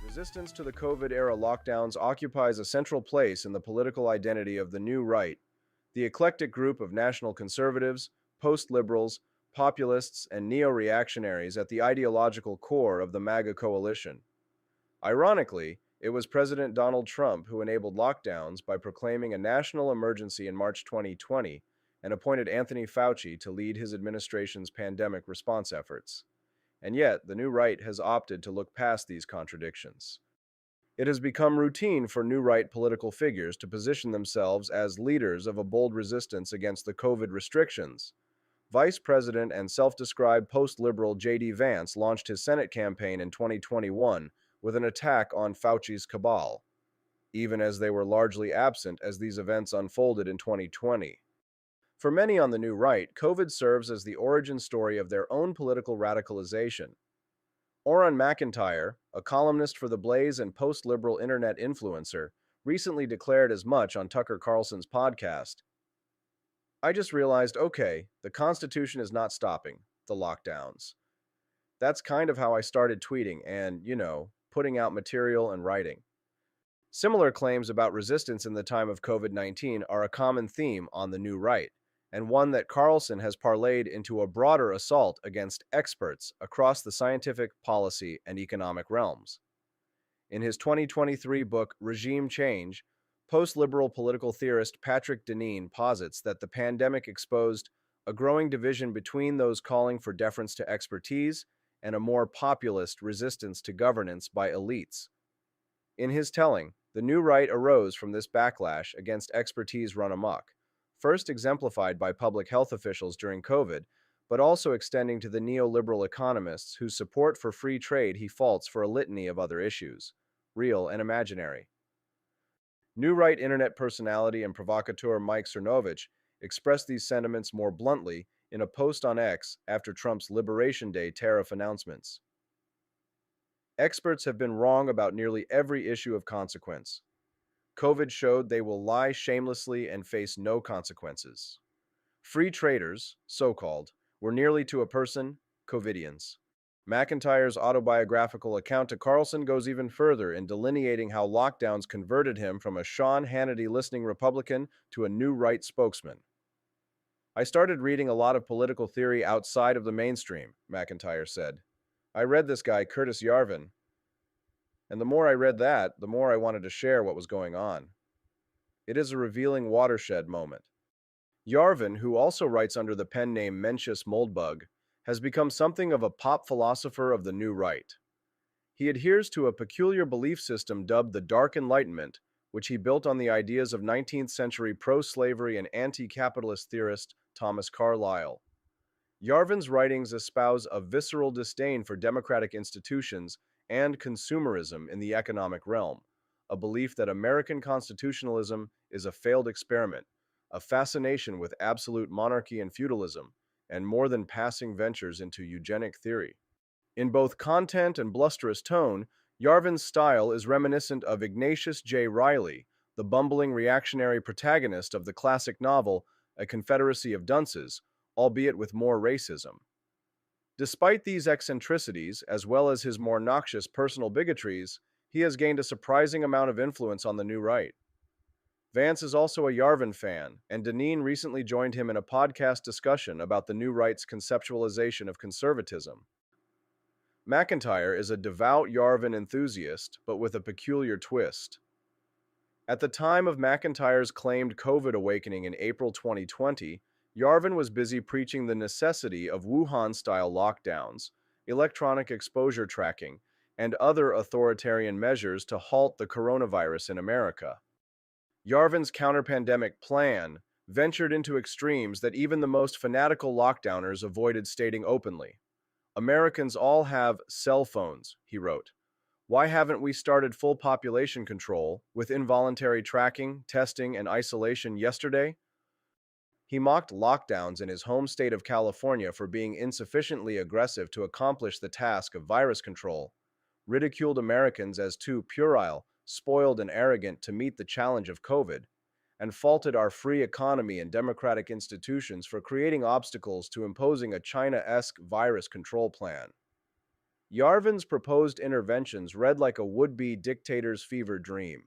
Resistance to the COVID-era lockdowns occupies a central place in the political identity of the New Right, the eclectic group of national conservatives, post-liberals, populists, and neo-reactionaries at the ideological core of the MAGA coalition. Ironically, it was President Donald Trump who enabled lockdowns by proclaiming a national emergency in March 2020 and appointed Anthony Fauci to lead his administration's pandemic response efforts. And yet, the New Right has opted to look past these contradictions. It has become routine for New Right political figures to position themselves as leaders of a bold resistance against the COVID restrictions. Vice President and self-described post-liberal J.D. Vance launched his Senate campaign in 2021 with an attack on Fauci's cabal, even as they were largely absent as these events unfolded in 2020. For many on the New Right, COVID serves as the origin story of their own political radicalization. Oren McIntyre, a columnist for The Blaze and post-liberal internet influencer, recently declared as much on Tucker Carlson's podcast. I just realized, okay, the Constitution is not stopping the lockdowns. That's kind of how I started tweeting and, putting out material and writing. Similar claims about resistance in the time of COVID-19 are a common theme on the New Right, and one that Carlson has parlayed into a broader assault against experts across the scientific, policy, and economic realms. In his 2023 book, Regime Change, post-liberal political theorist Patrick Deneen posits that the pandemic exposed a growing division between those calling for deference to expertise and a more populist resistance to governance by elites. In his telling, the New Right arose from this backlash against expertise run amok, first exemplified by public health officials during COVID, but also extending to the neoliberal economists whose support for free trade he faults for a litany of other issues, real and imaginary. New Right internet personality and provocateur Mike Cernovich expressed these sentiments more bluntly in a post on X after Trump's Liberation Day tariff announcements. Experts have been wrong about nearly every issue of consequence. COVID showed they will lie shamelessly and face no consequences. Free traders, so-called, were nearly to a person COVIDians. McIntyre's autobiographical account to Carlson goes even further in delineating how lockdowns converted him from a Sean Hannity listening Republican to a new right spokesman. I started reading a lot of political theory outside of the mainstream, McIntyre said. I read this guy, Curtis Yarvin, and the more I read that, the more I wanted to share what was going on. It is a revealing watershed moment. Yarvin, who also writes under the pen name Mencius Moldbug, has become something of a pop philosopher of the new right. He adheres to a peculiar belief system dubbed the Dark Enlightenment, which he built on the ideas of 19th century pro-slavery and anti-capitalist theorist Thomas Carlyle. Yarvin's writings espouse a visceral disdain for democratic institutions and consumerism in the economic realm, a belief that American constitutionalism is a failed experiment, a fascination with absolute monarchy and feudalism, and more than passing ventures into eugenic theory. In both content and blusterous tone, Yarvin's style is reminiscent of Ignatius J. Reilly, the bumbling reactionary protagonist of the classic novel A Confederacy of Dunces, albeit with more racism. Despite these eccentricities, as well as his more noxious personal bigotries, he has gained a surprising amount of influence on the new right. Vance is also a Yarvin fan, and Deneen recently joined him in a podcast discussion about the new right's conceptualization of conservatism. McIntyre is a devout Yarvin enthusiast, but with a peculiar twist. At the time of McIntyre's claimed COVID awakening in April 2020, Yarvin was busy preaching the necessity of Wuhan-style lockdowns, electronic exposure tracking, and other authoritarian measures to halt the coronavirus in America. Yarvin's counter-pandemic plan ventured into extremes that even the most fanatical lockdowners avoided stating openly. Americans all have cell phones, he wrote. Why haven't we started full population control with involuntary tracking, testing, and isolation yesterday? He mocked lockdowns in his home state of California for being insufficiently aggressive to accomplish the task of virus control, ridiculed Americans as too puerile, spoiled, and arrogant to meet the challenge of COVID, and faulted our free economy and democratic institutions for creating obstacles to imposing a China-esque virus control plan. Yarvin's proposed interventions read like a would-be dictator's fever dream.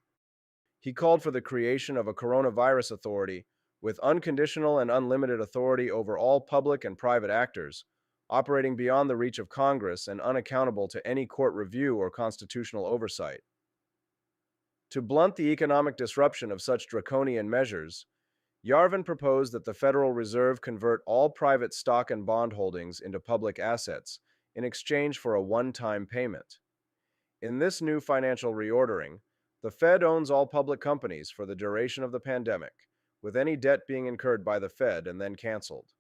He called for the creation of a coronavirus authority with unconditional and unlimited authority over all public and private actors, operating beyond the reach of Congress and unaccountable to any court review or constitutional oversight. To blunt the economic disruption of such draconian measures, Yarvin proposed that the Federal Reserve convert all private stock and bond holdings into public assets in exchange for a one-time payment. In this new financial reordering, the Fed owns all public companies for the duration of the pandemic, with any debt being incurred by the Fed and then canceled.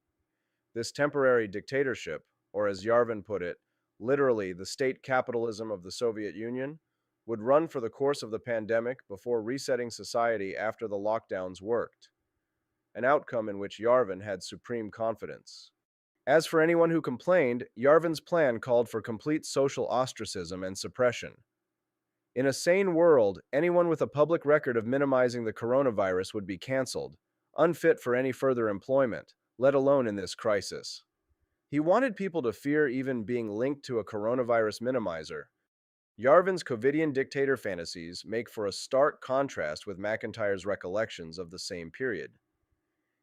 This temporary dictatorship, or as Yarvin put it, literally the state capitalism of the Soviet Union, would run for the course of the pandemic before resetting society after the lockdowns worked, an outcome in which Yarvin had supreme confidence. As for anyone who complained, Yarvin's plan called for complete social ostracism and suppression. In a sane world, anyone with a public record of minimizing the coronavirus would be canceled, unfit for any further employment, let alone in this crisis. He wanted people to fear even being linked to a coronavirus minimizer. Yarvin's COVIDian dictator fantasies make for a stark contrast with McIntyre's recollections of the same period.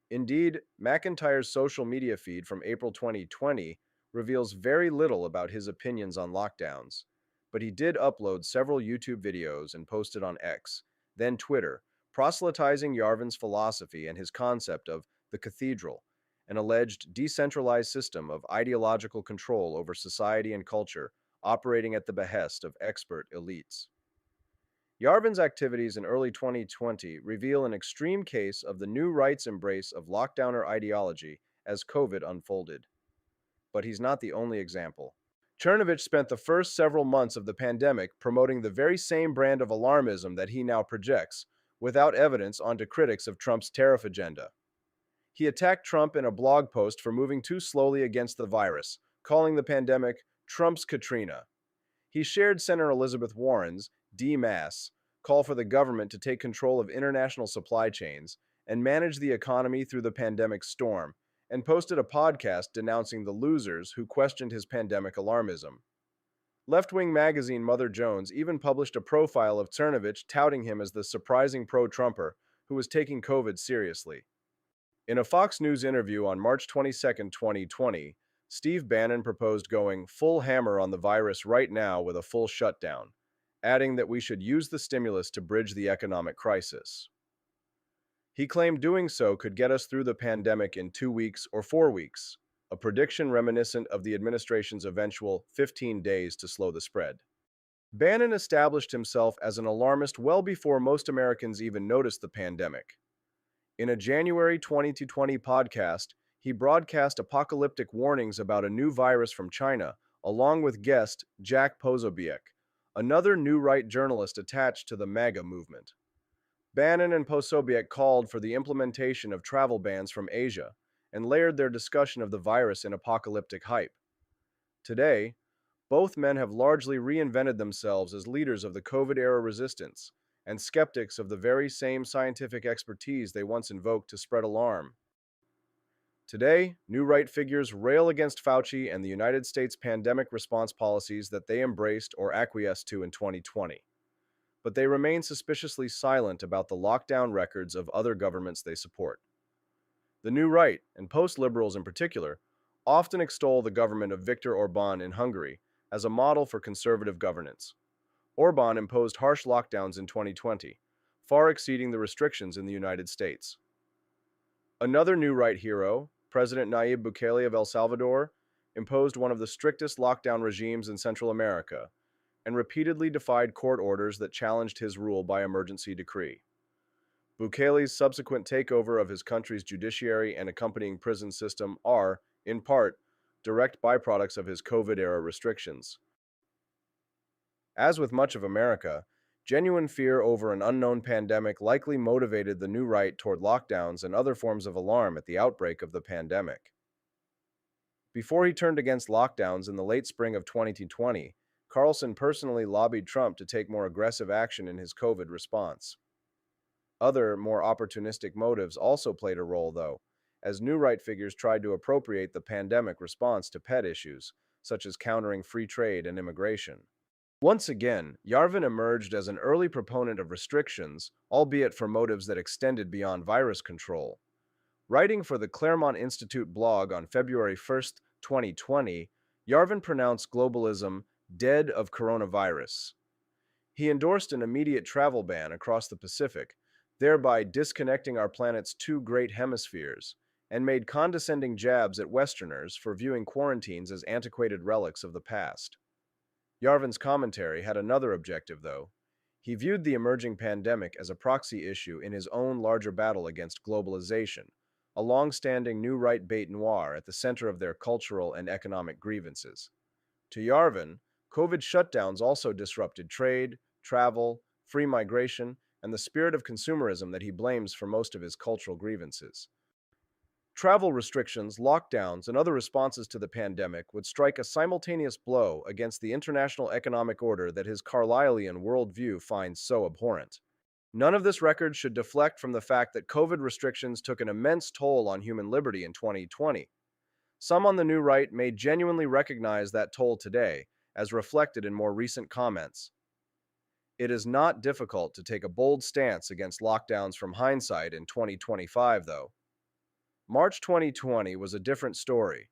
Indeed, McIntyre's social media feed from April 2020 reveals very little about his opinions on lockdowns, but he did upload several YouTube videos and posted on X, then Twitter, proselytizing Yarvin's philosophy and his concept of the cathedral, an alleged decentralized system of ideological control over society and culture, operating at the behest of expert elites. Yarvin's activities in early 2020 reveal an extreme case of the new right's embrace of lockdowner ideology as COVID unfolded. But he's not the only example. Chernovich spent the first several months of the pandemic promoting the very same brand of alarmism that he now projects, without evidence, onto critics of Trump's tariff agenda. He attacked Trump in a blog post for moving too slowly against the virus, calling the pandemic Trump's Katrina. He shared Senator Elizabeth Warren's DMAS, call for the government to take control of international supply chains and manage the economy through the pandemic storm, and posted a podcast denouncing the losers who questioned his pandemic alarmism. Left-wing magazine Mother Jones even published a profile of Cernovich touting him as the surprising pro-Trumper who was taking COVID seriously. In a Fox News interview on March 22, 2020, Steve Bannon proposed going full hammer on the virus right now with a full shutdown, adding that we should use the stimulus to bridge the economic crisis. He claimed doing so could get us through the pandemic in 2 weeks or 4 weeks, a prediction reminiscent of the administration's eventual 15 days to slow the spread. Bannon established himself as an alarmist well before most Americans even noticed the pandemic. In a January 2020 podcast, he broadcast apocalyptic warnings about a new virus from China, along with guest Jack Posobiec, another new right journalist attached to the MAGA movement. Bannon and Posobiec called for the implementation of travel bans from Asia and layered their discussion of the virus in apocalyptic hype. Today, both men have largely reinvented themselves as leaders of the COVID-era resistance and skeptics of the very same scientific expertise they once invoked to spread alarm. Today, new right figures rail against Fauci and the United States pandemic response policies that they embraced or acquiesced to in 2020. But they remain suspiciously silent about the lockdown records of other governments they support. The new right, and post-liberals in particular, often extol the government of Viktor Orban in Hungary as a model for conservative governance. Orban imposed harsh lockdowns in 2020, far exceeding the restrictions in the United States. Another new right hero, President Nayib Bukele of El Salvador, imposed one of the strictest lockdown regimes in Central America and repeatedly defied court orders that challenged his rule by emergency decree. Bukele's subsequent takeover of his country's judiciary and accompanying prison system are, in part, direct byproducts of his COVID-era restrictions. As with much of America, genuine fear over an unknown pandemic likely motivated the new right toward lockdowns and other forms of alarm at the outbreak of the pandemic. Before he turned against lockdowns in the late spring of 2020, Carlson personally lobbied Trump to take more aggressive action in his COVID response. Other, more opportunistic motives also played a role, though, as new right figures tried to appropriate the pandemic response to pet issues, such as countering free trade and immigration. Once again, Yarvin emerged as an early proponent of restrictions, albeit for motives that extended beyond virus control. Writing for the Claremont Institute blog on February 1, 2020, Yarvin pronounced globalism dead of coronavirus. He endorsed an immediate travel ban across the Pacific, thereby disconnecting our planet's two great hemispheres, and made condescending jabs at Westerners for viewing quarantines as antiquated relics of the past. Yarvin's commentary had another objective, though. He viewed the emerging pandemic as a proxy issue in his own larger battle against globalization, a long-standing new right bête noire at the center of their cultural and economic grievances. To Yarvin, COVID shutdowns also disrupted trade, travel, free migration, and the spirit of consumerism that he blames for most of his cultural grievances. Travel restrictions, lockdowns, and other responses to the pandemic would strike a simultaneous blow against the international economic order that his Carlylean worldview finds so abhorrent. None of this record should deflect from the fact that COVID restrictions took an immense toll on human liberty in 2020. Some on the new right may genuinely recognize that toll today, as reflected in more recent comments. It is not difficult to take a bold stance against lockdowns from hindsight in 2025, though. March 2020 was a different story,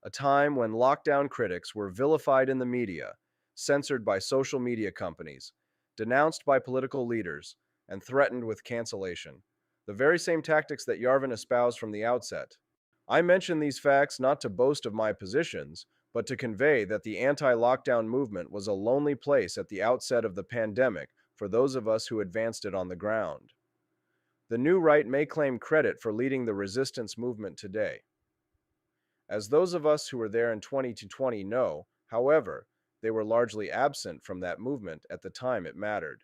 a time when lockdown critics were vilified in the media, censored by social media companies, denounced by political leaders, and threatened with cancellation, the very same tactics that Yarvin espoused from the outset. I mention these facts not to boast of my positions, but to convey that the anti-lockdown movement was a lonely place at the outset of the pandemic for those of us who advanced it on the ground. The new right may claim credit for leading the resistance movement today. As those of us who were there in 2020 know, however, they were largely absent from that movement at the time it mattered.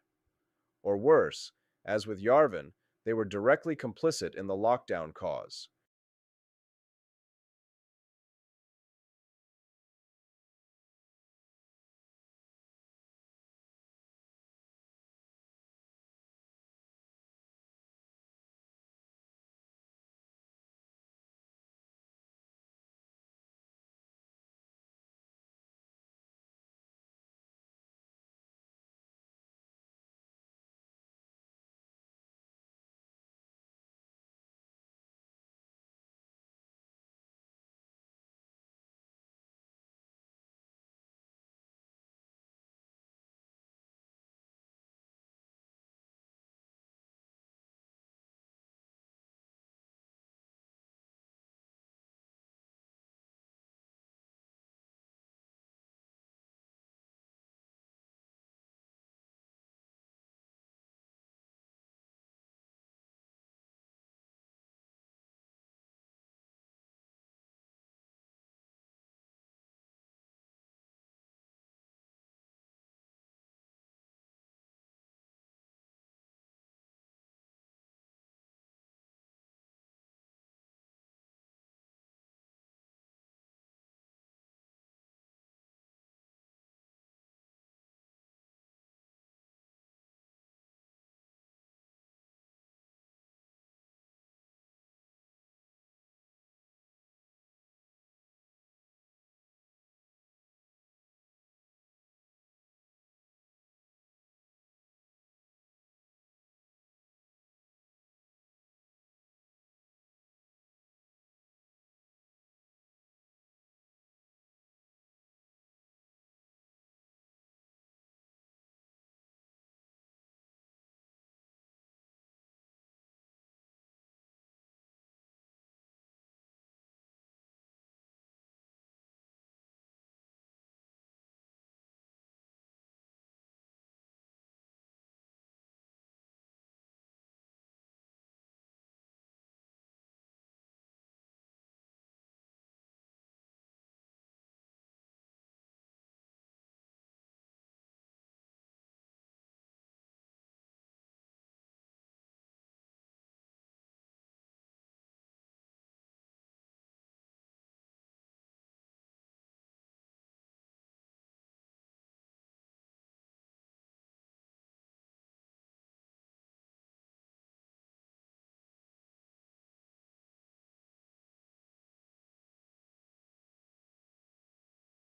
Or worse, as with Yarvin, they were directly complicit in the lockdown cause.